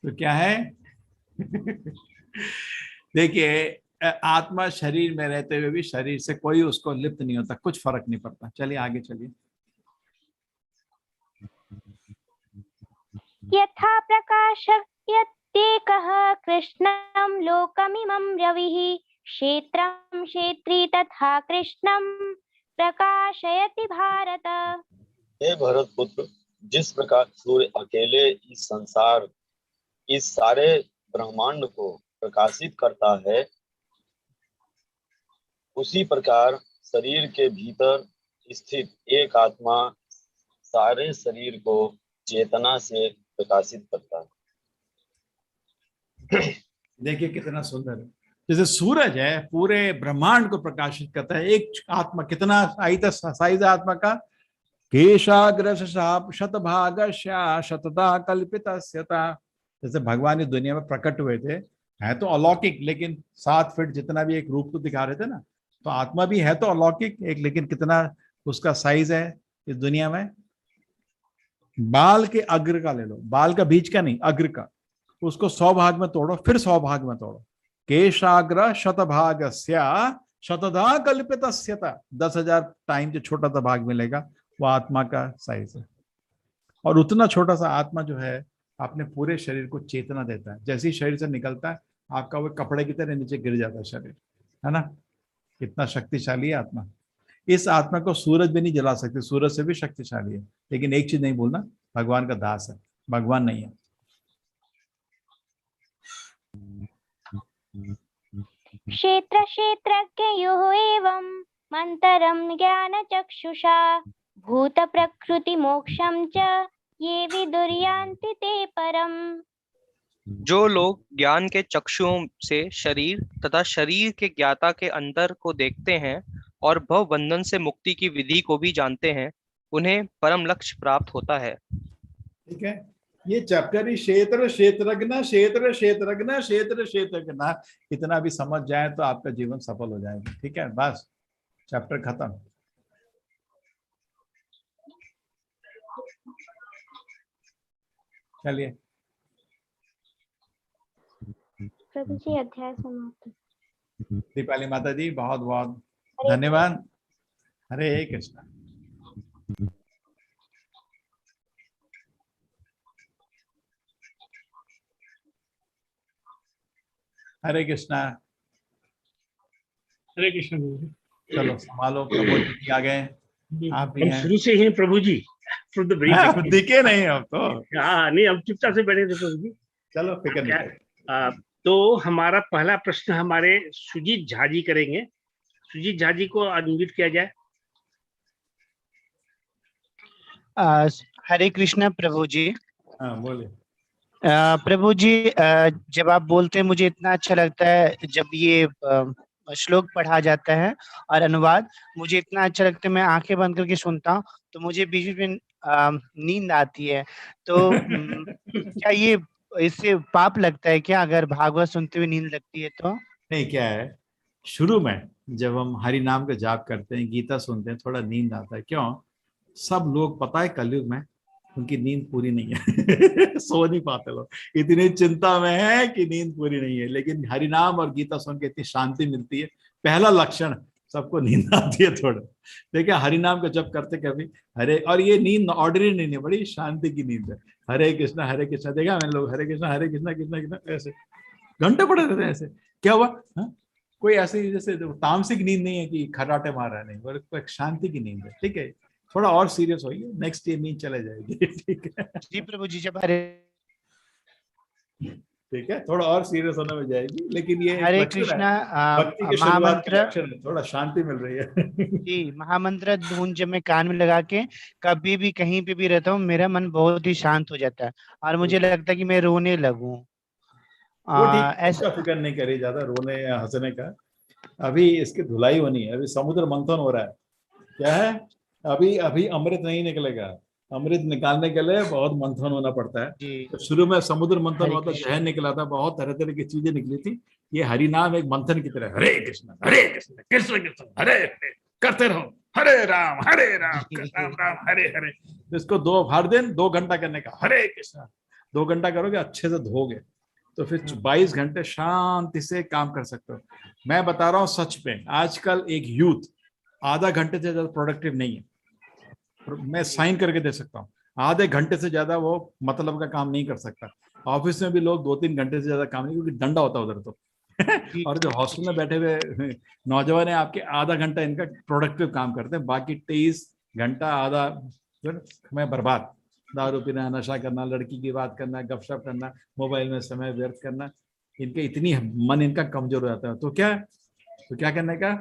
तो क्या है देखिए, आत्मा शरीर में रहते हुए भी शरीर से कोई उसको लिप्त नहीं होता, कुछ फर्क नहीं पड़ता। चलिए आगे चलिए। यथा प्रकाशयत्येकः कृष्णं लोकमिमं रविः क्षेत्रं क्षेत्री तथा कृष्णं प्रकाशयति भारत। हे भरत पुत्र, जिस प्रकार सूर्य अकेले इस सारे ब्रह्मांड को प्रकाशित करता है, उसी प्रकार शरीर के भीतर स्थित एक आत्मा सारे शरीर को चेतना से प्रकाशित करता है। देखिए कितना सुंदर है। जैसे सूरज है पूरे ब्रह्मांड को प्रकाशित करता है, एक आत्मा कितना साइज है आत्मा का, केशाग्र शतभाग शतदा कल्पित। जैसे भगवान इस दुनिया में प्रकट हुए थे, है तो अलौकिक, लेकिन 7 फीट जितना भी एक रूप को दिखा रहे थे ना, तो आत्मा भी है तो अलौकिक एक, लेकिन कितना उसका साइज है इस दुनिया में। बाल के अग्र का ले लो, बाल का बीच का नहीं, अग्र का, उसको 100 भाग में तोड़ो, फिर 100 भाग में तोड़ो। केशाग्र शतभाग शतधा कल्पित 10,000 टाइम जो छोटा सा भाग मिलेगा वो आत्मा का साइज है। और उतना छोटा सा आत्मा जो है अपने पूरे शरीर को चेतना देता है। जैसे ही शरीर से निकलता है आपका वो कपड़े की तरह नीचे गिर जाता है शरीर, है ना। कितना शक्तिशाली है आत्मा। इस आत्मा को सूरज भी नहीं जला सकते, सूरज से भी शक्तिशाली है। लेकिन एक चीज नहीं भूलना, भगवान का दास है, भगवान नहीं है। क्षेत्र क्षेत्रज्ञयोः एवं मन्तरं ज्ञानचक्षुषा भूत प्रकृति मोक्षं च ये विदुर्यान्ति ते परम। जो लोग ज्ञान के चक्षुओं से शरीर तथा शरीर के ज्ञाता के अंतर को देखते हैं और भव बंधन से मुक्ति की विधि को भी जानते हैं, उन्हें परम लक्ष्य प्राप्त होता है। ठीक है, ये चैप्टर ही क्षेत्र क्षेत्रज्ञ क्षेत्र क्षेत्रज्ञ क्षेत्र क्षेत्रज्ञ इतना भी समझ जाए तो आपका जीवन सफल हो जाएगा। ठीक है, बस चैप्टर खत्म। चलिए प्रभु जी अध्याय समाप्त। दीपाली माता जी बहुत बहुत धन्यवाद। हरे कृष्णा। हरे कृष्णा। हरे कृष्ण प्रभु जी। चलो संभालो, प्रभु जी आ गए, आप भी हम हैं। शुरू से ही हैं प्रभु जी, फ्रॉम द वेरी बिगिनिंग। दिखे नहीं अब तो। हाँ नहीं, हम चुपचाप से बैठे थे प्रभु जी। चलो फिक्र नहीं करो। तो हमारा पहला प्रश्न हमारे सुजीत झा जी करेंगे। सुजीत झा जी को अनम्यूट किया जाए। हरे कृष्ण प्रभु जी। हाँ बोलिए। प्रभु जी, जब आप बोलते हैं मुझे इतना अच्छा लगता है, जब ये श्लोक पढ़ा जाता है और अनुवाद, मुझे इतना अच्छा लगता है, मैं आंखें बंद करके सुनता हूँ तो मुझे बीच बीच में नींद आती है। तो क्या ये इससे पाप लगता है क्या, अगर भागवत सुनते हुए नींद लगती है तो? नहीं, क्या है, शुरू में जब हम हरि नाम का जाप करते हैं, गीता सुनते हैं, थोड़ा नींद आता है। क्यों? सब लोग पता है कलयुग में उनकी नींद पूरी नहीं है सो नहीं पाते लोग, इतनी चिंता में है कि नींद पूरी नहीं है। लेकिन हरि नाम और गीता सुन के इतनी शांति मिलती है। पहला लक्षण सबको नींद आती है थोड़ा। देखिए हरि नाम का जप करते कभी हरे, और ये नींद ऑर्डिनरी नहीं है, बड़ी शांति की नींद है। हरे कृष्णा देखा मैंने, लोग हरे कृष्णा कृष्णा कृष्णा ऐसे घंटे पड़े रहते हैं। ऐसे क्या हुआ? हा? कोई ऐसी जैसे तामसिक नींद नहीं है कि खर्राटे मार रहा है, नहीं, वो एक शांति की नींद है। ठीक है, थोड़ा और सीरियस होइए, नेक्स्ट ईयर नींद चले जाएगी। ठीक है जी प्रभु जी, जब हरे, ठीक है, थोड़ा और सीरियस होने में जाएगी। लेकिन ये हरे कृष्णा भक्ति की शुरुआत के महामंत्र, लक्षण है, थोड़ा शांति मिल रही है। जी महामंत्र धुन जब मैं कान में लगा के कभी भी कहीं पे भी रहता हूँ, मेरा मन बहुत ही शांत हो जाता है और मुझे लगता है कि मैं रोने लगूं। वो ठीक, ऐसा उसका फिक्र नहीं करिए ज्यादा, रोने या हंसने का। अभी इसकी धुलाई होनी है, अभी समुद्र मंथन हो रहा है। क्या है? अभी अमृत नहीं निकलेगा। अमृत निकालने के लिए बहुत मंथन होना पड़ता है। तो शुरू में समुद्र मंथन होता, जहर निकला था, बहुत तरह तरह की चीजें निकली थी। ये हरि नाम एक मंथन की तरह, हरे कृष्ण कृष्ण कृष्ण हरे हरे करते रहो, हरे राम राम राम हरे हरे। तो इसको हर दिन 2 घंटा करने का, हरे कृष्ण 2 घंटा करोगे, अच्छे से धोगे तो फिर 22 घंटे शांति से काम कर सकते हो। मैं बता रहा हूँ सच पे, आजकल एक यूथ आधा घंटे से ज्यादा प्रोडक्टिव नहीं है। मैं साइन करके दे सकता हूँ, आधे घंटे से ज्यादा वो मतलब का काम नहीं कर सकता। ऑफिस में भी लोग 2-3 घंटे से ज्यादा काम नहीं, क्योंकि डंडा होता है उधर तो और जो हॉस्टल में बैठे हुए नौजवान है आपके, आधा घंटा इनका प्रोडक्टिव काम करते हैं, बाकी 23 घंटा आधा मैं बर्बाद, दारू पीना, नशा करना, लड़की की बात करना, गपशप करना, मोबाइल में समय व्यर्थ करना। इनके इतनी मन इनका कमजोर हो जाता है। तो क्या करने का?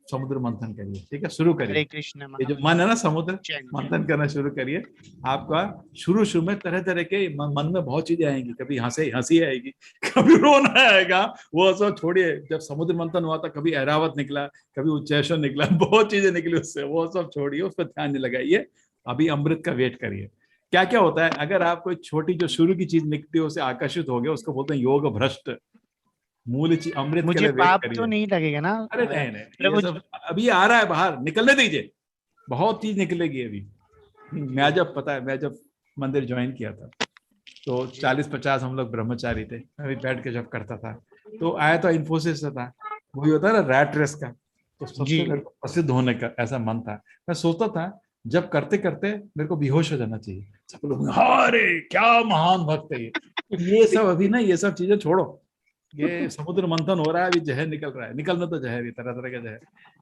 समुद्र मंथन करिए। ठीक है, शुरू करिए। हरे कृष्ण, ये जो मन है ना, समुद्र मंथन करना शुरू करिए। आपका शुरू में तरह तरह के मन में बहुत चीजें आएंगी, कभी हंसी आएगी, कभी रोना आएगा, वो सब छोड़िए। जब समुद्र मंथन हुआ था, कभी ऐरावत निकला, कभी उच्चैश्वर निकला, बहुत चीजें निकली उससे, वो सब छोड़िए, उस पर ध्यान नहीं लगाइए। अभी अमृत का वेट करिए। क्या क्या होता है, अगर आप कोई छोटी जो शुरू की चीज निकलती है उससे आकर्षित हो गया, उसको बोलते हैं योग भ्रष्ट। मूल चीज अमृत के लिए मुझे वेट पाप करिए। तो नहीं लगेगा ना? अरे नहीं, ये सब अभी आ रहा है बाहर, निकलने दीजिए, बहुत चीज निकलेगी अभी। मैं जब मंदिर ज्वाइन किया था तो 40-50 हम लोग ब्रह्मचारी थे, मैं भी बैठ के जब करता था, तो आया तो इन्फोसिस से था, वही होता है ना रैट रेस का, तो सबसे मेरे को प्रसिद्ध होने का ऐसा मन था। मैं सोचता था जब करते करते मेरे को बेहोश हो जाना चाहिए। सब लोग अरे क्या महान भक्त है ये सब अभी ना, ये सब चीजें छोड़ो। ये समुद्र मंथन हो रहा है, अभी जहर निकल रहा है, निकलना तो जहर ही, तरह तरह का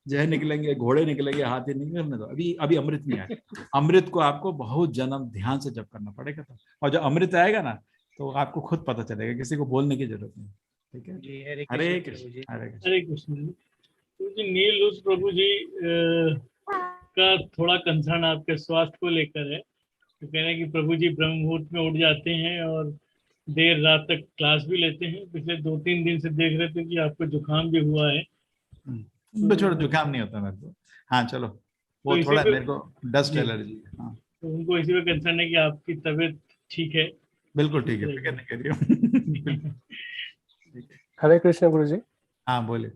जहर निकलेंगे, घोड़े निकलेंगे, हाथी निकलने दो। अभी अमृत नहीं आया। अमृत को आपको बहुत जन्म ध्यान से जप करना पड़ेगा था, और जब अमृत आएगा ना तो आपको खुद पता चलेगा, किसी को बोलने की जरूरत नहीं। ठीक है जी, हरे कृष्ण हरे कृष्ण। हरे कृष्ण। तो जी नील प्रभु जी का थोड़ा कंसर्न आपके स्वास्थ्य को लेकर है। तो कह रहे हैं कि प्रभु जी ब्रह्म मुहूर्त में उठ जाते हैं और देर रात तक क्लास भी लेते हैं। पिछले 2-3 दिन से देख रहे थे कि आपको जुकाम भी हुआ है। छोड़ो, जुकाम नहीं होता मेरे को। हाँ चलो, वो तो थोड़ा मेरे को डस्ट एलर्जी। हाँ तो उनको इसी में कंसर्न है कि आपकी तबीयत ठीक है? बिल्कुल ठीक है, फिक्र नहीं करिए। हरे कृष्ण गुरु जी। हाँ बोलिए।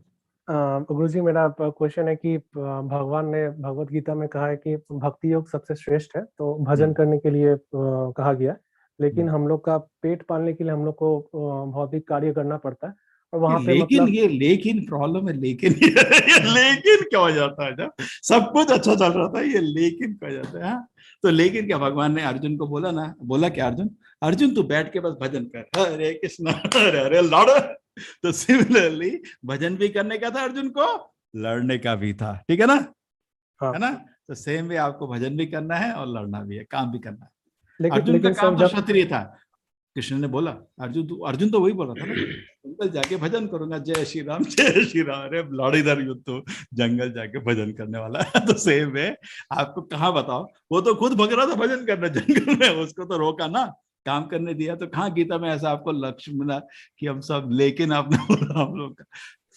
गुरु जी, मेरा क्वेश्चन है कि भगवान ने भगवत गीता में कहा है कि भक्ति योग सबसे श्रेष्ठ है, तो भजन करने के लिए कहा गया, लेकिन हम लोग का पेट पालने के लिए हम लोग को भौतिक कार्य करना पड़ता है, और वहां पे लेकिन मतलब ये लेकिन प्रॉब्लम है, लेकिन लेकिन क्या हो जाता है, जब सब कुछ अच्छा चल रहा था ये लेकिन क्या हो जाता है। हाँ तो लेकिन क्या, भगवान ने अर्जुन को बोला क्या, अर्जुन तू बैठ के बस भजन कर, हरे कृष्ण हरे हरे लड़। तो सिमिलरली भजन भी करने का था अर्जुन को, लड़ने का भी था, ठीक है ना? हाँ। है ना? तो सेम वे आपको भजन भी करना है और लड़ना भी है, काम भी करना है। लेकिन अर्जुन का काम तो जब क्षत्रिय था। कृष्ण ने बोला, अर्जुन तो वही बोला था ना, जंगल जाके भजन करूंगा, जय श्री राम जय श्री राम। अरे लड़ इधर युद्ध, तो जंगल जाके भजन करने वाला है। तो सेम है, आपको कहाँ बताओ, वो तो खुद भग रहा था भजन करने जंगल में, उसको तो रोका ना, काम करने दिया। तो कहाँ गीता में ऐसा आपको लक्ष्य मिला कि हम सब, लेकिन आपने बोला हम लोग का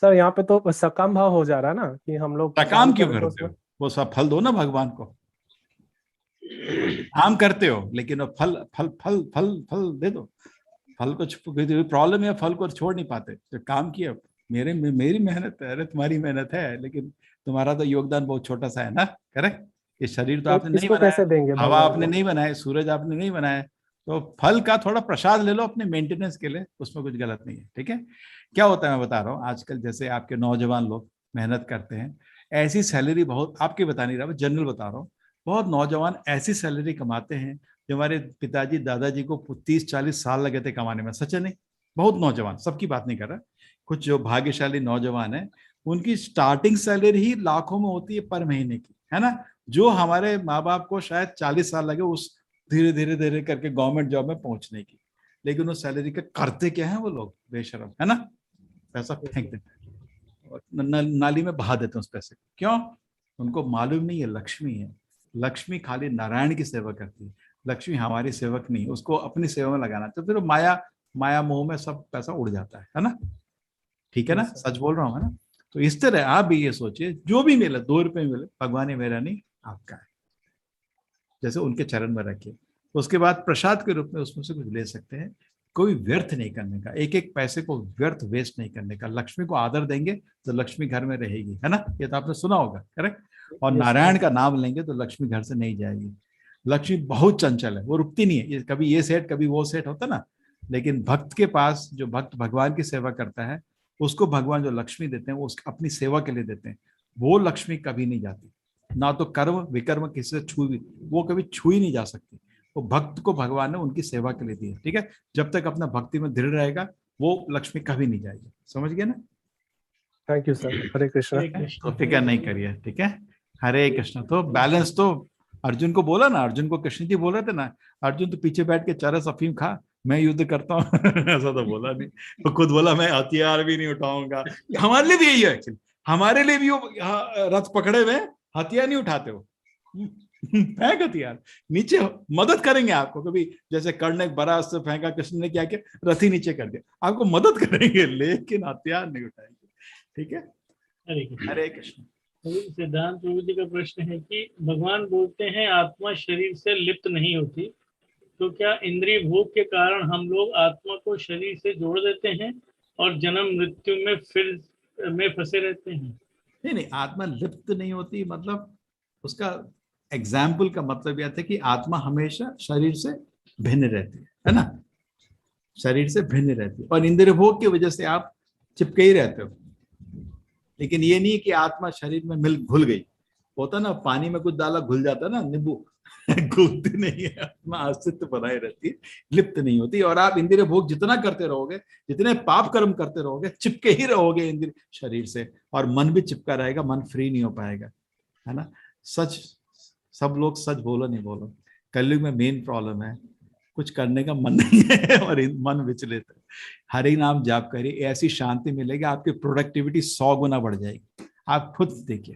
सर यहाँ पे तो सकाम भाव हो जा रहा है ना, कि हम लोग काम क्यों करें तो करते हो? वो सब फल दो ना भगवान को। काम करते हो लेकिन वो फल फल फल फल फल दे दो। फल को प्रॉब्लम है, फल को छोड़ नहीं पाते। तो काम किया, मेरी मेहनत है, अरे तुम्हारी मेहनत है, लेकिन तुम्हारा तो योगदान बहुत छोटा सा है ना। करेक्ट? ये शरीर तो आपने नहीं इसको कैसे देंगे बनाया, हवा भगवान आपने को? नहीं बनाया, सूरज आपने नहीं बनाया, तो फल का थोड़ा प्रसाद ले लो अपने मेंटेनेंस के लिए, उसमें कुछ गलत नहीं है। ठीक है? क्या होता है मैं बता रहा हूँ, आजकल जैसे आपके नौजवान लोग मेहनत करते हैं, ऐसी सैलरी बहुत, आपके बता नहीं रहा, मैं जनरल बता रहा हूँ, बहुत नौजवान ऐसी सैलरी कमाते हैं जो हमारे पिताजी दादाजी को 30-40 साल लगे थे कमाने में। सच है नहीं? बहुत नौजवान, सबकी बात नहीं कर रहा, कुछ जो भाग्यशाली नौजवान है उनकी स्टार्टिंग सैलरी ही लाखों में होती है पर महीने की, है ना? जो हमारे माँ बाप को शायद 40 साल लगे उस धीरे धीरे धीरे करके गवर्नमेंट जॉब में पहुंचने की, लेकिन उस सैलरी के करते क्या है वो लोग, बेशरम, है ना? पैसा फेंक देते हैं और नाली में बहा देते हैं उस पैसे को। क्यों? उनको मालूम नहीं है लक्ष्मी है, लक्ष्मी खाली नारायण की सेवा करती है, लक्ष्मी हमारी सेवक नहीं, उसको अपनी सेवा में लगाना। तो फिर माया मोह में सब पैसा उड़ जाता है ना? ठीक है ना? सच बोल रहा हूँ, है ना? तो इस तरह आप भी ये सोचिए, जो भी मिले 2 रुपए मिले, भगवान ही मेरा नहीं आपका है, जैसे उनके चरण में रखिए। उसके बाद प्रसाद के रूप में उसमें से कुछ ले सकते हैं। कोई व्यर्थ नहीं करने का, एक एक पैसे को व्यर्थ वेस्ट नहीं करने का। लक्ष्मी को आदर देंगे तो लक्ष्मी घर में रहेगी, है ना? ये तो आपने सुना होगा, करेक्ट? और नारायण का नाम लेंगे तो लक्ष्मी घर से नहीं जाएगी। लक्ष्मी बहुत चंचल है, वो रुकती नहीं है, ये कभी ये सेट कभी वो सेट होता ना। लेकिन भक्त के पास, जो भक्त भगवान की सेवा करता है, उसको भगवान जो लक्ष्मी देते हैं वो अपनी सेवा के लिए देते हैं। वो लक्ष्मी कभी नहीं जाती, ना तो कर्म विकर्म किसी से छू भी, वो कभी छू ही नहीं जा सकती। वो भक्त को भगवान ने उनकी सेवा के लिए दी है। ठीक है? जब तक अपना भक्ति में दृढ़ रहेगा वो लक्ष्मी कभी नहीं जाएगी। समझ गए ना? Thank you sir. Hare Krishna. तो फिक्र नहीं करिए, ठीक है? हरे कृष्ण। तो बैलेंस तो अर्जुन को बोला ना, अर्जुन को कृष्ण जी बोल रहे थे ना, अर्जुन तो पीछे बैठ के चरस अफीम खा, मैं युद्ध करता हूँ ऐसा तो बोला नहीं। तो खुद बोला मैं हथियार भी नहीं उठाऊंगा। हमारे लिए भी यही है एक्चुअली, हमारे लिए भी वो रथ पकड़े हुए हथियार नहीं उठाते हो, फेंक हथियार नीचे, मदद करेंगे आपको। कभी जैसे कर्ण ने बड़ा अस्त्र फेंका, कृष्ण ने क्या किया, रथी नीचे कर दिया, आपको मदद करेंगे लेकिन हथियार नहीं उठाएंगे। ठीक है? हरे कृष्ण। सिद्धांत प्रभु जी का प्रश्न है कि भगवान बोलते हैं आत्मा शरीर से लिप्त नहीं होती, तो क्या इंद्रिय भोग के कारण हम लोग आत्मा को शरीर से जोड़ देते हैं और जन्म मृत्यु में फिर में फंसे रहते हैं? नहीं, आत्मा लिप्त नहीं होती, मतलब उसका एग्जाम्पल का मतलब यह था कि आत्मा हमेशा शरीर से भिन्न रहती है ना? शरीर से भिन्न रहती है और इंद्रिय भोग की वजह से आप चिपके ही रहते हो। लेकिन ये नहीं कि आत्मा शरीर में घुल गई, होता ना पानी में कुछ डाला घुल जाता ना, नींबू घुलती नहीं है, आत्मा अस्तित्व बनाए रहती है, लिप्त नहीं होती। और आप इंद्रिय भोग जितना करते रहोगे, जितने पाप कर्म करते रहोगे, चिपके ही रहोगे इंद्रिय शरीर से, और मन भी चिपका रहेगा, मन फ्री नहीं हो पाएगा, है ना? सच, सब लोग सच बोलो नहीं बोलो, कलयुग में मेन प्रॉब्लम है कुछ करने का मन नहीं है और मन विचलित है। हरि नाम जाप करिए, ऐसी शांति मिलेगी, आपकी प्रोडक्टिविटी 100 गुना बढ़ जाएगी। आप खुद देखिए,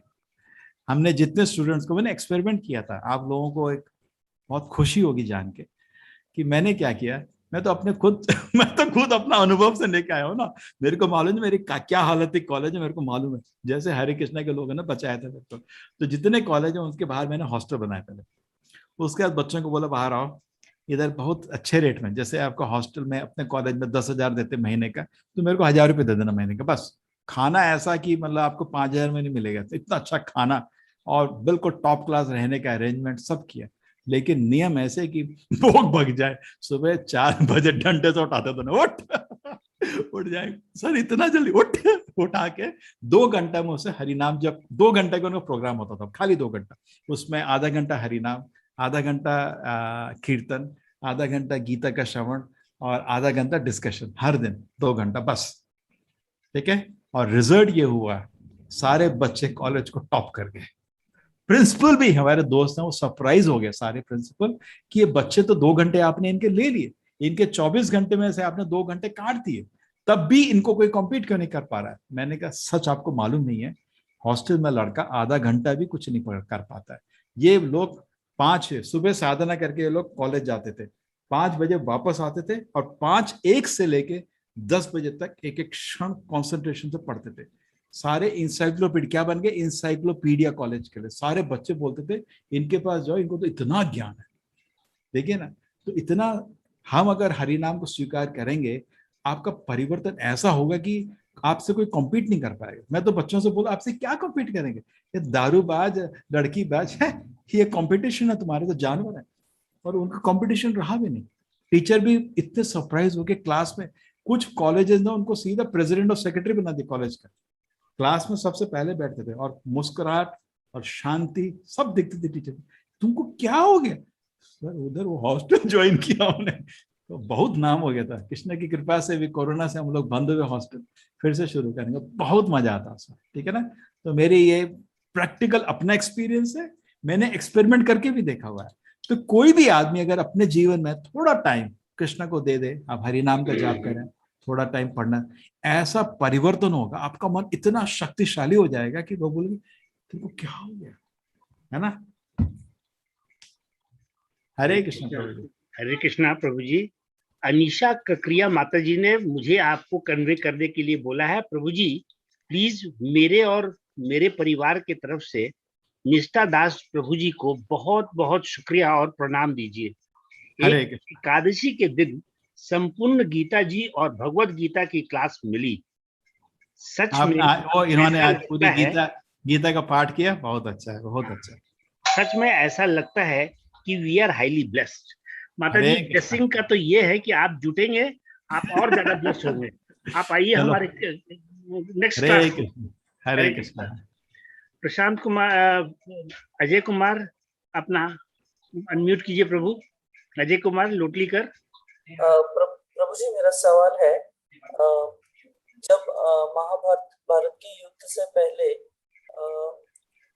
हमने जितने स्टूडेंट्स को, मैंने एक्सपेरिमेंट किया था, आप लोगों को एक बहुत खुशी होगी जान के कि मैंने क्या किया। मैं तो खुद अपना अनुभव से लेके आया हूँ ना। मेरे को मालूम है मेरी क्या हालत थी कॉलेज में, मेरे को मालूम है। जैसे हरे कृष्णा के लोगों ने बचाया था मेरे को, तो जितने कॉलेज है उसके बाहर मैंने हॉस्टल बनाया पहले। उसके बाद बच्चों को बोला बाहर आओ, इधर बहुत अच्छे रेट में, जैसे आपका हॉस्टल में अपने कॉलेज में 10,000 देते महीने का, तो मेरे को 1,000 रुपये दे देना महीने का, बस। खाना ऐसा कि मतलब आपको 5,000 में नहीं मिलेगा, तो इतना अच्छा खाना और बिल्कुल टॉप क्लास रहने का अरेंजमेंट सब किया। लेकिन नियम ऐसे कि भोग भग जाए, सुबह 4 बजे डंडे से उठाते थे ना, उठ जाए सर, इतना जल्दी उठा के 2 घंटा में उसे हरिनाम, जब 2 घंटे का उनका प्रोग्राम होता था, खाली 2 घंटा, उसमें आधा घंटा हरिनाम, आधा घंटा कीर्तन, आधा घंटा गीता का श्रवण और आधा घंटा डिस्कशन, हर दिन 2 घंटा बस। ठीक है? और रिजल्ट ये हुआ सारे बच्चे कॉलेज को टॉप कर गए। प्रिंसिपल भी, हमारे दोस्त हैं, वो सरप्राइज हो गए सारे प्रिंसिपल कि ये बच्चे तो 2 घंटे आपने इनके ले लिए, इनके 24 घंटे में से आपने 2 घंटे काट दिए, तब भी इनको कोई कॉम्पीट क्यों नहीं कर पा रहा है। मैंने कहा सच आपको मालूम नहीं है, हॉस्टल में लड़का आधा घंटा भी कुछ नहीं कर पाता है। ये लोग 5 सुबह साधना करके ये लोग कॉलेज जाते थे, 5 बजे वापस आते थे और 5-1 से लेके 10 बजे तक एक एक क्षण कॉन्सेंट्रेशन से पढ़ते थे। सारे इंसाइक्लोपीडिया बन गए, इंसाइक्लोपीडिया कॉलेज के लिए। सारे बच्चे बोलते थे इनके पास जाओ, इनको तो इतना ज्ञान है। देखिए ना, तो इतना हम अगर हरि नाम को स्वीकार करेंगे, आपका परिवर्तन ऐसा होगा कि आपसे कोई कॉम्पीट नहीं कर पाएगा। मैं तो बच्चों से बोला आपसे क्या कॉम्पीट करेंगे, ये दारूबाज लड़कीबाज है, ये कंपटीशन है, तुम्हारे तो जानवर है। और उनका कंपटीशन रहा भी नहीं। टीचर भी इतने सरप्राइज हो गए क्लास में। कुछ कॉलेजेस ने उनको सीधा प्रेसिडेंट और सेक्रेटरी बना दिया कॉलेज का। क्लास में सबसे पहले बैठते थे और मुस्कुराहट और शांति सब दिखती थी टीचर। तुमको क्या हो गया सर? उधर वो हॉस्टल ज्वाइन किया हमने तो बहुत नाम हो गया था। कृष्ण की कृपा से भी कोरोना से हम लोग बंद हुए, हॉस्टल फिर से शुरू करेंगे, बहुत मजा आता है। ठीक है ना। तो मेरी ये प्रैक्टिकल अपना एक्सपीरियंस है, मैंने एक्सपेरिमेंट करके भी देखा हुआ है। तो कोई भी आदमी अगर अपने जीवन में थोड़ा टाइम कृष्ण को दे दे, आप हरि नाम का जाप करें, थोड़ा टाइम पढ़ना, ऐसा परिवर्तन होगा। आपका मन इतना शक्तिशाली हो जाएगा कि लोग बोलेंगे तुमको क्या हो गया, है ना। हरे कृष्ण प्रभु जी। हरे कृष्णा प्रभु जी। अनीशा ककरिया माता जी ने मुझे आपको कन्वे करने के लिए बोला है। प्रभु जी प्लीज मेरे और मेरे परिवार के तरफ से निष्ठा दास प्रभु जी को बहुत बहुत शुक्रिया और प्रणाम दीजिए। एक एकादशी के दिन संपूर्ण गीता जी और भगवत गीता की क्लास मिली। सच में वो इन्होंने आज पूरी गीता का पाठ किया, बहुत अच्छा है, बहुत अच्छा है। सच में ऐसा लगता है कि वी आर हाईली ब्लेस्ड। माता जी ब्लेसिंग का तो ये है कि आप जुटेंगे, आप और ज्यादा ब्लेस्ड होंगे। आप आइए हमारे नेक्स्ट क्लास। हरे कृष्ण। प्रशांत कुमार, अजय कुमार अपना अनम्यूट कीजिए प्रभु। अजय कुमार लोटलीकर। प्रभु जी मेरा सवाल है, जब महाभारत के युद्ध से पहले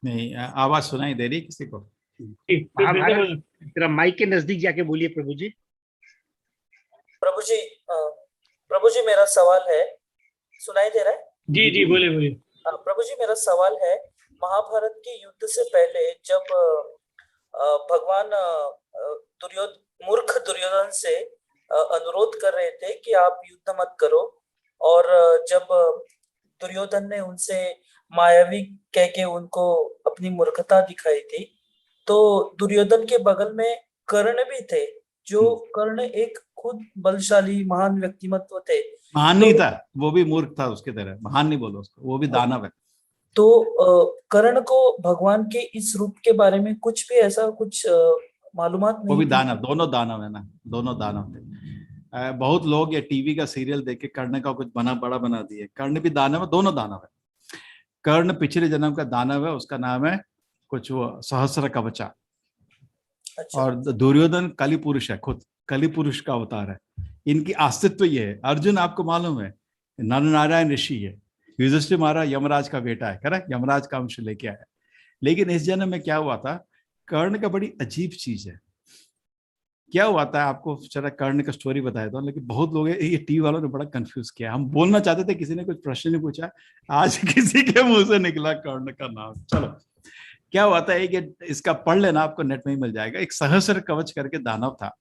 नहीं, आवाज सुनाई दे रही किसी को? तेरा माइक के नजदीक जाके बोलिए प्रभु जी। प्रभु जी मेरा सवाल है, सुनाई दे रहा है? जी जी बोले बोले। प्रभु जी मेरा सवाल है, महाभारत के युद्ध से पहले जब भगवान मूर्ख दुर्योधन से अनुरोध कर रहे थे कि आप युद्ध मत करो, और जब दुर्योधन ने उनसे मायावी कह के उनको अपनी मूर्खता दिखाई थी, तो दुर्योधन के बगल में कर्ण भी थे, जो कर्ण एक खुद बलशाली महान व्यक्तिमत्व थे। महान नहीं था, वो भी मूर्ख था उसकी तरह, महान नहीं बोलो उसको, वो भी दानव है। तो कर्ण को भगवान के इस रूप के बारे में कुछ भी ऐसा कुछ मालूमात नहीं? वो भी दानव, दोनों दानव है ना, दोनों दानव थे। बहुत लोग ये टीवी का सीरियल देख के कर्ण का कुछ बड़ा बना दिए। कर्ण भी दानव है, दोनों दानव है। कर्ण पिछले जन्म का दानव है, उसका नाम है कुछ वो सहस्र कवचा। अच्छा। और दुर्योधन कली पुरुष है, खुद कली पुरुष का अवतार है। इनकी अस्तित्व ये है। अर्जुन आपको मालूम है नर नारायण ऋषि है। युधिष्ठिर महाराज यमराज का बेटा है, करेक्ट, यमराज का अंश लेके आया। लेकिन इस जन्म में क्या हुआ था, कर्ण का बड़ी अजीब चीज है। क्या हुआ था आपको जरा कर्ण का स्टोरी बताया था, लेकिन बहुत लोग ये टीवी वालों ने बड़ा कंफ्यूज किया। हम बोलना चाहते थे, किसी ने कुछ प्रश्न नहीं पूछा, आज किसी के मुंह से निकला कर्ण का नाम। चलो, क्या हुआ था, एक इसका पढ़ लेना, आपको नेट में ही मिल जाएगा। एक सहस्र कवच करके दानव था,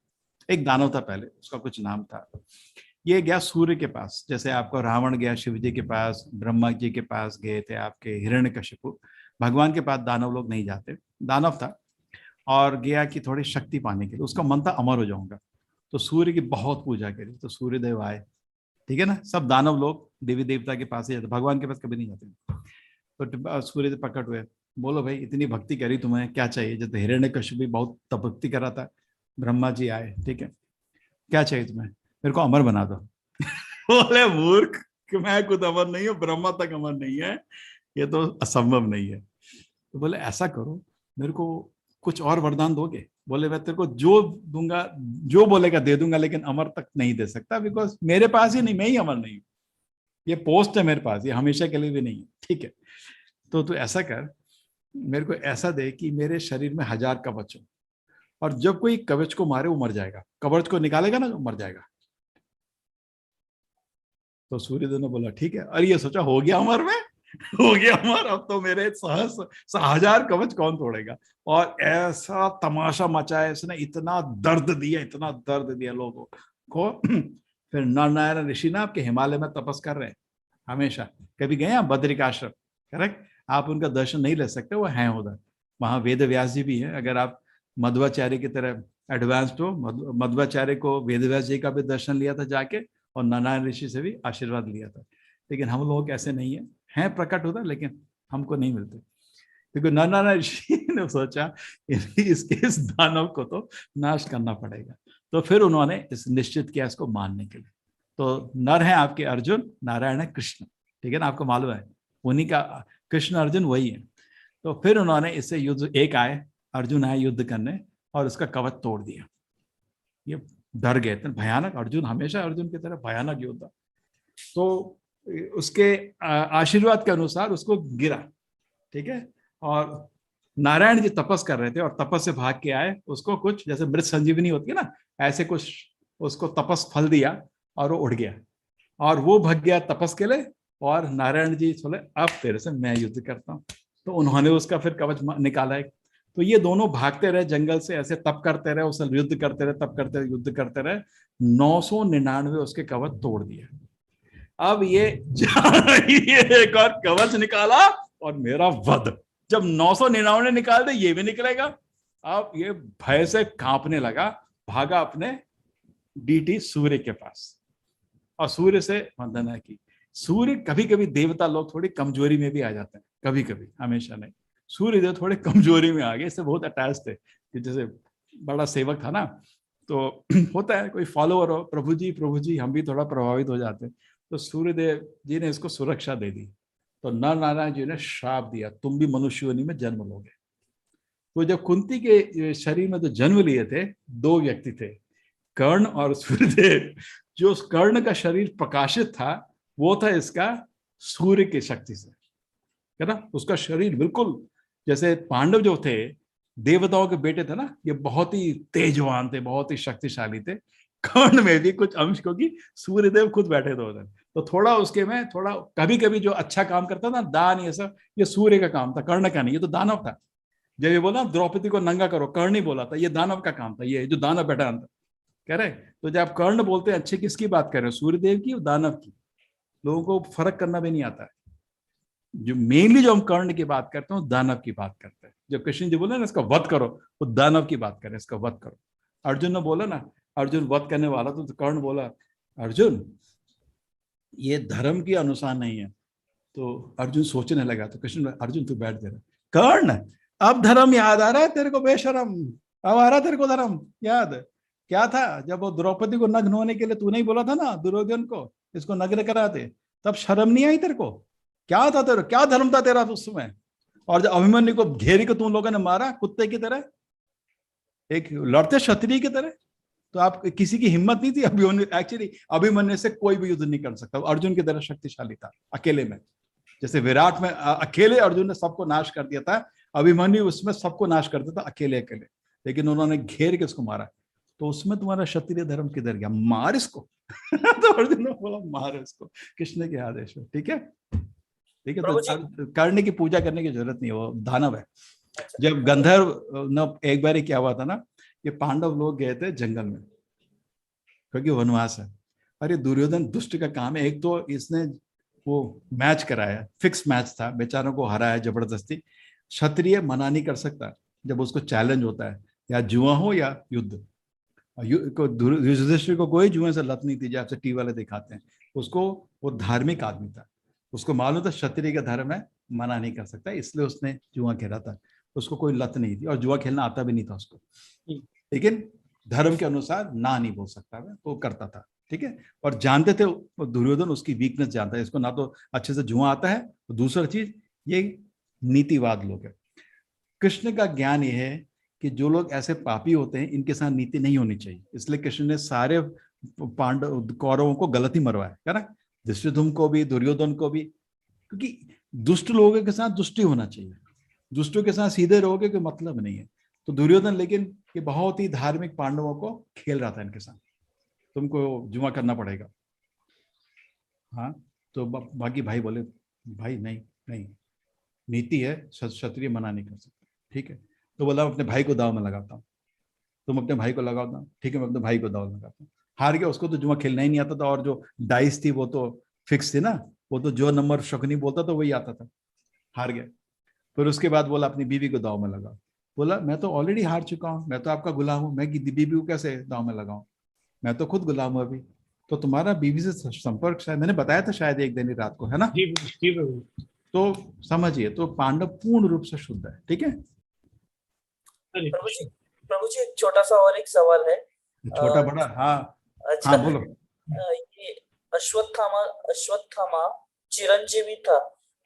एक दानव था पहले, उसका कुछ नाम था। ये गया सूर्य के पास, जैसे आपको रावण गया शिव जी के पास, ब्रह्मा जी के पास गए थे आपके हिरण्यकशिपु। भगवान के पास दानव लोग नहीं जाते। दानव था और गया कि थोड़ी शक्ति पाने के लिए, उसका मन था अमर हो जाऊंगा। तो सूर्य की बहुत पूजा करी, तो सूर्यदेव आए, ठीक है ना। सब दानव लोग देवी देवता के पास ही जाते, भगवान के पास कभी नहीं जाते। तो सूर्यदेव प्रकट हुए, बोलो भाई इतनी भक्ति करी तुम्हें, क्या चाहिए? जब हिरण्यकशिपु भी बहुत तपभक्ति कर रहा था, ब्रह्मा जी आए, ठीक है, क्या चाहिए तुम्हें? मेरे को अमर बना दो। बोले मूर्ख, मैं खुद अमर नहीं हूँ, ब्रह्मा तक अमर नहीं है, ये तो असंभव नहीं है। तो बोले ऐसा करो, मेरे को कुछ और वरदान दोगे? बोले मैं तेरे को जो दूंगा, जो बोलेगा दे दूंगा, लेकिन अमर तक नहीं दे सकता, बिकॉज मेरे पास ही नहीं, मैं ही अमर नहीं हूँ। ये पोस्ट है मेरे पास, ये हमेशा के लिए भी नहीं है, ठीक है। तो तू ऐसा कर, मेरे को ऐसा दे कि मेरे शरीर में 1000 कवच हो, और जब कोई कवच को मारे वो मर जाएगा, कवच को निकालेगा ना मर जाएगा। तो सूर्यदेव ने बोला ठीक है। और ये सोचा हो गया अमर में, हो गया अमर, अब तो मेरे 1000 कवच कौन तोड़ेगा। और ऐसा तमाशा मचाया इसने, इतना दर्द दिया लोगों को। फिर नरनारायण ऋषि ना आपके हिमालय में तपस कर रहे हैं हमेशा। कभी गए आप बद्रिकाश्रम? करेक्ट, आप उनका दर्शन नहीं ले सकते, वो हैं उधर। वहां वेद व्यास जी भी है। अगर आप मध्वाचार्य की तरह एडवांस्ड हो, मध्वाचार्य को वेद व्यास जी का भी दर्शन लिया था जाके, और नारायण ऋषि से भी आशीर्वाद लिया था। लेकिन हम लोग ऐसे नहीं हैं प्रकट होता, लेकिन हमको नहीं मिलते। क्योंकि नारायण ऋषि ने सोचा इस दानव को तो नाश करना पड़ेगा। तो फिर उन्होंने इस निश्चित किया इसको मारने के लिए। तो नर है आपके अर्जुन, नारायण है कृष्ण, ठीक है ना, आपको मालूम है, उन्हीं का कृष्ण अर्जुन वही है। तो फिर उन्होंने इससे युद्ध, एक आए अर्जुन आए युद्ध करने, और उसका कवच तोड़ दिया। ये डर गए थे, भयानक, अर्जुन हमेशा अर्जुन की तरह भयानक योद्धा। तो उसके आशीर्वाद के अनुसार उसको गिरा, ठीक है। और नारायण जी तपस कर रहे थे, और तपस से भाग के आए, उसको कुछ जैसे मृत संजीवनी होती है ना, ऐसे कुछ उसको तपस फल दिया, और वो उड़ गया, और वो भाग गया तपस के लिए। और नारायण जी बोले अब तेरे से मैं युद्ध करता हूँ। तो उन्होंने उसका फिर कवच निकाला है। तो ये दोनों भागते रहे जंगल से, ऐसे तप करते रहे, उससे युद्ध करते रहे, तप करते रहे, युद्ध करते रहे। 999 उसके कवच तोड़ दिए। अब ये एक और कवच निकाला, और मेरा वध। जब 999 निकाल दे, ये भी निकलेगा। अब ये भय से कांपने लगा, भागा अपने डीटी सूर्य के पास, और सूर्य से वंदना की। सूर्य, कभी कभी देवता लोग थोड़ी कमजोरी में भी आ जाते हैं, कभी कभी, हमेशा नहीं। सूर्य देव थोड़े कमजोरी में आ गए, इससे बहुत अटैच थे। कि जैसे बड़ा सेवक था ना, तो होता है कोई फॉलोअर हो, प्रभु जी हम भी थोड़ा प्रभावित हो जाते हैं। तो सूर्यदेव जी ने इसको सुरक्षा दे दी। तो नर नारायण जी ने श्राप दिया, तुम भी मनुष्य योनि में जन्म लोगे। तो जब कुंती के शरीर में तो जन्म लिए थे, 2 व्यक्ति थे, कर्ण और सूर्यदेव। जो कर्ण का शरीर प्रकाशित था, वो था इसका सूर्य की शक्ति से, है ना। उसका शरीर बिल्कुल जैसे पांडव जो थे, देवताओं के बेटे थे ना, ये बहुत ही तेजवान थे, बहुत ही शक्तिशाली थे। कर्ण में भी कुछ अंश, क्योंकि सूर्यदेव खुद बैठे थे उधर, तो थोड़ा उसके में थोड़ा कभी कभी जो अच्छा काम करता था, दान ये सब, ये सूर्य का काम था, कर्ण का नहीं। ये तो दानव था। जब ये बोला द्रौपदी को नंगा करो, कर्ण ही बोला था, ये दानव का काम था, ये जो दानव बैठा अंदर, कह रहे। तो जब आप कर्ण बोलते हैं, अच्छे किसकी बात कर रहे हो, सूर्यदेव की, दानव की? लोगों को फर्क करना भी नहीं आता है। जो मेनली जो हम कर्ण की बात करते हैं, दानव की बात करते हैं। जो कृष्ण जी बोले ना इसका वध करो, वो दानव की बात करें, इसका वध करो। अर्जुन ने बोला ना, अर्जुन वध करने वाला, तो कर्ण बोला अर्जुन ये धर्म के अनुसार नहीं है। तो अर्जुन सोचने लगा, तो कृष्ण, अर्जुन तू बैठ दे रहा। कर्ण, अब धर्म याद आ रहा है तेरे को बेशरम? अब आ रहा तेरे को धर्म याद? क्या था जब वो द्रौपदी को नग्न होने के लिए तूने ही बोला था ना दुर्योधन को, इसको नग्न कराते, तब शर्म नहीं आई तेरे को? क्या था तेरा, क्या धर्म था तेरा उस समय? और जब अभिमन्यु को घेरी को तुम लोगों ने मारा कुत्ते की तरह, एक लड़ते क्षत्रिय की तरह, तो आप किसी की हिम्मत नहीं थी। अभिमन्यु, एक्चुअली अभिमन्यु से कोई भी युद्ध नहीं कर सकता, अर्जुन की तरह शक्तिशाली था अकेले में। जैसे विराट में अकेले अर्जुन ने सबको नाश कर दिया था, अभिमन्यु उसमें सबको नाश कर दिया था अकेले अकेले, लेकिन उन्होंने घेर के उसको मारा। तो उसमें तुम्हारा क्षत्रिय धर्म किधर गया? मार इसको। तो अर्जुन ने बोला मार इसको, कृष्ण के आदेश में, ठीक है। ठीक है, तो करने की पूजा करने की जरूरत नहीं, वो दानव है। जब गंधर्व न, एक बार क्या हुआ था ना, ये पांडव लोग गए थे जंगल में, क्योंकि वनवास है। अरे दुर्योधन दुष्ट का काम है, एक तो इसने वो मैच कराया, फिक्स मैच था, बेचारों को हराया जबरदस्ती। क्षत्रिय मना नहीं कर सकता जब उसको चैलेंज होता है, या जुआ हो या युद्ध। युधिष्ठिर को कोई जुए से लत नहीं थी, जब से टीवी वाले दिखाते हैं उसको। वो धार्मिक आदमी था, उसको मालूम था क्षत्रिय का धर्म है, मना नहीं कर सकता, इसलिए उसने जुआ खेला था। उसको कोई लत नहीं थी, और जुआ खेलना आता भी नहीं था उसको, लेकिन धर्म के अनुसार ना नहीं बोल सकता है, वो करता था, ठीक है। और जानते थे दुर्योधन उसकी वीकनेस जानता है, इसको ना तो अच्छे से जुआ आता है, तो दूसरा चीज ये नीतिवाद लोग है। कृष्ण का ज्ञान ये है कि जो लोग ऐसे पापी होते हैं, इनके साथ नीति नहीं होनी चाहिए। इसलिए कृष्ण ने सारे पांडव कौरवों को गलत ही मरवाया, है ना, धृष्टद्युम्न को भी, दुर्योधन को भी, क्योंकि दुष्ट लोगों के साथ दुष्टि होना चाहिए, दुष्टों के साथ सीधे रहोगे कोई मतलब नहीं है। तो दुर्योधन लेकिन ये बहुत ही धार्मिक पांडवों को खेल रहा था इनके साथ, तुमको जुआ करना पड़ेगा। हाँ, तो बाकी भाई बोले भाई नहीं नहीं, नीति है, क्षत्रिय मना नहीं कर सकते, ठीक है। तो बोला अपने भाई को दाव में लगाता हूँ, तुम अपने भाई को लगाओ ना, ठीक है मैं अपने भाई को दाव लगाता हूँ। हार गया, उसको तो जुआ खेलना ही नहीं आता था, और जो डाइस थी वो तो फिक्स थी ना, वो तो जो नंबर शकुनी बोलता था वही आता था। हार गया, फिर उसके बाद बोला अपनी बीवी को दाव में लगाओ। बोला मैं तो ऑलरेडी हार चुका हूँ, मैं तो आपका गुलाम हूँ, मैं बीवी को कैसे दाव में लगाऊं, मैं तो खुद गुलाम हूँ अभी। तो तुम्हारा बीवी से संपर्क शायद मैंने बताया था शायद एक दिन ही रात को, है ना? जी प्रभु। तो समझिए, तो पांडव पूर्ण रूप से शुद्ध है, ठीक है। प्रभु जी एक छोटा सा और एक सवाल है। छोटा बड़ा, हाँ अच्छा, हाँ बोलो। ये अश्वत्थामा चिरंजीवी था,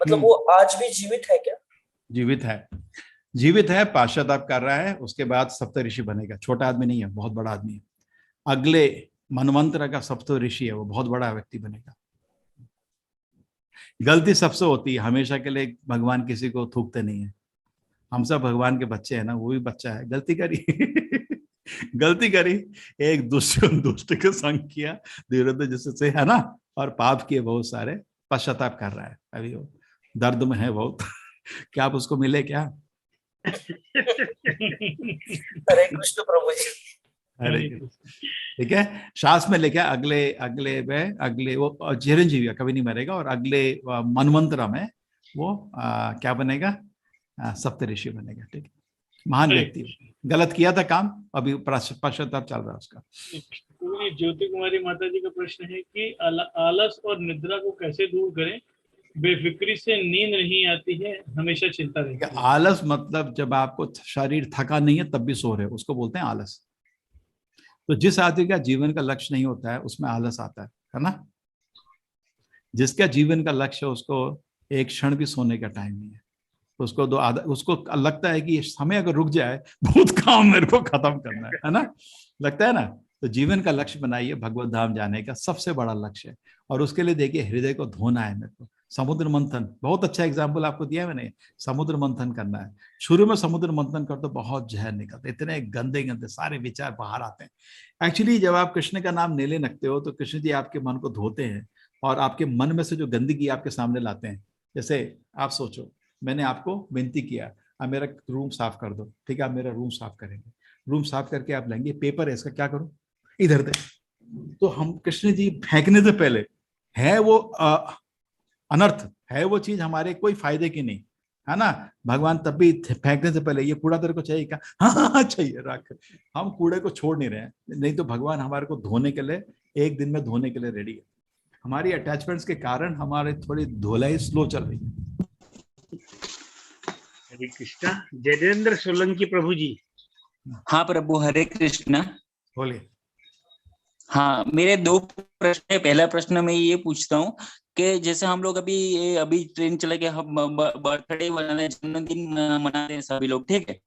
मतलब वो आज भी जीवित है क्या? जीवित है, जीवित है, पाश्चाताप कर रहा है, उसके बाद सप्तऋषि बनेगा। छोटा आदमी नहीं है, बहुत बड़ा आदमी है, अगले मनवंतर का सप्तऋषि है, वो बहुत बड़ा व्यक्ति बनेगा। गलती सबसे होती है, हमेशा के लिए भगवान किसी को थूकते नहीं है। हम सब भगवान के बच्चे हैं ना, वो भी बच्चा है, गलती करी गलती करी, एक दुष्ट के संग किया दुर्योधन जिससे, है ना, और पाप किए बहुत सारे, पश्चाताप कर रहा है अभी, वो दर्द में है बहुत क्या आप उसको मिले क्या? हरे कृष्ण प्रभु जी। अरे ठीक है, शास्त्र में लिखा अगले वो चिरंजीवी कभी नहीं मरेगा, और अगले मनवंतरा में वो क्या बनेगा? सप्तऋषि बनेगा, ठीक है। महान व्यक्ति, गलत किया था काम, अभी पश्चाताप चल रहा है उसका। ज्योति कुमारी माता जी का प्रश्न है कि आलस और निद्रा को कैसे दूर करें? बेफिक्री से नींद नहीं आती है, हमेशा चिंता रहती है। आलस मतलब जब आपको शरीर थका नहीं है तब भी सो रहे हो, उसको बोलते हैं आलस। तो जिस आदमी का जीवन का लक्ष्य नहीं होता है उसमें आलस आता है ना। जिसका जीवन का लक्ष्य है उसको एक क्षण भी सोने का टाइम नहीं है, उसको लगता है कि समय अगर रुक जाए बहुत काम मेरे को खत्म करना है ना, लगता है ना। तो जीवन का लक्ष्य बनाइए, भगवत धाम जाने का सबसे बड़ा लक्ष्य है, और उसके लिए देखिए हृदय को धोना है मेरे को। समुद्र मंथन, बहुत अच्छा एग्जाम्पल आपको दिया है मैंने, समुद्र मंथन करना है। शुरू में समुद्र मंथन कर तो बहुत जहर निकलते, इतने गंदे गंदे सारे विचार बाहर आते हैं। एक्चुअली जब आप कृष्ण का नाम लेने लगते हो तो कृष्ण जी आपके मन को धोते हैं, और आपके मन में से जो गंदगी आपके सामने लाते हैं। जैसे आप सोचो, मैंने आपको विनती किया आप मेरा रूम साफ कर दो, ठीक है, आप मेरा रूम साफ करेंगे, रूम साफ करके आप लेंगे, पेपर है इसका क्या करो, इधर दे। तो हम कृष्ण जी फेंकने से पहले, है वो अनर्थ, है वो चीज हमारे कोई फायदे की नहीं, है ना। भगवान तब भी फेंकने से पहले ये कूड़ा तेरे को चाहिए क्या? हाँ चाहिए, रख। हम कूड़े को छोड़ नहीं रहे हैं, नहीं तो भगवान हमारे को धोने के लिए, एक दिन में धोने के लिए रेडी है। हमारी अटैचमेंट्स के कारण हमारे थोड़ी धुलाई स्लो चल रही है। हरे कृष्णा। जयेंद्र सोलंकी प्रभु जी। हाँ प्रभु, हरे कृष्णा। बोलिए। हाँ, मेरे दो प्रश्न है। पहला प्रश्न मैं ये पूछता हूँ कि जैसे हम लोग अभी ट्रेन चले गए, हम बर्थडे मनाने, जन्मदिन मनाते हैं सभी लोग, ठीक है।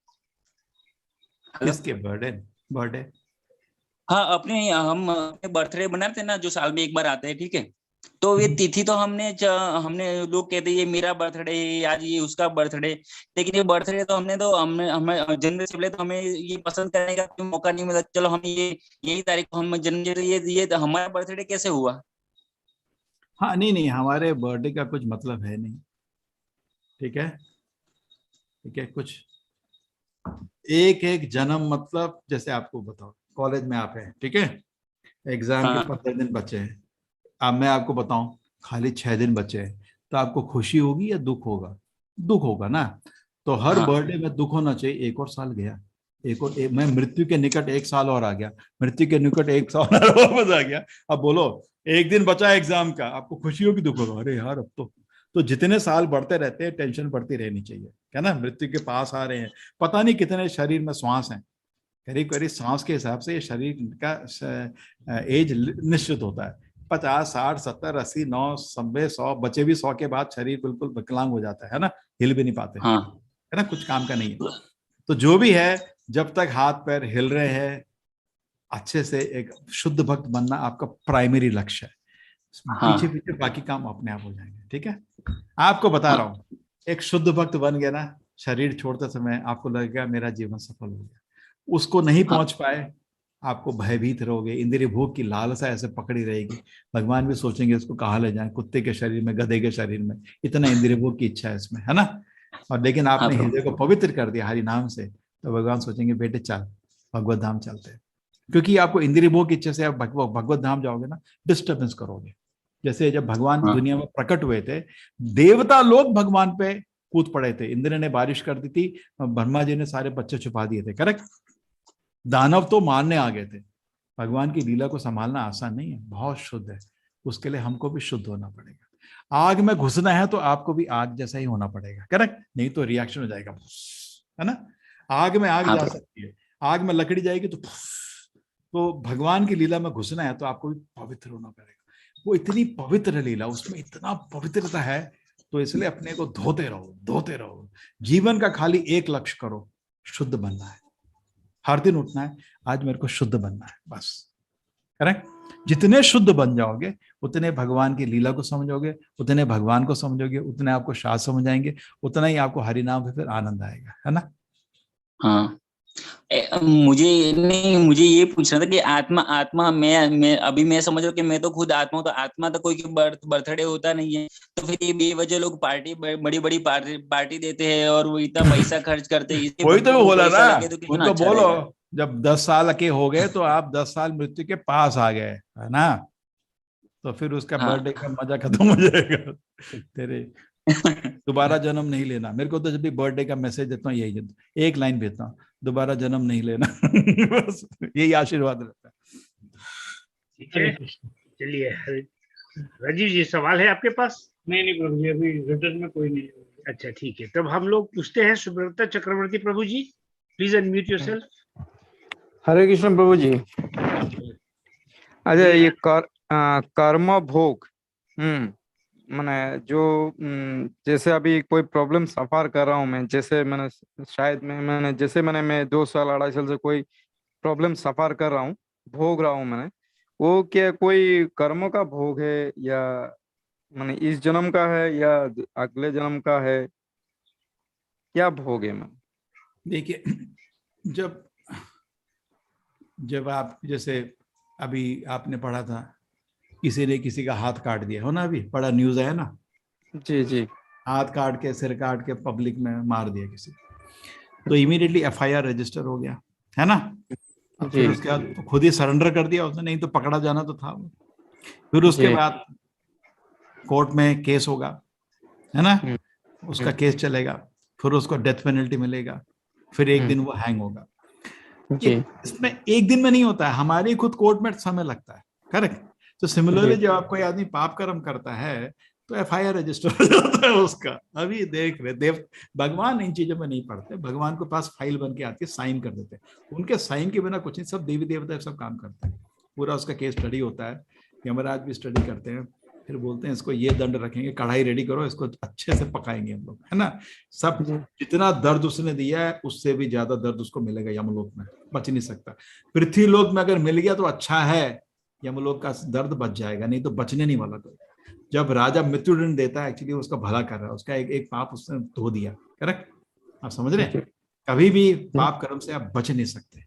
किसके बर्थडे? हाँ, हम अपने बर्थडे बनाते हैं ना, जो साल में एक बार आते हैं, ठीक है। तो ये तिथि तो हमने लोग कहते हैं ये मेरा बर्थडे है, आज ये उसका बर्थडे, लेकिन ये बर्थडे तो हमने जन्म से पहले तो हमें ये पसंद करने का मौका नहीं मिला। चलो हम यही तारीख को हम जन्म, ये हमारा बर्थडे कैसे हुआ? हाँ नहीं, हमारे बर्थडे का कुछ मतलब है नहीं, ठीक है, ठीक है। कुछ एक जन्म मतलब, जैसे आपको बताओ, कॉलेज में आप हैं, ठीक है, एग्जाम के 15 दिन बचे हैं। अब मैं आपको बताऊं खाली 6 दिन बचे हैं, तो आपको खुशी होगी या दुख होगा? दुख होगा ना। तो हर बर्थडे में दुख होना चाहिए, एक और साल गया, मैं मृत्यु के निकट 1 साल और आ गया, मृत्यु के निकट 1 साल और वापस आ गया। अब बोलो, एक दिन बचा एग्जाम का, आपको खुशी होगी दुख होगा? अरे यार, अब तो जितने साल बढ़ते रहते हैं टेंशन बढ़ती रहनी चाहिए, क्या ना। मृत्यु के पास आ रहे हैं, पता नहीं कितने शरीर में श्वास हैं, करीब सांस के हिसाब से ये शरीर का एज निश्चित होता है। 50, 60, 70, 80, 90, 100, बचे भी 100 के बाद शरीर बिल्कुल विकलांग हो जाता है ना, हिल भी नहीं पाते, है ना, कुछ काम का नहीं है। तो जो भी है, जब तक हाथ पैर हिल रहे हैं, अच्छे से एक शुद्ध भक्त बनना आपका प्राइमरी लक्ष्य है। हाँ। पीछे पीछे बाकी काम अपने आप हो जाएंगे। ठीक है, आपको बता रहा हूँ, एक शुद्ध भक्त बन गया ना, शरीर छोड़ते समय आपको लगेगा मेरा जीवन सफल हो गया। उसको नहीं पहुंच पाए, आपको भयभीत रहोगे, इंद्रिय भोग की लालसा ऐसे पकड़ी रहेगी। भगवान भी सोचेंगे इसको कहाँ ले जाएं, कुत्ते के शरीर में, गधे के शरीर में, इतना इंद्रिय भोग की इच्छा है इसमें, है ना। और लेकिन आपने हृदय को पवित्र कर दिया हरि नाम से, तो भगवान सोचेंगे बेटे चल भगवत धाम चलते हैं। क्योंकि आपको इंद्रिय भोग की इच्छा से आप भगवत धाम जाओगे ना, डिस्टर्बेंस करोगे। जैसे जब भगवान दुनिया में प्रकट हुए थे, देवता लोग भगवान पे कूद पड़े थे। इंद्र ने बारिश कर दी थी, ब्रह्मा जी ने सारे बच्चे छुपा दिए थे, करेक्ट। दानव तो मारने आ गए थे। भगवान की लीला को संभालना आसान नहीं है, बहुत शुद्ध है। उसके लिए हमको भी शुद्ध होना पड़ेगा। आग में घुसना है तो आपको भी आग जैसा ही होना पड़ेगा, करेक्ट, नहीं तो रिएक्शन हो जाएगा, है ना। आग में आग जा सकती है, आग में लकड़ी जाएगी तो भगवान की लीला में घुसना है तो आपको भी पवित्र होना पड़ेगा। वो इतनी पवित्र लीला, उसमें इतना पवित्रता है, तो इसलिए अपने को धोते रहो। जीवन का खाली एक लक्ष्य करो, शुद्ध बनना है। हर दिन उठना है, आज मेरे को शुद्ध बनना है, बस, करेक्ट। जितने शुद्ध बन जाओगे उतने भगवान की लीला को समझोगे, उतने भगवान को समझोगे, उतने आपको शास्त्र समझ आएंगे, उतना ही आपको हरि नाम पे फिर आनंद आएगा, है ना। हाँ, मुझे ये पूछना था कि आत्मा मैं अभी मैं समझ रहा हूँ कि मैं तो खुद आत्मा हूँ, तो आत्मा तो कोई बर्थडे होता नहीं है, तो फिर ये बेवजह लोग बड़ी पार्टी देते हैं और वो इतना पैसा खर्च करते हैं। वही तो बोला ना, तो उनको बोलो जब 10 साल के हो गए तो आप 10 साल मृत्यु के पास आ गए, है ना, तो फिर उसका बर्थडे का मजा खत्म हो जाएगा। तेरे दोबारा जन्म नहीं लेना। मेरे को तो जब भी बर्थडे का मैसेज देता हूँ यही एक लाइन भेजता हूँ, दोबारा जन्म नहीं लेना। बस यही आशीर्वाद रहता है। ठीक है, चलिए राजीव जी, सवाल है आपके पास? नहीं प्रभु जी, अभी रिटर्न में कोई नहीं है। अच्छा ठीक है, तब हम लोग पूछते हैं सुब्रता चक्रवर्ती प्रभु जी, प्लीज अनम्यूट योरसेल्फ। हरे कृष्ण प्रभु जी। अच्छा, ये कर्म भोग, मैंने जो जैसे अभी कोई प्रॉब्लम सफर कर रहा हूँ मैं, जैसे मैं 2 साल 2.5 साल से कोई प्रॉब्लम सफर कर रहा हूँ, भोग रहा हूँ मैंने, वो क्या कोई कर्म का भोग है, या मैंने इस जन्म का है या अगले जन्म का है, क्या भोग है? मैं देखिए, जब आप जैसे अभी आपने पढ़ा था, किसी ने किसी का हाथ काट दिया हो ना, अभी बड़ा न्यूज है ना। जी, हाथ काट के, सिर काट के पब्लिक में मार दिया किसी, तो इमीडिएटली FIR रजिस्टर हो गया, है ना। फिर उसके बाद तो खुद ही सरेंडर कर दिया उसने, नहीं तो पकड़ा जाना तो था वो। फिर उसके बाद कोर्ट में केस होगा, है ना, उसका केस चलेगा, फिर उसको डेथ पेनल्टी मिलेगा, फिर एक दिन वो हैंग होगा। इसमें एक दिन में नहीं होता है, हमारे खुद कोर्ट में समय लगता है, करेक्ट। तो सिमिलरली जब आप कोई आदमी पाप कर्म करता है तो FIR रजिस्टर हो जाता है उसका। अभी देख रहे भगवान इन चीजों में नहीं पढ़ते, भगवान के पास फाइल बन के आती है, साइन कर देते हैं। उनके साइन के बिना कुछ नहीं, सब देवी देवता सब काम करते हैं। पूरा उसका केस स्टडी होता है, यमराज भी स्टडी करते हैं, फिर बोलते हैं इसको ये दंड रखेंगे, कढ़ाई रेडी करो, इसको अच्छे से पकाएंगे हम लोग, है ना। सब जितना दर्द उसने दिया है उससे भी ज्यादा दर्द उसको मिलेगा यमलोक में, बच नहीं सकता। पृथ्वी लोक में अगर मिल गया तो अच्छा है, यमलोक का दर्द बच जाएगा, नहीं तो बचने नहीं वाला। तो जब राजा मृत्युदंड देता है, एक्चुअली उसका भला कर रहा है, उसका एक पाप उसने धो दिया, करेक्ट। आप समझ रहे हैं, कभी भी पाप कर्म से आप बच नहीं सकते,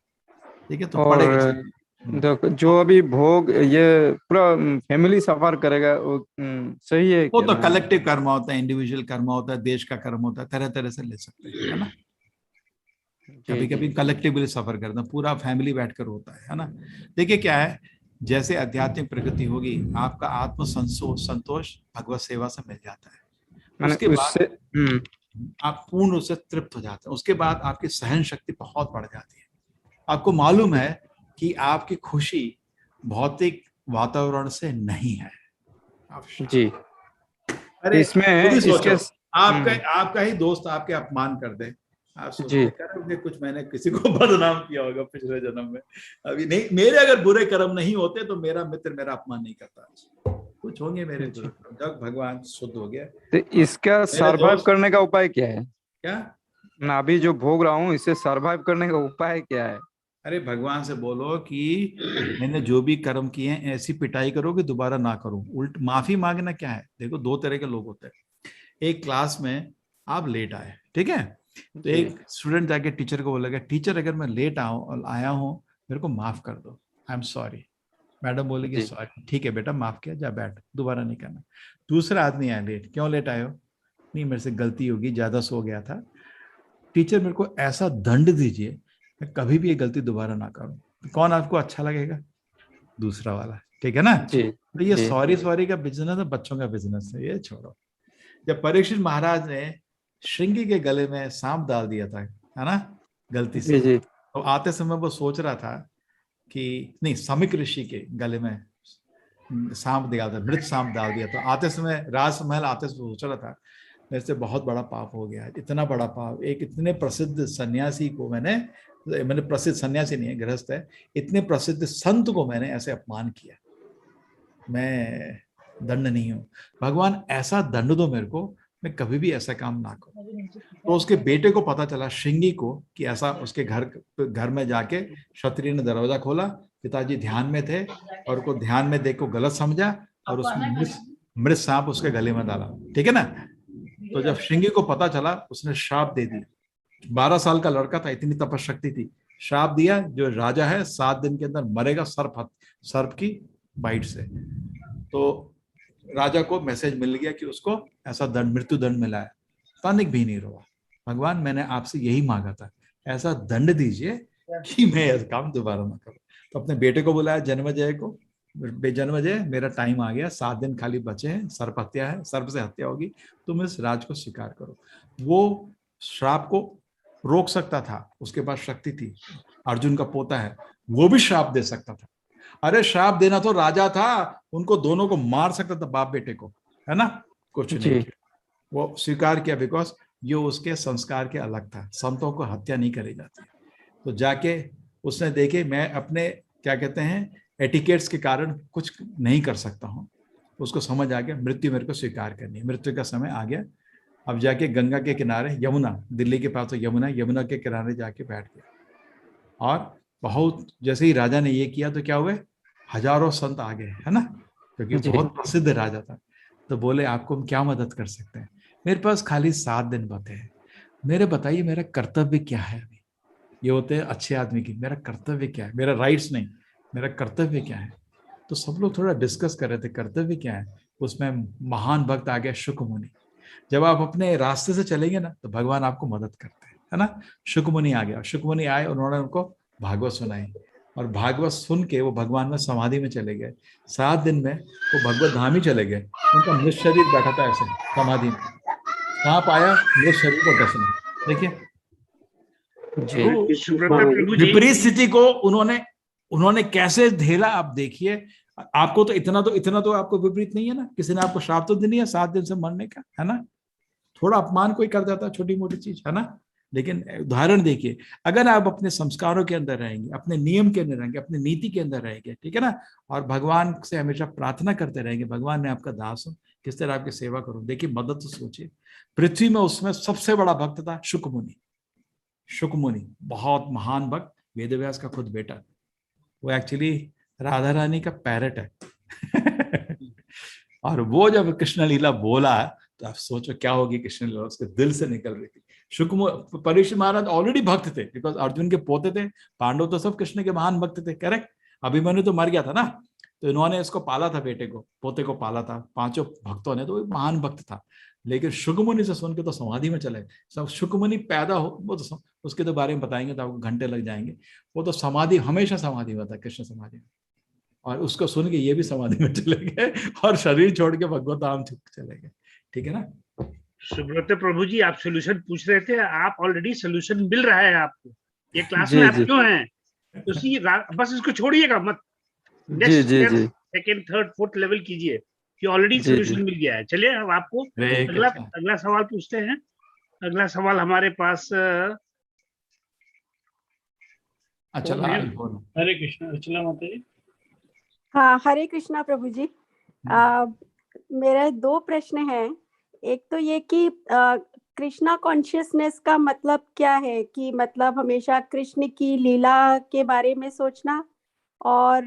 ठीक है। तो देखो, जो अभी भोग ये पूरा फैमिली सफर करेगा, वो सही है? वो तो कलेक्टिव कर्म होता है, इंडिविजुअल कर्म होता है, देश का कर्म होता है, तरह तरह से ले सकते हैं, है ना। कभी कभी कलेक्टिवली सफर करना, पूरा फैमिली बैठकर होता है ना। देखिए क्या है, जैसे आध्यात्मिक प्रगति होगी, आपका आत्म संतोष भगवत सेवा से मिल जाता है, उसके बाद आप पूर्ण रूप से तृप्त हो जाते हैं। उसके बाद आपकी सहन शक्ति बहुत बढ़ जाती है। आपको मालूम है कि आपकी खुशी भौतिक वातावरण से नहीं है। जी, अरे इसमें आपका ही दोस्त आपके अपमान कर दे, आप सोचते कुछ मैंने किसी को बदनाम किया होगा पिछले जन्म में। अभी नहीं, मेरे अगर बुरे कर्म नहीं होते तो मेरा मित्र मेरा अपमान नहीं करता। कुछ होंगे मेरे, जब भगवान शुद्ध हो गया। तो इसका सर्वाइव करने का उपाय क्या है? क्या मैं अभी जो भोग रहा हूँ, इससे सर्वाइव करने का उपाय क्या है? अरे भगवान से बोलो कि मैंने जो भी कर्म किए हैं ऐसी पिटाई करो कि दोबारा ना करो। उल्ट माफी मांगना क्या है? देखो दो तरह के लोग होते हैं। एक क्लास में आप लेट आए, ठीक है, तो एक स्टूडेंट जाके टीचर को बोलेगा, टीचर अगर मैं लेट आया हूँ मेरे को माफ कर दो, आई एम सॉरी। मैडम बोलेगी सॉरी, ठीक है बेटा माफ किया, जा बैठ, दोबारा नहीं करना। दूसरा आदमी आया लेट, क्यों लेट आए हो? नहीं मेरे से गलती होगी, ज्यादा सो गया था, टीचर मेरे को ऐसा दंड दीजिए मैं कभी भी ये गलती दोबारा ना करूं। तो कौन आपको अच्छा लगेगा? दूसरा वाला, ठीक है ना। तो ये सॉरी का बिजनेस है, बच्चों का बिजनेस है, ये छोड़ो। जब परीक्षित महाराज ने श्रृंगी के गले में सांप डाल दिया था, है ना, गलती से, तो आते समय वो सोच रहा था कि नहीं, समिक ऋषि के गले में सांप डाल दिया, मृत सांप डाल दिया। तो आते समय राजमहल आते समय सोच रहा था मेरे से बहुत बड़ा पाप हो गया, इतना बड़ा पाप, एक इतने प्रसिद्ध सन्यासी को मैंने प्रसिद्ध सन्यासी नहीं है, गृहस्थ है, इतने प्रसिद्ध संत को मैंने ऐसे अपमान किया, मैं दंड नहीं हूं। भगवान ऐसा दंड दो मेरे को, मैं कभी भी ऐसा काम ना करूं। तो उसके बेटे को पता चला, श्रृंगी को, कि ऐसा उसके घर में जाके क्षत्रिय ने दरवाजा खोला, पिताजी ध्यान में थे और को ध्यान में देख को गलत समझा और उसमें मृत सांप उसके गले में डाला, ठीक है ना। तो जब श्रृंगी को पता चला उसने श्राप दे दिया। 12 साल का लड़का था, इतनी तपशक्ति थी, श्राप दिया जो राजा है 7 दिन के अंदर मरेगा सर्प की बाइट से। तो राजा को मैसेज मिल गया कि उसको ऐसा दंड, मृत्यु दंड मिला है। तनिक भी नहीं रोआ, भगवान मैंने आपसे यही मांगा था, ऐसा दंड दीजिए कि मैं ऐसा काम दोबारा ना करूं। तो अपने बेटे को बुलाया, जन्मजय को, बेजन्मजय मेरा टाइम आ गया, 7 दिन खाली बचे हैं, सर्प हत्या है, सर्प से हत्या होगी, तुम इस राज को स्वीकार करो। वो श्राप को रोक सकता था, उसके पास शक्ति थी, अर्जुन का पोता है, वो भी श्राप दे सकता था। अरे श्राप देना तो राजा था, उनको दोनों को मार सकता था, बाप बेटे को, है ना, कुछ नहीं किया, वो स्वीकार किया, बिकॉज ये उसके संस्कार के अलग था, संतों को हत्या नहीं करी जाती। तो जाके उसने देखे मैं अपने क्या कहते हैं एटिकेट्स के कारण कुछ नहीं कर सकता हूँ, उसको समझ आ गया मृत्यु मेरे को स्वीकार करनी है, मृत्यु का समय आ गया। अब जाके गंगा के किनारे, यमुना, दिल्ली के पास तो यमुना के किनारे जाके बैठ गया। और बहुत जैसे ही राजा ने ये किया तो क्या हुए, हजारों संत आ गए, है ना, क्योंकि बहुत प्रसिद्ध राजा था। तो बोले आपको हम क्या मदद कर सकते हैं? मेरे पास खाली 7 दिन बचे हैं, मेरे बताइए मेरा कर्तव्य क्या है अभी। ये होते हैं अच्छे आदमी की, मेरा कर्तव्य क्या है, मेरा राइट्स नहीं, मेरा कर्तव्य क्या है। तो सब लोग थोड़ा डिस्कस कर रहे थे कर्तव्य क्या है। उसमें महान भक्त आ गया शुक मुनि। जब आप अपने रास्ते से चलेंगे ना तो भगवान आपको मदद करते हैं, है ना। शुक मुनि आ गया, शुक मुनि आए, उन्होंने उनको भागवत सुनाई और भागवत सुन के वो भगवान में समाधि में चले गए। 7 दिन में वो भगवत धाम ही चले गए। उनका मृत शरीर बैठा था ऐसे समाधि में, सांप आया मृत शरीर को डसने, देखिए विपरीत स्थिति को उन्होंने कैसे झेला आप देखिए। आपको तो इतना तो आपको विपरीत नहीं है ना, किसी ने आपको श्राप तो नहीं है 7 दिन से मरने का, है ना। थोड़ा अपमान कोई कर जाता है, छोटी मोटी चीज, है ना। लेकिन उदाहरण देखिए, अगर आप अपने संस्कारों के अंदर रहेंगे, अपने नियम के अंदर रहेंगे, अपनी नीति के अंदर रहेंगे, ठीक है ना, और भगवान से हमेशा प्रार्थना करते रहेंगे, भगवान ने आपका दास हूं, किस तरह आपकी सेवा करूं। देखिए मदद तो सोचिए, पृथ्वी में उसमें सबसे बड़ा भक्त था शुक मुनि। शुक मुनि बहुत महान भक्त, वेदव्यास का खुद बेटा, वो एक्चुअली राधा रानी का पैरट है और वो जब कृष्ण लीला बोला तो आप सोचो क्या होगी कृष्ण लीला, उसके दिल से निकल रही थी। परीक्षित महाराज ऑलरेडी भक्त थे, बिकॉज अर्जुन के पोते थे, पांडव तो सब कृष्ण के महान भक्त थे, करेक्ट। अभिमन्यु तो मर गया था ना, तो इन्होंने इसको पाला था, बेटे को, पोते को पाला था, 5 भक्तों ने, तो वो महान भक्त था। लेकिन शुकमुनि से सुन के तो समाधि में चले। सब शुकमुनि पैदा हो, वो तो उसके तो बारे में बताएंगे तो आपको घंटे लग जाएंगे। वो तो समाधि, हमेशा समाधि में था, कृष्ण समाधि में, और उसको सुन के ये भी समाधि में चले गए और शरीर छोड़ के भगवत धाम चले गए, ठीक है ना। सुब्रत प्रभु जी, आप सोल्यूशन पूछ रहे थे, आप ऑलरेडी सोल्यूशन मिल रहा है आपको। ये क्लास में आप क्यों हैं? बस इसको छोड़िएगा मत, next second third fourth level कीजिए कि ऑलरेडी सोल्यूशन मिल गया है। चलिए अब आपको अगला सवाल पूछते हैं। अगला सवाल हमारे पास हरे कृष्णा, अर्चला माता जी। हाँ, हरे कृष्णा प्रभु जी। मेरे 2 प्रश्न हैं। एक तो ये कि कृष्णा कॉन्शियसनेस का मतलब क्या है? कि मतलब हमेशा कृष्ण की लीला के बारे में सोचना, और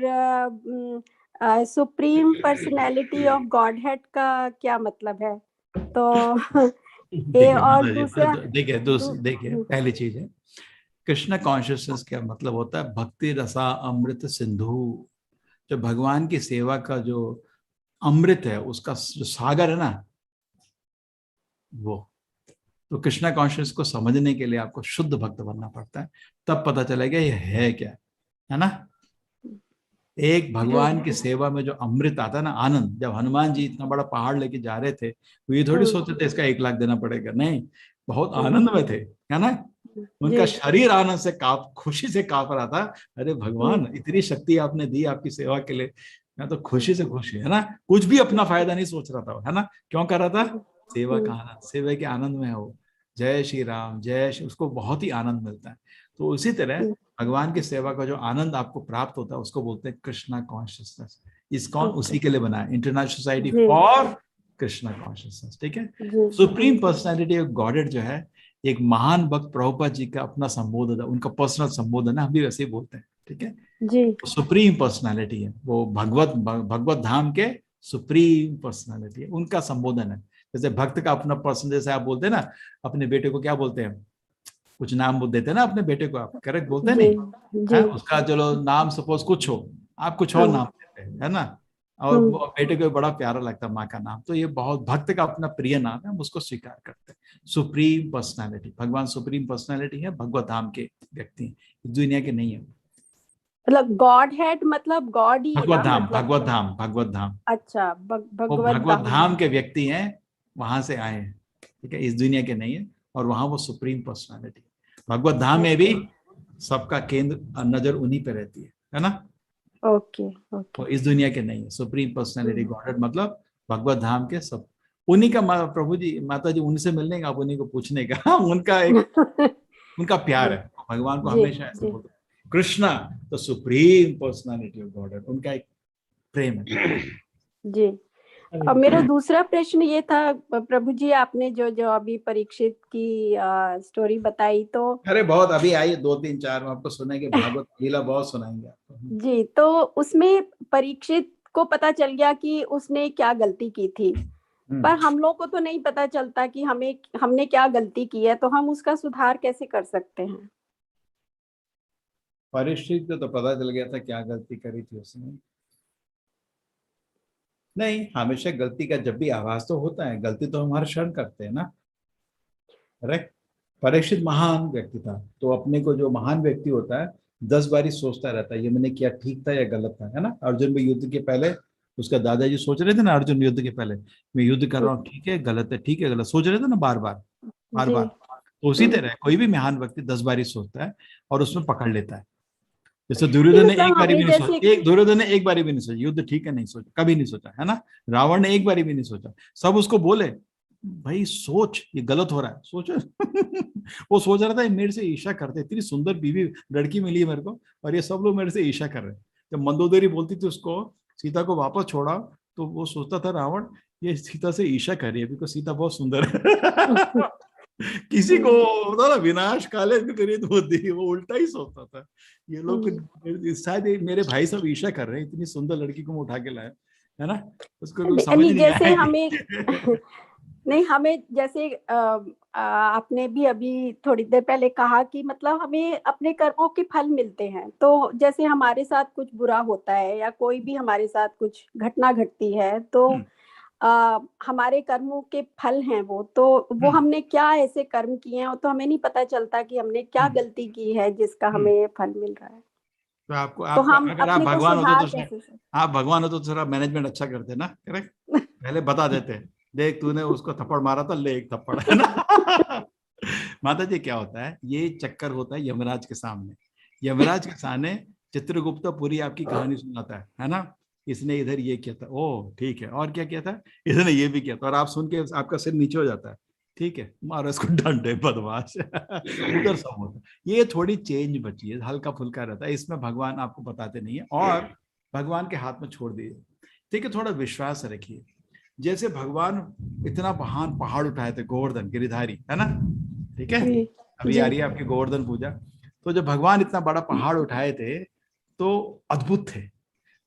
supreme personality of God head का क्या मतलब है? तो ये और दूसरा देखिए पहली चीज है, कृष्ण कॉन्शियसनेस का मतलब होता है भक्ति रसा अमृत सिंधु। जो भगवान की सेवा का जो अमृत है, उसका जो सागर है ना, वो तो कृष्णा कॉन्शियस को समझने के लिए आपको शुद्ध भक्त बनना पड़ता है, तब पता चलेगा ये है क्या, है ना। एक भगवान की सेवा में जो अमृत आता है ना, आनंद। जब हनुमान जी इतना बड़ा पहाड़ लेके जा रहे थे, वो ये थोड़ी सोचते थे इसका 1 लाख देना पड़ेगा, नहीं, बहुत आनंद में थे, है ना। उनका शरीर आनंद से खुशी से कांप रहा था। अरे भगवान, इतनी शक्ति आपने दी आपकी सेवा के लिए, मैं तो खुशी से खुशी, है ना। कुछ भी अपना फायदा नहीं सोच रहा था, है ना। क्यों कर रहा था? सेवा का आनंद, सेवा के आनंद में है वो। जय श्री राम, जय श्री, उसको बहुत ही आनंद मिलता है। तो उसी तरह भगवान की सेवा का जो आनंद आपको प्राप्त होता है, उसको बोलते हैं कृष्णा कॉन्शियसनेस। इस्कॉन उसी के लिए बना है, international society for Krishna consciousness, ठीक है। सुप्रीम पर्सनैलिटी ऑफ गॉडेड जो है, एक महान भक्त प्रभुपाद जी का अपना संबोधन है, उनका पर्सनल संबोधन है, हम भी वैसे ही बोलते हैं, ठीक है जी। सुप्रीम पर्सनालिटी है वो, भगवत धाम के सुप्रीम पर्सनालिटी है, उनका संबोधन है। जैसे भक्त का अपना पर्सन, जैसे आप बोलते हैं ना अपने बेटे को, क्या बोलते हैं, कुछ नाम बोल देते हैं ना अपने बेटे को, आप करेक्ट बोलते हैं नहीं, उसका चलो नाम सपोज कुछ हो, आप कुछ और नाम देते हैं, है ना। और बेटे को बड़ा प्यारा लगता है माँ का नाम, तो ये बहुत भक्त का अपना प्रिय नाम है, हम उसको स्वीकार करते हैं। सुप्रीम पर्सनालिटी, भगवान सुप्रीम पर्सनालिटी है, भगवत धाम के व्यक्ति, दुनिया के नहीं है। मतलब गॉड हेड मतलब गॉड ही है भगवत धाम, मतलब? भगवत धाम, भगवत धाम। अच्छा, भगवत धाम के व्यक्ति हैं, वहां से आए हैं, ठीक है, इस दुनिया के नहीं है। और वहां वो सुप्रीम पर्सनालिटी, भगवत धाम में भी सबका केंद्र नजर उन्हीं पे रहती है ना। ओके वो इस दुनिया के नहीं है। सुप्रीम पर्सनालिटी गॉडेड मतलब भगवत धाम के सब, उन्हीं का प्रभु जी माता जी, उनसे मिलने का, आप उन्हीं को पूछने का उनका एक उनका प्यार है भगवान को, हमेशा ऐसे बोलते हैं कृष्णा तो सुप्रीम पर्सनालिटी ऑफ गॉडेड, उनका एक प्रेम है जी। अब मेरा दूसरा प्रश्न ये था, प्रभु जी आपने जो अभी परीक्षित की स्टोरी बताई, तो अरे बहुत अभी आई 2 3 4 में आपको सुनाएंगे, भागवत लीला बहुत सुनाएंगे आपको जी। तो उसमें परीक्षित को पता चल गया कि उसने क्या गलती की थी, पर हम लोग को तो नहीं पता चलता कि हमने क्या गलती की है, तो हम उसका सुधार कैसे कर सकते हैं? परीक्षित को तो पता चल गया था क्या गलती करी थी उसने। नहीं, हमेशा गलती का जब भी आभास तो होता है, गलती तो हमारे शरण करते हैं ना, करेक्ट। परीक्षित महान व्यक्ति था, तो अपने को जो महान व्यक्ति होता है 10 बारी सोचता रहता है ये मैंने किया ठीक था या गलत था, है ना। अर्जुन में युद्ध के पहले उसका दादाजी सोच रहे थे ना, अर्जुन युद्ध के पहले मैं युद्ध कर रहा हूँ, ठीक है गलत है, ठीक है गलत, सोच रहे थे ना बार बार। तो उसी तरह कोई भी महान व्यक्ति 10 बारी सोचता है और उसमें पकड़ लेता है। जैसे दुर्योधन ने एक बारी भी नहीं सोचा, दुर्योधन ने एक बारी भी नहीं सोचा युद्ध ठीक है, नहीं सोचा, कभी नहीं सोचा, है ना। रावण ने एक बारी भी नहीं सोचा, सब उसको बोले भाई सोच ये गलत हो रहा है, सोच वो सोच रहा था मेरे से ईर्ष्या करते, इतनी सुंदर बीवी लड़की मिली है मेरे को और ये सब लोग मेरे से ईर्ष्या कर रहे हैं। जब मंदोदरी बोलती थी उसको सीता को वापस छोड़ा, तो वो सोचता था रावण ये सीता से ईर्ष्या कर रही है, बिकॉज सीता बहुत सुंदर है किसी को होता ना विनाश काले विपरीत बुद्धि, वो उल्टा ही सोचता था। ये लोग शायद मेरे भाई सब ईर्ष्या कर रहे हैं, इतनी सुंदर लड़की को उठा के लाए, है ना। उसको कुछ समझ नहीं जैसे आया हमें नहीं, हमें जैसे आपने भी अभी थोड़ी देर पहले कहा कि मतलब हमें अपने कर्मों के फल मिलते हैं, तो जैसे हमारे साथ कुछ बुरा होता है या कोई भी हमारे साथ कुछ घटना घटती है, तो हमारे कर्मों के फल हैं वो हमने क्या ऐसे कर्म किए हैं, तो हमें नहीं पता चलता कि हमने क्या गलती की है जिसका हमें फल मिल रहा है। तो आपको अगर आप भगवान हो तो थोड़ा मैनेजमेंट अच्छा करते ना, करेक्ट। पहले बता देते देख तूने उसको थप्पड़ मारा था, ले एक थप्पड़, है ना माता जी क्या होता है, ये चक्कर होता है यमराज के सामने। यमराज के सामने चित्रगुप्त पूरी आपकी कहानी सुनाता है ना। इसने इधर ये किया था, ओह ठीक है, और क्या किया था, इसने ये भी किया था, और आप सुन के आपका सिर नीचे हो जाता है, ठीक है मारो इसको डंडे बदमाश उधर सब होता है। ये थोड़ी चेंज बची है, हल्का फुल्का रहता है, इसमें भगवान आपको बताते नहीं है और भगवान के हाथ में छोड़ दीजिए, ठीक है। थोड़ा विश्वास रखिए, जैसे भगवान इतना महान पहाड़ उठाए थे, गोवर्धन गिरिधारी, है ना, ठीक है, अभी आ रही है आपकी गोवर्धन पूजा। तो जब भगवान इतना बड़ा पहाड़ उठाए थे तो अद्भुत थे।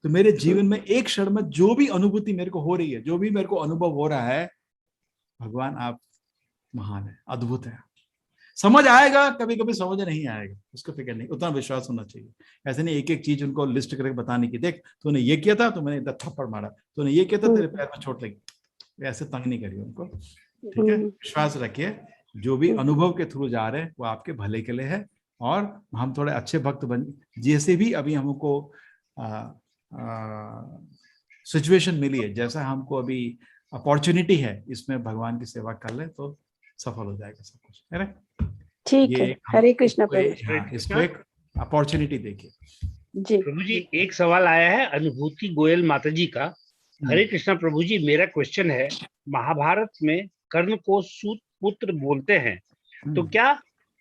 तो मेरे जीवन में एक क्षण में जो भी अनुभूति मेरे को हो रही है, जो भी मेरे को अनुभव हो रहा है, भगवान आप महान है, अद्भुत है। समझ आएगा, कभी कभी समझ नहीं आएगा, उसको फिक्र नहीं, उतना विश्वास होना चाहिए। ऐसे नहीं एक एक चीज उनको लिस्ट करके बताने की, देख तूने ये किया था तो मैंने इतना थप्पड़ मारा, तूने ये किया था तेरे पैर में चोट लगी, ऐसे तंग नहीं करिए उनको, ठीक है। विश्वास रखिए, जो भी अनुभव के थ्रू जा रहे हैं वो आपके भले के लिए है, और हम थोड़े अच्छे भक्त बन, जैसे भी अभी हमको सिचुएशन मिली है, जैसा हमको अभी अपॉर्चुनिटी है, इसमें भगवान की सेवा कर ले तो सफल हो जाएगा सब कुछ, है ना। ठीक है, हरे कृष्णा प्रभु। हाँ, इसको एक अपॉर्चुनिटी देखिए जी। प्रभु जी एक सवाल आया है अनुभूति गोयल माता जी का। हरे कृष्णा प्रभु जी, मेरा क्वेश्चन है, महाभारत में कर्ण को सूत पुत्र बोलते हैं, तो क्या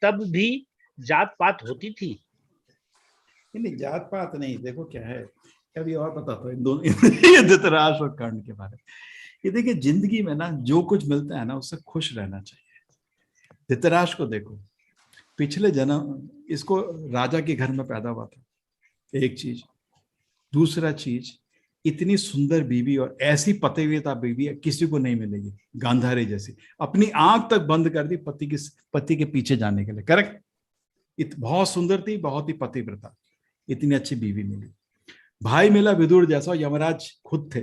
तब भी जात पात होती थी? नहीं, जात पात नहीं, देखो क्या है, अभी और बताता हूँ इन दोनों धृतराष्ट्र और कर्ण के बारे में। ये देखिए, जिंदगी में ना जो कुछ मिलता है ना उससे खुश रहना चाहिए। धृतराष्ट्र को देखो, पिछले जन्म इसको राजा के घर में पैदा हुआ था, एक चीज। दूसरा चीज, इतनी सुंदर बीवी और ऐसी पतिव्रता बीवी किसी को नहीं मिलेगी, गांधारी जैसी, अपनी आंख तक बंद कर दी पति के पीछे जाने के लिए, करेक्ट। बहुत सुंदर थी, बहुत ही पतिव्रता, इतनी अच्छी बीवी मिली। भाई मिला विदुर जैसा, यमराज खुद थे,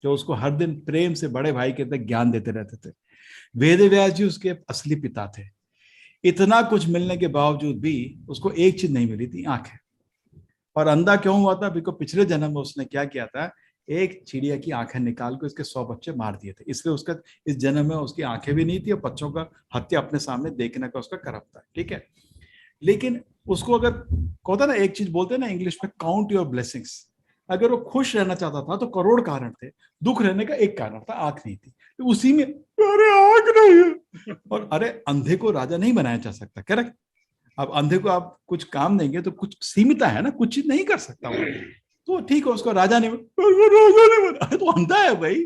जो उसको हर दिन प्रेम से बड़े भाई के तक ज्ञान देते रहते थे। वेद व्यास जी उसके असली पिता थे। इतना कुछ मिलने के बावजूद भी उसको एक चीज नहीं मिली थी, आंखें। और अंधा क्यों हुआ था? बिकॉज पिछले जन्म में उसने क्या किया था, एक चिड़िया की आंखें निकाल के उसके 100 बच्चे मार दिए थे, इसलिए उसका इस जन्म में उसकी आंखें भी नहीं थी और बच्चों का हत्या अपने सामने देखने का उसका करप था, ठीक है। लेकिन उसको अगर कहता ना, एक चीज बोलते हैं ना इंग्लिश में, काउंट योर ब्लेसिंग्स। अगर वो खुश रहना चाहता था तो करोड़ कारण थे, दुख रहने का एक कारण था, आंख नहीं थी। तो उसी में अरे आंख नहीं है, और अरे अंधे को राजा नहीं बनाया जा सकता, करेक्ट। अब अंधे को आप कुछ काम देंगे तो कुछ सीमित है ना, कुछ चीज नहीं कर सकता वो, तो ठीक है, उसको राजा नहीं बना, तो अंधा है भाई,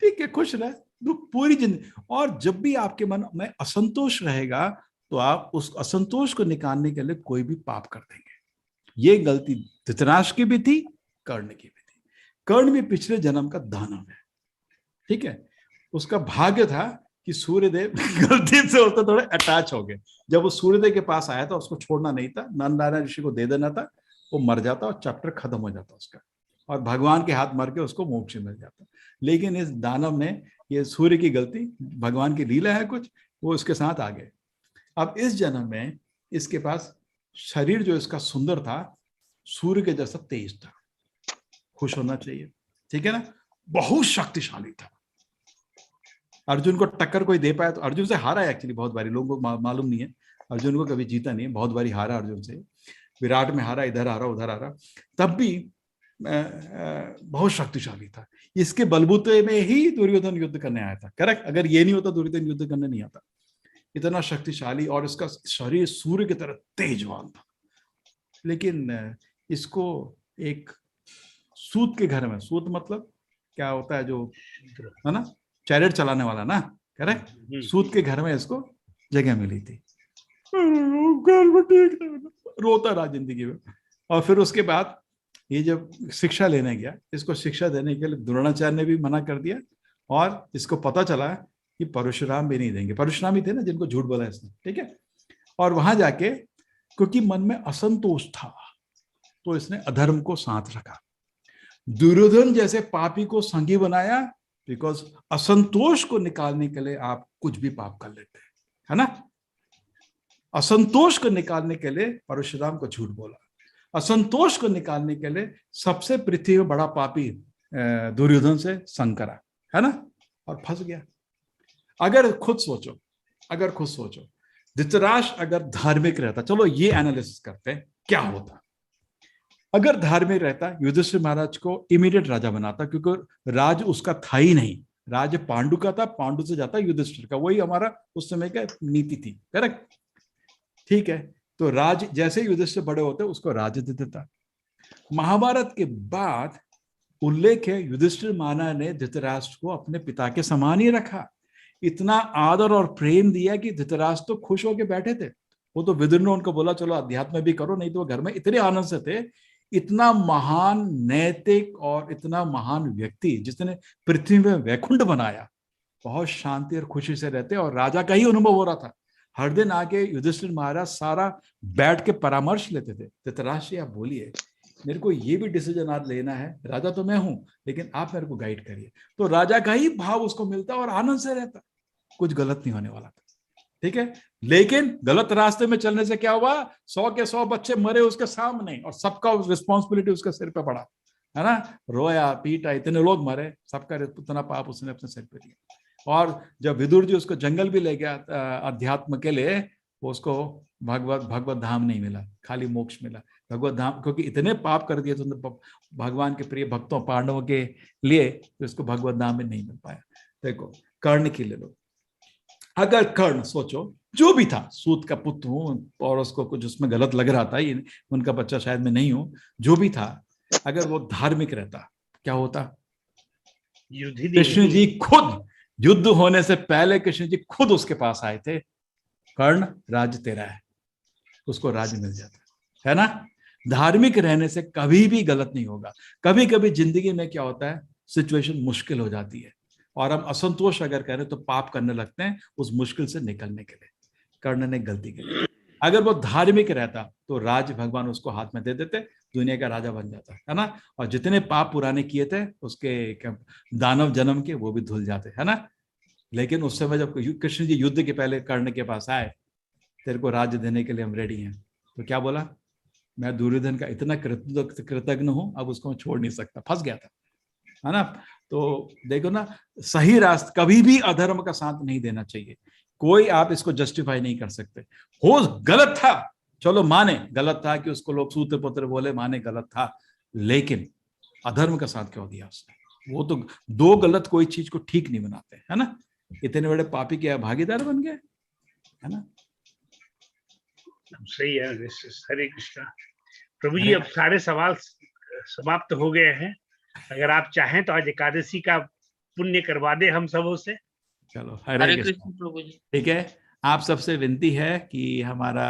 ठीक है, खुश रहे, दुख पूरी जिंदगी। और जब भी आपके मन में असंतोष रहेगा तो आप उस असंतोष को निकालने के लिए कोई भी पाप कर देंगे। ये गलती धृतराष्ट्र की भी थी, कर्ण की भी थी। कर्ण भी पिछले जन्म का दानव है, ठीक है। उसका भाग्य था कि सूर्यदेव गलती से उससे थोड़े अटैच हो गए। जब वो सूर्यदेव के पास आया था, उसको छोड़ना नहीं था, नारायण ऋषि को दे देना था, वो मर जाता और चैप्टर खत्म हो जाता उसका, और भगवान के हाथ मर के उसको मोक्ष मिल जाता। लेकिन इस दानव ने, ये सूर्य की गलती, भगवान की लीला है कुछ, वो उसके साथ आ गए। अब इस जन्म में इसके पास शरीर जो इसका सुंदर था, सूर्य के जैसा तेज था, खुश होना चाहिए, ठीक है ना, बहुत शक्तिशाली था। अर्जुन को टक्कर कोई दे पाया तो, अर्जुन से हारा है एक्चुअली बहुत बारी, लोगों को मालूम नहीं है, अर्जुन को कभी जीता नहीं है, बहुत बारी हारा अर्जुन से, विराट में हारा, इधर हारा उधर हारा, तब भी बहुत शक्तिशाली था। इसके बलबूते में ही दुर्योधन युद्ध करने आया था, करेक्ट। अगर ये नहीं होता दुर्योधन युद्ध करने नहीं आता, इतना शक्तिशाली, और इसका शरीर सूर्य की तरह तेजवान था। लेकिन इसको एक सूत के घर में, सूत मतलब क्या होता है, जो है ना चैरियट चलाने वाला ना, करेक्ट, सूत के घर में इसको जगह मिली थी। रोता रहा जिंदगी में। और फिर उसके बाद ये जब शिक्षा लेने गया, इसको शिक्षा देने के लिए द्रोणाचार्य ने भी मना कर दिया, और इसको पता चला कि परशुराम भी नहीं देंगे, परशुराम ही थे ना जिनको झूठ बोला इसने, ठीक है। और वहां जाके क्योंकि मन में असंतोष था तो इसने अधर्म को साथ रखा। दुर्योधन जैसे पापी को संगी बनाया, बिकॉज असंतोष को निकालने के लिए आप कुछ भी पाप कर लेते हैं, है ना। असंतोष को निकालने के लिए परशुराम को झूठ बोला, असंतोष को निकालने के लिए सबसे पृथ्वी में बड़ा पापी दुर्योधन से संग करा, है ना, और फंस गया। अगर खुद सोचो धृतराष्ट्र अगर धार्मिक रहता, चलो ये एनालिसिस करते हैं क्या होता। अगर धार्मिक रहता, युधिष्ठिर महाराज को इमीडिएट राजा बनाता, क्योंकि राज उसका था ही नहीं, राज पांडु का था, पांडु से जाता युधिष्ठिर का, वही हमारा उस समय का नीति थी, करेक्ट, ठीक है। तो राज जैसे युधिष्ठिर बड़े होते उसको राज्य दे देता। महाभारत के बाद उल्लेख है युधिष्ठिर महाराज ने धृतराष्ट्र को अपने पिता के समान ही रखा, इतना आदर और प्रेम दिया कि धृतराष्ट्र तो खुश होकर बैठे थे। वो तो विदुर ने उनको बोला चलो अध्यात्म भी करो, नहीं तो वो घर में इतने आनंद से थे। इतना महान नैतिक और इतना महान व्यक्ति जिसने पृथ्वी में वैकुंठ बनाया, बहुत शांति और खुशी से रहते और राजा का ही अनुभव हो रहा था। हर दिन आके युधिष्ठिर महाराज सारा बैठ के परामर्श लेते थे, धृतराष्ट्र आप बोलिए मेरे को ये भी डिसीजन आज लेना है, राजा तो मैं हूं लेकिन आप मेरे को गाइड करिए। तो राजा का ही भाव उसको मिलता और आनंद से रहता, कुछ गलत नहीं होने वाला था, ठीक है। लेकिन गलत रास्ते में चलने से क्या हुआ, 100 के 100 बच्चे मरे उसके सामने और सबका रिस्पॉन्सिबिलिटी उसके सिर पे पड़ा, है ना। रोया पीटा, इतने लोग मरे, सबका उतना पाप उसने अपने सिर पे लिया। और जब विदुर जी उसको जंगल भी ले गया अध्यात्म के लिए, वो उसको भगवत धाम नहीं मिला, खाली मोक्ष मिला। भगवत धाम क्योंकि इतने पाप कर दिए तुमने भगवान के प्रिय भक्तों पांडवों के लिए, तो उसको भगवत धाम में नहीं मिल पाया। देखो कर्ण की ले लो, अगर कर्ण सोचो जो भी था, सूत का पुत्र हूं और उसको कुछ उसमें गलत लग रहा था, ये उनका बच्चा शायद मैं नहीं हूं, जो भी था, अगर वो धार्मिक रहता क्या होता। कृष्ण जी खुद युद्ध होने से पहले कृष्ण जी खुद उसके पास आए थे, कर्ण राज्य तेरा है, उसको राज्य मिल जाता है ना। धार्मिक रहने से कभी भी गलत नहीं होगा। कभी कभी जिंदगी में क्या होता है, सिचुएशन मुश्किल हो जाती है और हम असंतोष अगर करें तो पाप करने लगते हैं उस मुश्किल से निकलने के लिए। कर्ण ने गलती की। अगर वो धार्मिक रहता तो राज भगवान उसको हाथ में दे देते, दुनिया का राजा बन जाता, है ना। और जितने पाप पुराने किए थे उसके दानव जन्म के, वो भी धुल जाते, है ना। लेकिन उस समय जब कृष्ण जी युद्ध के पहले कर्ण के पास आए, तेरे को राज्य देने के लिए हम रेडी हैं, तो क्या बोला, मैं दुर्योधन का इतना कृतज्ञ हूं, अब उसको मैं छोड़ नहीं सकता, फंस गया था, है ना। तो देखो ना, सही रास्ता कभी भी अधर्म का साथ नहीं देना चाहिए। कोई आप इसको जस्टिफाई नहीं कर सकते। हो गलत था, चलो माने गलत था कि उसको लोग सूत्र पुत्र बोले, माने गलत था, लेकिन अधर्म का साथ क्यों दिया उसने। वो तो दो गलत कोई चीज को ठीक नहीं बनाते, है ना। इतने बड़े पापी के भागीदार बन गए, है ना। सही है। हरे कृष्णा। प्रभु जी अब सारे सवाल समाप्त हो गए हैं। अगर आप चाहें तो आज एकादशी का पुण्य करवा दे हम सबों से। चलो हरे कृष्ण प्रभु जी। ठीक है, आप सबसे विनती है कि हमारा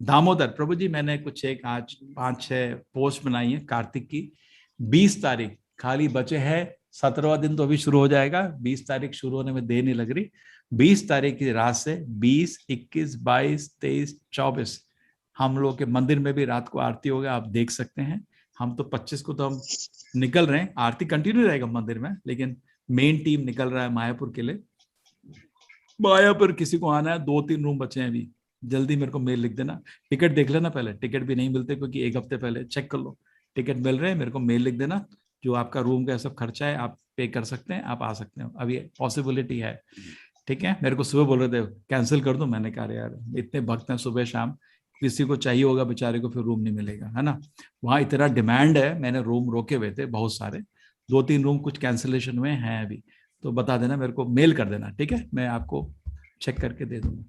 दामोदर प्रभु जी, मैंने कुछ एक आज 5-6 पोस्ट बनाई है कार्तिक की। 20 तारीख खाली बचे हैं, 17वां दिन तो अभी शुरू हो जाएगा, 20 तारीख शुरू होने में देर नहीं लग रही। 20 तारीख की रात से 20, 21, 22, 23, 24 हम लोग के मंदिर में भी रात को आरती होगा, आप देख सकते हैं। हम तो 25 को तो हम निकल रहे हैं, आरती कंटिन्यू रहेगा मंदिर में, लेकिन मेन टीम निकल रहा है मायापुर के लिए। मायापुर किसी को आना है, 2-3 रूम बचे हैं अभी, जल्दी मेरे को मेल लिख देना। टिकट देख लेना पहले, टिकट भी नहीं मिलते क्योंकि 1 हफ्ते पहले चेक कर लो, टिकट मिल रहे हैं, मेरे को मेल लिख देना। जो आपका रूम का सब खर्चा है आप पे कर सकते हैं, आप आ सकते हैं, अभी पॉसिबिलिटी है, ठीक है। मेरे को सुबह बोल रहे थे कैंसिल कर दूं, मैंने कहा यार इतने भक्त हैं सुबह शाम, किसी को चाहिए होगा बेचारे को फिर रूम नहीं मिलेगा, है ना। वहाँ इतना डिमांड है, मैंने रूम रोके हुए थे बहुत सारे, 2-3 रूम कुछ कैंसिलेशन में हैं अभी, तो बता देना, मेरे को मेल कर देना, ठीक है, मैं आपको चेक करके दे दूंगा,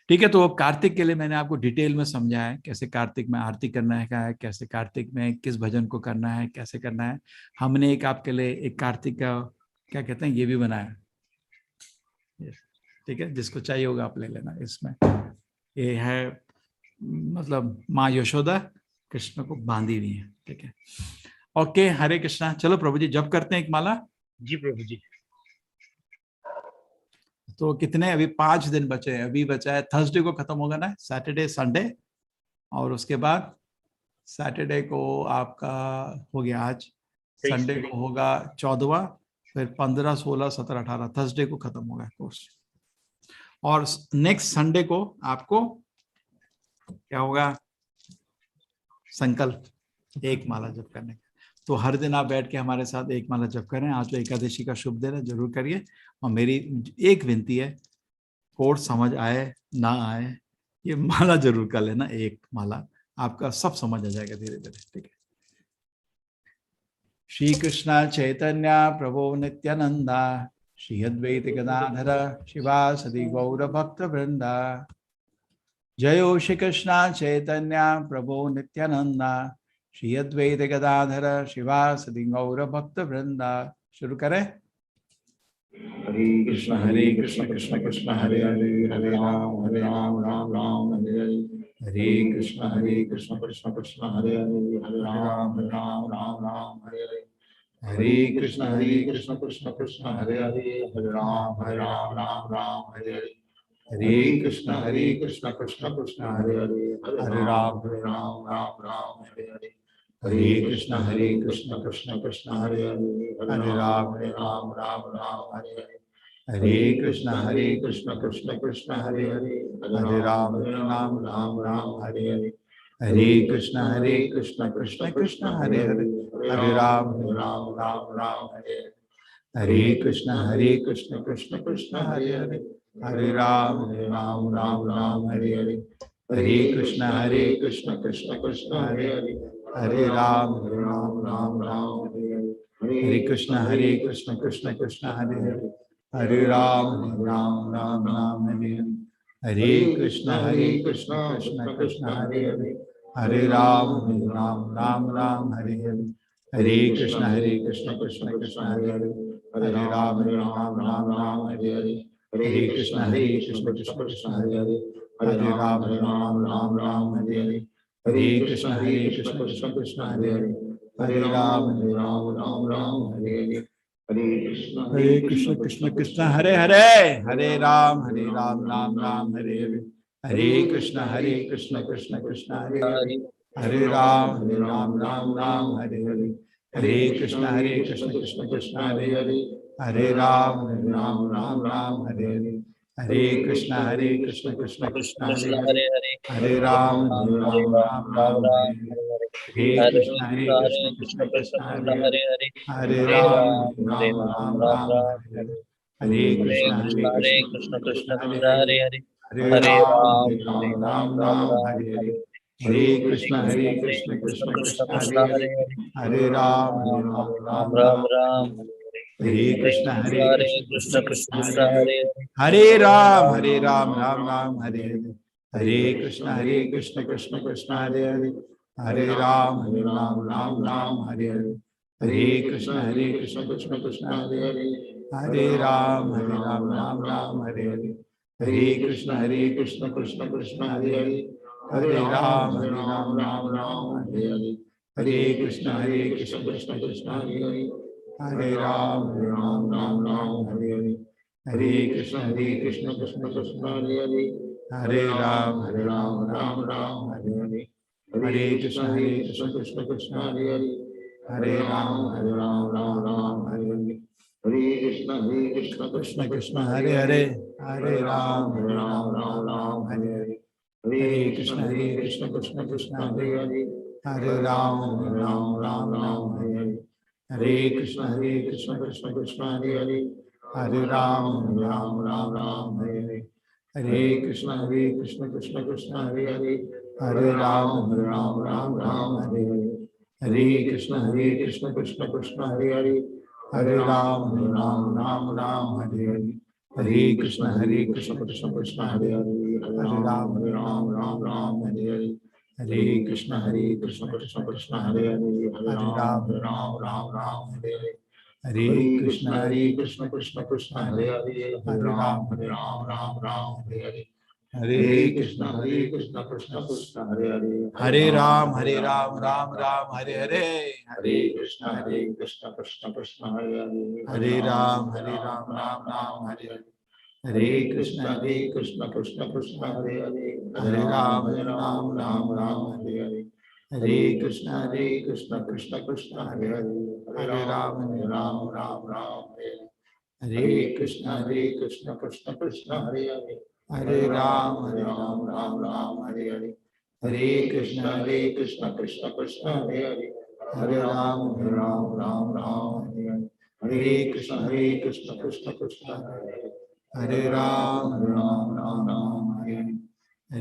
ठीक है। तो कार्तिक के लिए मैंने आपको डिटेल में समझाया है कैसे कार्तिक में आरती करना है, कैसे कार्तिक में किस भजन को करना है, कैसे करना है। हमने एक आपके लिए एक कार्तिक का क्या कहते हैं ये भी बनाया, ठीक है, जिसको चाहिए होगा आप ले लेना। इसमें ये है मतलब माँ यशोदा कृष्ण को बांधी हुई है, ठीक है। ओके, हरे कृष्णा। चलो प्रभु जी जब करते हैं एक माला। जी प्रभु जी। तो कितने अभी 5 दिन बचे हैं, अभी बचा है थर्सडे को खत्म होगा ना, सैटरडे संडे, और उसके बाद सैटरडे को आपका हो गया, आज संडे को होगा 14वां, फिर 15, 16, 17, 18 थर्सडे को खत्म होगा कोर्स। और नेक्स्ट संडे को आपको क्या होगा, संकल्प एक माला जप करने का। तो हर दिन आप बैठ के हमारे साथ एक माला जप करें। आज तो एकादशी का शुभ दिन है, जरूर करिए। और मेरी एक विनती है, कोर्स समझ आए ना आए, ये माला जरूर कर लेना, एक माला आपका सब समझ आ जाएगा धीरे धीरे, ठीक है। श्री कृष्ण चैतन्य प्रभु नित्यानंदा, श्री अद्वैत गदाधर शिवासदि गौर भक्त वृंदा, जयो श्री कृष्ण चैतन्य प्रभु नित्यानंदा, श्री अद्वैत गदाधर शिवासदि गौर भक्त वृंदा। शुरू करें। हरे कृष्ण कृष्ण कृष्ण हरे हरे, हरे राम राम राम हरे हरे, हरे कृष्ण कृष्ण कृष्ण हरे हरे, हरे राम राम राम हरे हरे, हरे कृष्ण कृष्ण कृष्ण हरे हरे, हरे राम राम हरे हरे, हरे कृष्ण कृष्ण कृष्ण हरे हरे, हरे राम राम हरे हरे, हरे कृष्ण कृष्ण कृष्ण हरे हरे, हरे राम राम हरे हरे, हरे कृष्ण कृष्ण कृष्ण हरे हरे, हरे राम राम हरे हरे, हरे कृष्ण कृष्ण कृष्ण हरे हरे, हरे राम राम हरे हरे, हरे कृष्ण कृष्ण कृष्ण हरे हरे, हरे राम राम हरे हरे, हरे कृष्ण कृष्ण कृष्ण हरे हरे, हरे राम राम हरे हरे, हरे कृष्ण कृष्ण कृष्ण हरे हरे, हरे राम राम हरे हरे, हरे कृष्ण कृष्ण कृष्ण हरे हरे, हरे राम राम हरे हरे, हरे कृष्ण कृष्ण कृष्ण हरे हरे, हरे राम राम हरे हरे, हरे कृष्ण कृष्ण कृष्ण हरे हरे, हरे राम राम हरे हरे, हरे कृष्ण कृष्ण कृष्ण हरे हरे, हरे राम राम हरे हरे, हरे कृष्ण कृष्ण कृष्ण हरे हरे, हरे राम राम हरे हरे, हरे कृष्ण कृष्ण कृष्ण हरे हरे, हरे राम राम हरे हरे, हरे कृष्ण कृष्ण कृष्ण हरे हरे, हरे राम राम हरे हरे, हरे कृष्ण कृष्ण कृष्ण हरे हरे, हरे राम राम हरे हरे, हरे कृष्ण कृष्ण कृष्ण हरे हरे, हरे राम राम हरे हरे, हरे कृष्ण कृष्ण कृष्ण हरे हरे, हरे राम राम हरे हरे, हरे कृष्ण कृष्ण कृष्ण हरे हरे, हरे राम राम हरे कृष्ण कृष्ण कृष्ण हरे हरे, हरे राम राम हरे हरे, हरे कृष्ण कृष्ण कृष्ण हरे हरे, हरे राम राम हरे हरे, हरे कृष्ण कृष्ण कृष्ण हरे हरे, हरे राम राम हरे हरे, हरे कृष्ण कृष्ण कृष्ण हरे हरे, हरे राम राम हरे हरे, हरे कृष्ण कृष्ण कृष्ण हरे हरे, हरे राम राम हरे हरे, हरे कृष्ण कृष्ण कृष्ण हरे हरे, हरे राम राम हरे हरे, हरे कृष्ण कृष्ण कृष्ण हरे हरे, हरे राम राम हरे हरे, हरे कृष्ण कृष्ण कृष्ण हरे हरे, हरे राम राम हरे हरे, हरे कृष्ण कृष्ण कृष्ण हरे हरे, हरे राम राम हरे हरे, हरे कृष्ण कृष्ण कृष्ण हरे हरे, हरे राम राम हरे हरे, हरे कृष्ण कृष्ण कृष्ण हरे हरे, हरे राम राम हरे हरे, हरे कृष्ण कृष्ण कृष्ण हरे हरे, हरे राम राम हरे हरे, हरे कृष्ण कृष्ण कृष्ण हरे हरे, हरे राम राम हरे हरे, हरे कृष्ण कृष्ण कृष्ण हरे हरे, हरे राम राम हरे हरे, हरे कृष्ण कृष्ण कृष्ण हरे हरे, हरे राम राम हरे हरे, हरे कृष्ण कृष्ण कृष्ण हरे हरे, हरे राम राम हरे हरे, हरे कृष्ण कृष्ण कृष्ण हरे हरे, हरे राम राम हरे हरे, हरे कृष्ण कृष्ण कृष्ण हरे हरे, हरे राम राम हरे हरे, हरे कृष्ण कृष्ण कृष्ण हरे हरे, हरे राम राम हरे हरे, हरे कृष्ण कृष्ण कृष्ण हरे हरे, हरे राम राम हरे हरे, हरे कृष्ण कृष्ण कृष्ण हरे हरे, हरे राम राम हरे हरे, हरे कृष्ण कृष्ण कृष्ण हरे हरे, हरे राम राम हरे हरे,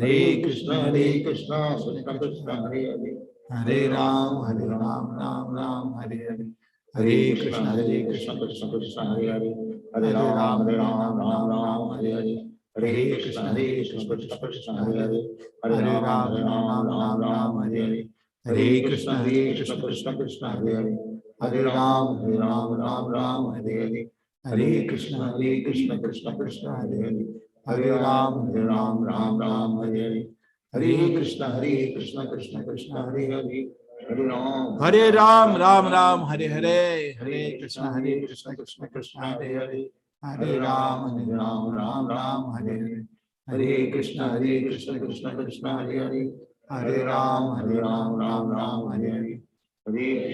हरे कृष्ण कृष्ण कृष्ण हरे हरे, हरे राम राम हरे हरे, हरे कृष्ण कृष्ण कृष्ण हरे हरे, हरे राम राम हरे हरे, हरे कृष्ण कृष्ण कृष्ण हरे हरे, हरे राम राम हरे हरे, हरे कृष्ण कृष्ण कृष्ण हरे हरे, हरे राम राम राम हरे हरे, हरे कृष्ण कृष्ण कृष्ण हरे हरे, हरे राम राम राम हरे हरे, हरे कृष्ण कृष्ण कृष्ण हरे हरे, हरे राम राम हरे हरे, हरे कृष्ण कृष्ण कृष्ण हरे हरे, हरे राम राम हरे हरे, हरे कृष्ण कृष्ण कृष्ण हरे हरे, हरे राम राम हरे हरे, हरे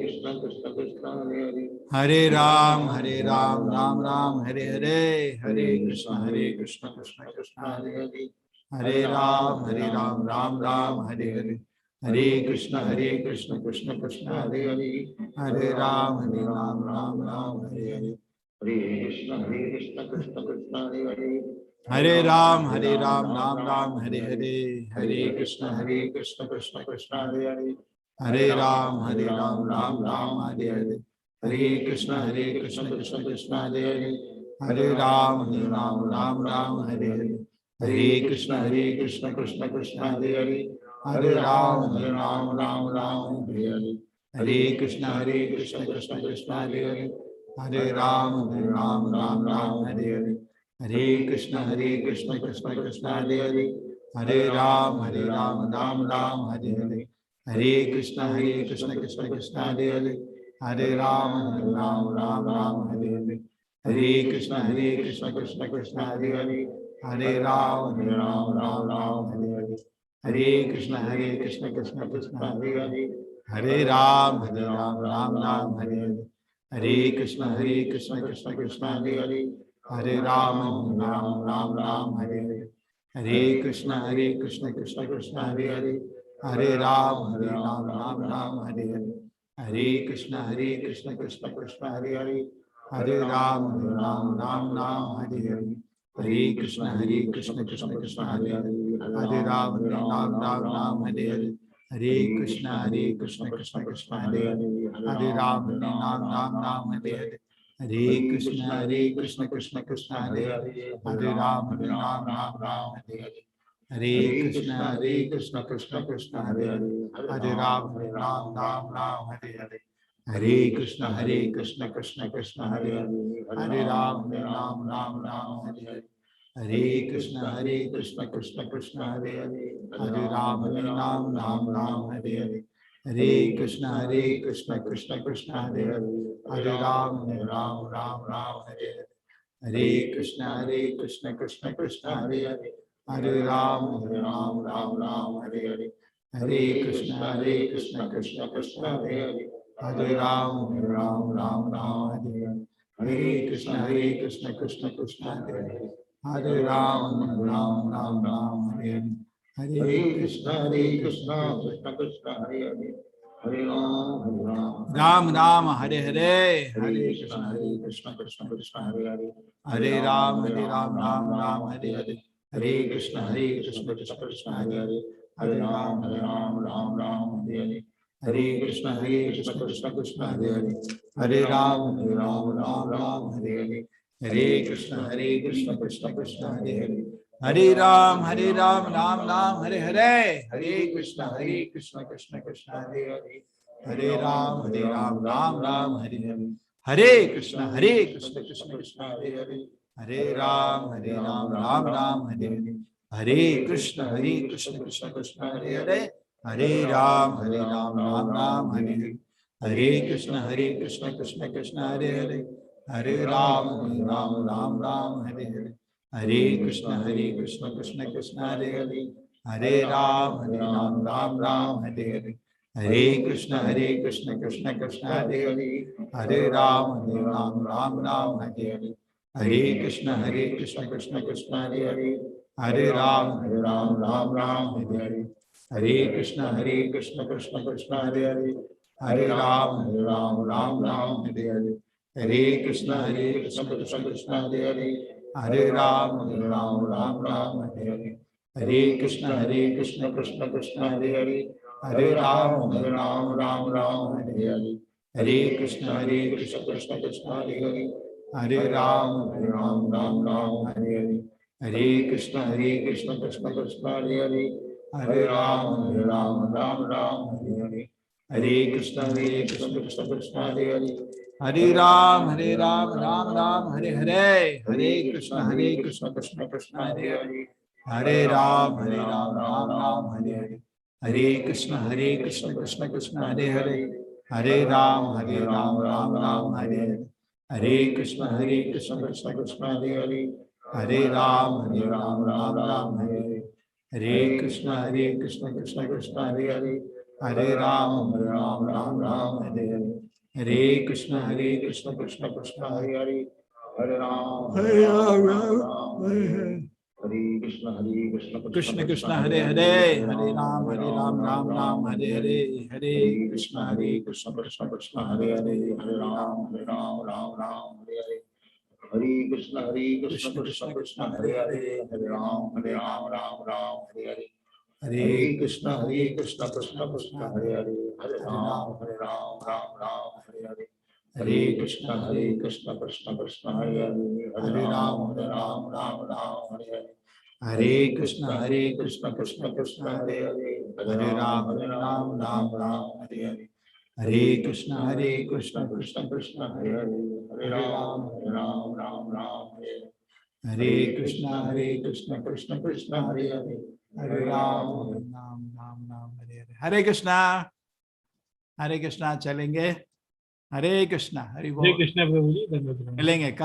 कृष्ण कृष्ण कृष्ण हरे हरे, हरे राम राम हरे हरे, हरे कृष्ण कृष्ण कृष्ण हरे हरे, हरे राम राम हरे हरे, हरे कृष्ण कृष्ण कृष्ण हरे हरे, हरे राम राम हरे हरे, हरे कृष्ण कृष्ण कृष्ण हरे हरे, हरे राम राम हरे हरे, हरे कृष्ण कृष्ण कृष्ण हरे हरे, हरे राम राम हरे हरे, हरे कृष्ण कृष्ण कृष्ण हरे हरे, हरे राम राम हरे हरे, हरे कृष्ण कृष्ण कृष्ण हरे हरे, हरे राम राम हरे हरे, हरे कृष्ण कृष्ण कृष्ण हरे हरे, हरे राम राम हरे हरे, हरे कृष्ण कृष्ण कृष्ण हरे हरे, हरे राम राम हरे हरे, हरे कृष्ण कृष्ण कृष्ण हरे हरे, हरे राम राम हरे हरे, हरे कृष्ण कृष्ण कृष्ण हरे हरे, हरे राम राम हरे हरे, हरे कृष्ण कृष्ण कृष्ण हरे हरे, हरे राम राम हरे हरे, हरे कृष्ण कृष्ण कृष्ण हरे हरे, हरे राम राम हरे हरे, हरे कृष्ण कृष्ण कृष्ण हरे हरे, हरे राम राम हरे हरे, हरे कृष्ण कृष्ण कृष्ण हरे हरे, हरे राम राम हरे हरे, हरे कृष्ण कृष्ण कृष्ण हरे हरे, हरे राम राम हरे हरे, हरे कृष्ण कृष्ण कृष्ण हरे हरे, हरे राम राम हरे हरे, हरे कृष्ण कृष्ण कृष्ण हरे हरे, हरे राम राम हरे हरे, हरे कृष्ण कृष्ण कृष्ण हरे हरे, हरे राम राम हरे हरे, हरे कृष्ण कृष्ण कृष्ण हरे हरे, हरे राम राम हरे हरे, हरे कृष्ण कृष्ण कृष्ण हरे हरे, हरे राम राम हरे हरे, हरे कृष्ण कृष्ण कृष्ण हरे हरे, हरे राम राम हरे हरे, हरे कृष्ण कृष्ण कृष्ण हरे हरे, हरे राम राम हरे हरे, हरे कृष्ण कृष्ण कृष्ण हरे हरे, हरे राम राम हरे हरे, हरे कृष्ण कृष्ण कृष्ण हरे हरे, हरे राम राम हरे हरे, हरे कृष्ण कृष्ण कृष्ण हरे हरे, हरे राम राम हरे हरे, हरे कृष्ण कृष्ण कृष्ण हरे हरे, हरे राम राम हरे हरे, हरे कृष्ण कृष्ण कृष्ण हरे हरे, हरे राम राम हरे हरे, हरे कृष्ण कृष्ण कृष्ण हरे हरे, हरे राम राम हरे हरे, हरे कृष्ण कृष्ण कृष्ण हरे हरे, हरे राम राम हरे हरे, हरे कृष्ण कृष्ण कृष्ण हरे हरे, हरे राम राम हरे हरे, हरे कृष्ण कृष्ण कृष्ण हरे हरे, हरे राम राम हरे हरे, हरे कृष्ण कृष्ण कृष्ण हरे हरे, हरे राम राम हरे हरे, हरे कृष्ण कृष्ण कृष्ण हरे हरे, हरे राम राम हरे हरे, हरे कृष्ण कृष्ण कृष्ण हरे हरे, हरे राम राम हरे हरे, हरे कृष्ण कृष्ण कृष्ण हरे हरे, हरे राम राम हरे हरे, हरे कृष्ण कृष्ण कृष्ण हरे हरे, हरे राम राम हरे हरे, हरे कृष्ण कृष्ण कृष्ण हरे हरे, हरे राम राम हरे हरे, हरे कृष्ण कृष्ण कृष्ण हरे हरे, हरे राम राम हरे हरे, हरे कृष्ण कृष्ण कृष्ण हरे हरे, हरे राम राम हरे हरे, हरे कृष्ण कृष्ण कृष्ण हरे हरे, हरे राम राम हरे हरे, हरे कृष्ण कृष्ण कृष्ण हरे हरे, हरे राम राम राम हरे हरे, हरे कृष्ण कृष्ण कृष्ण हरे हरे, हरे राम राम राम हरे हरे, हरे कृष्ण कृष्ण कृष्ण हरे हरे, हरे राम राम राम हरे हरे, हरे कृष्ण कृष्ण कृष्ण हरे हरे, हरे राम राम राम हरे हरे, हरे कृष्ण कृष्ण कृष्ण हरे हरे, हरे राम राम राम हरे हरे, हरे कृष्ण कृष्ण कृष्ण हरे हरे, हरे राम राम राम हरे हरे, हरे कृष्ण कृष्ण कृष्ण हरे हरे, हरे राम राम हरे हरे, हरे कृष्ण कृष्ण हरे हरे, हरे राम राम राम हरे हरे, हरे कृष्ण कृष्ण कृष्ण हरे हरे, हरे राम राम राम हरे हरे, हरे कृष्ण कृष्ण कृष्ण हरे हरे, हरे राम राम राम हरे हरे, हरे कृष्ण कृष्ण कृष्ण हरे हरे, हरे राम राम राम हरे हरे, हरे कृष्ण कृष्ण कृष्ण हरे हरे, हरे राम राम राम हरे हरे, हरे कृष्ण कृष्ण कृष्ण हरे हरे, हरे राम राम राम हरे हरे, हरे कृष्ण कृष्ण कृष्ण हरे हरे, हरे राम राम राम हरे हरे, हरे कृष्ण कृष्ण कृष्ण हरे हरे, हरे राम राम हरे हरे, हरे कृष्णा चलेंगे, हरे कृष्णा, हरि बोल। हरे कृष्णा प्रभु जी, धन्यवाद। मिलेंगे कल।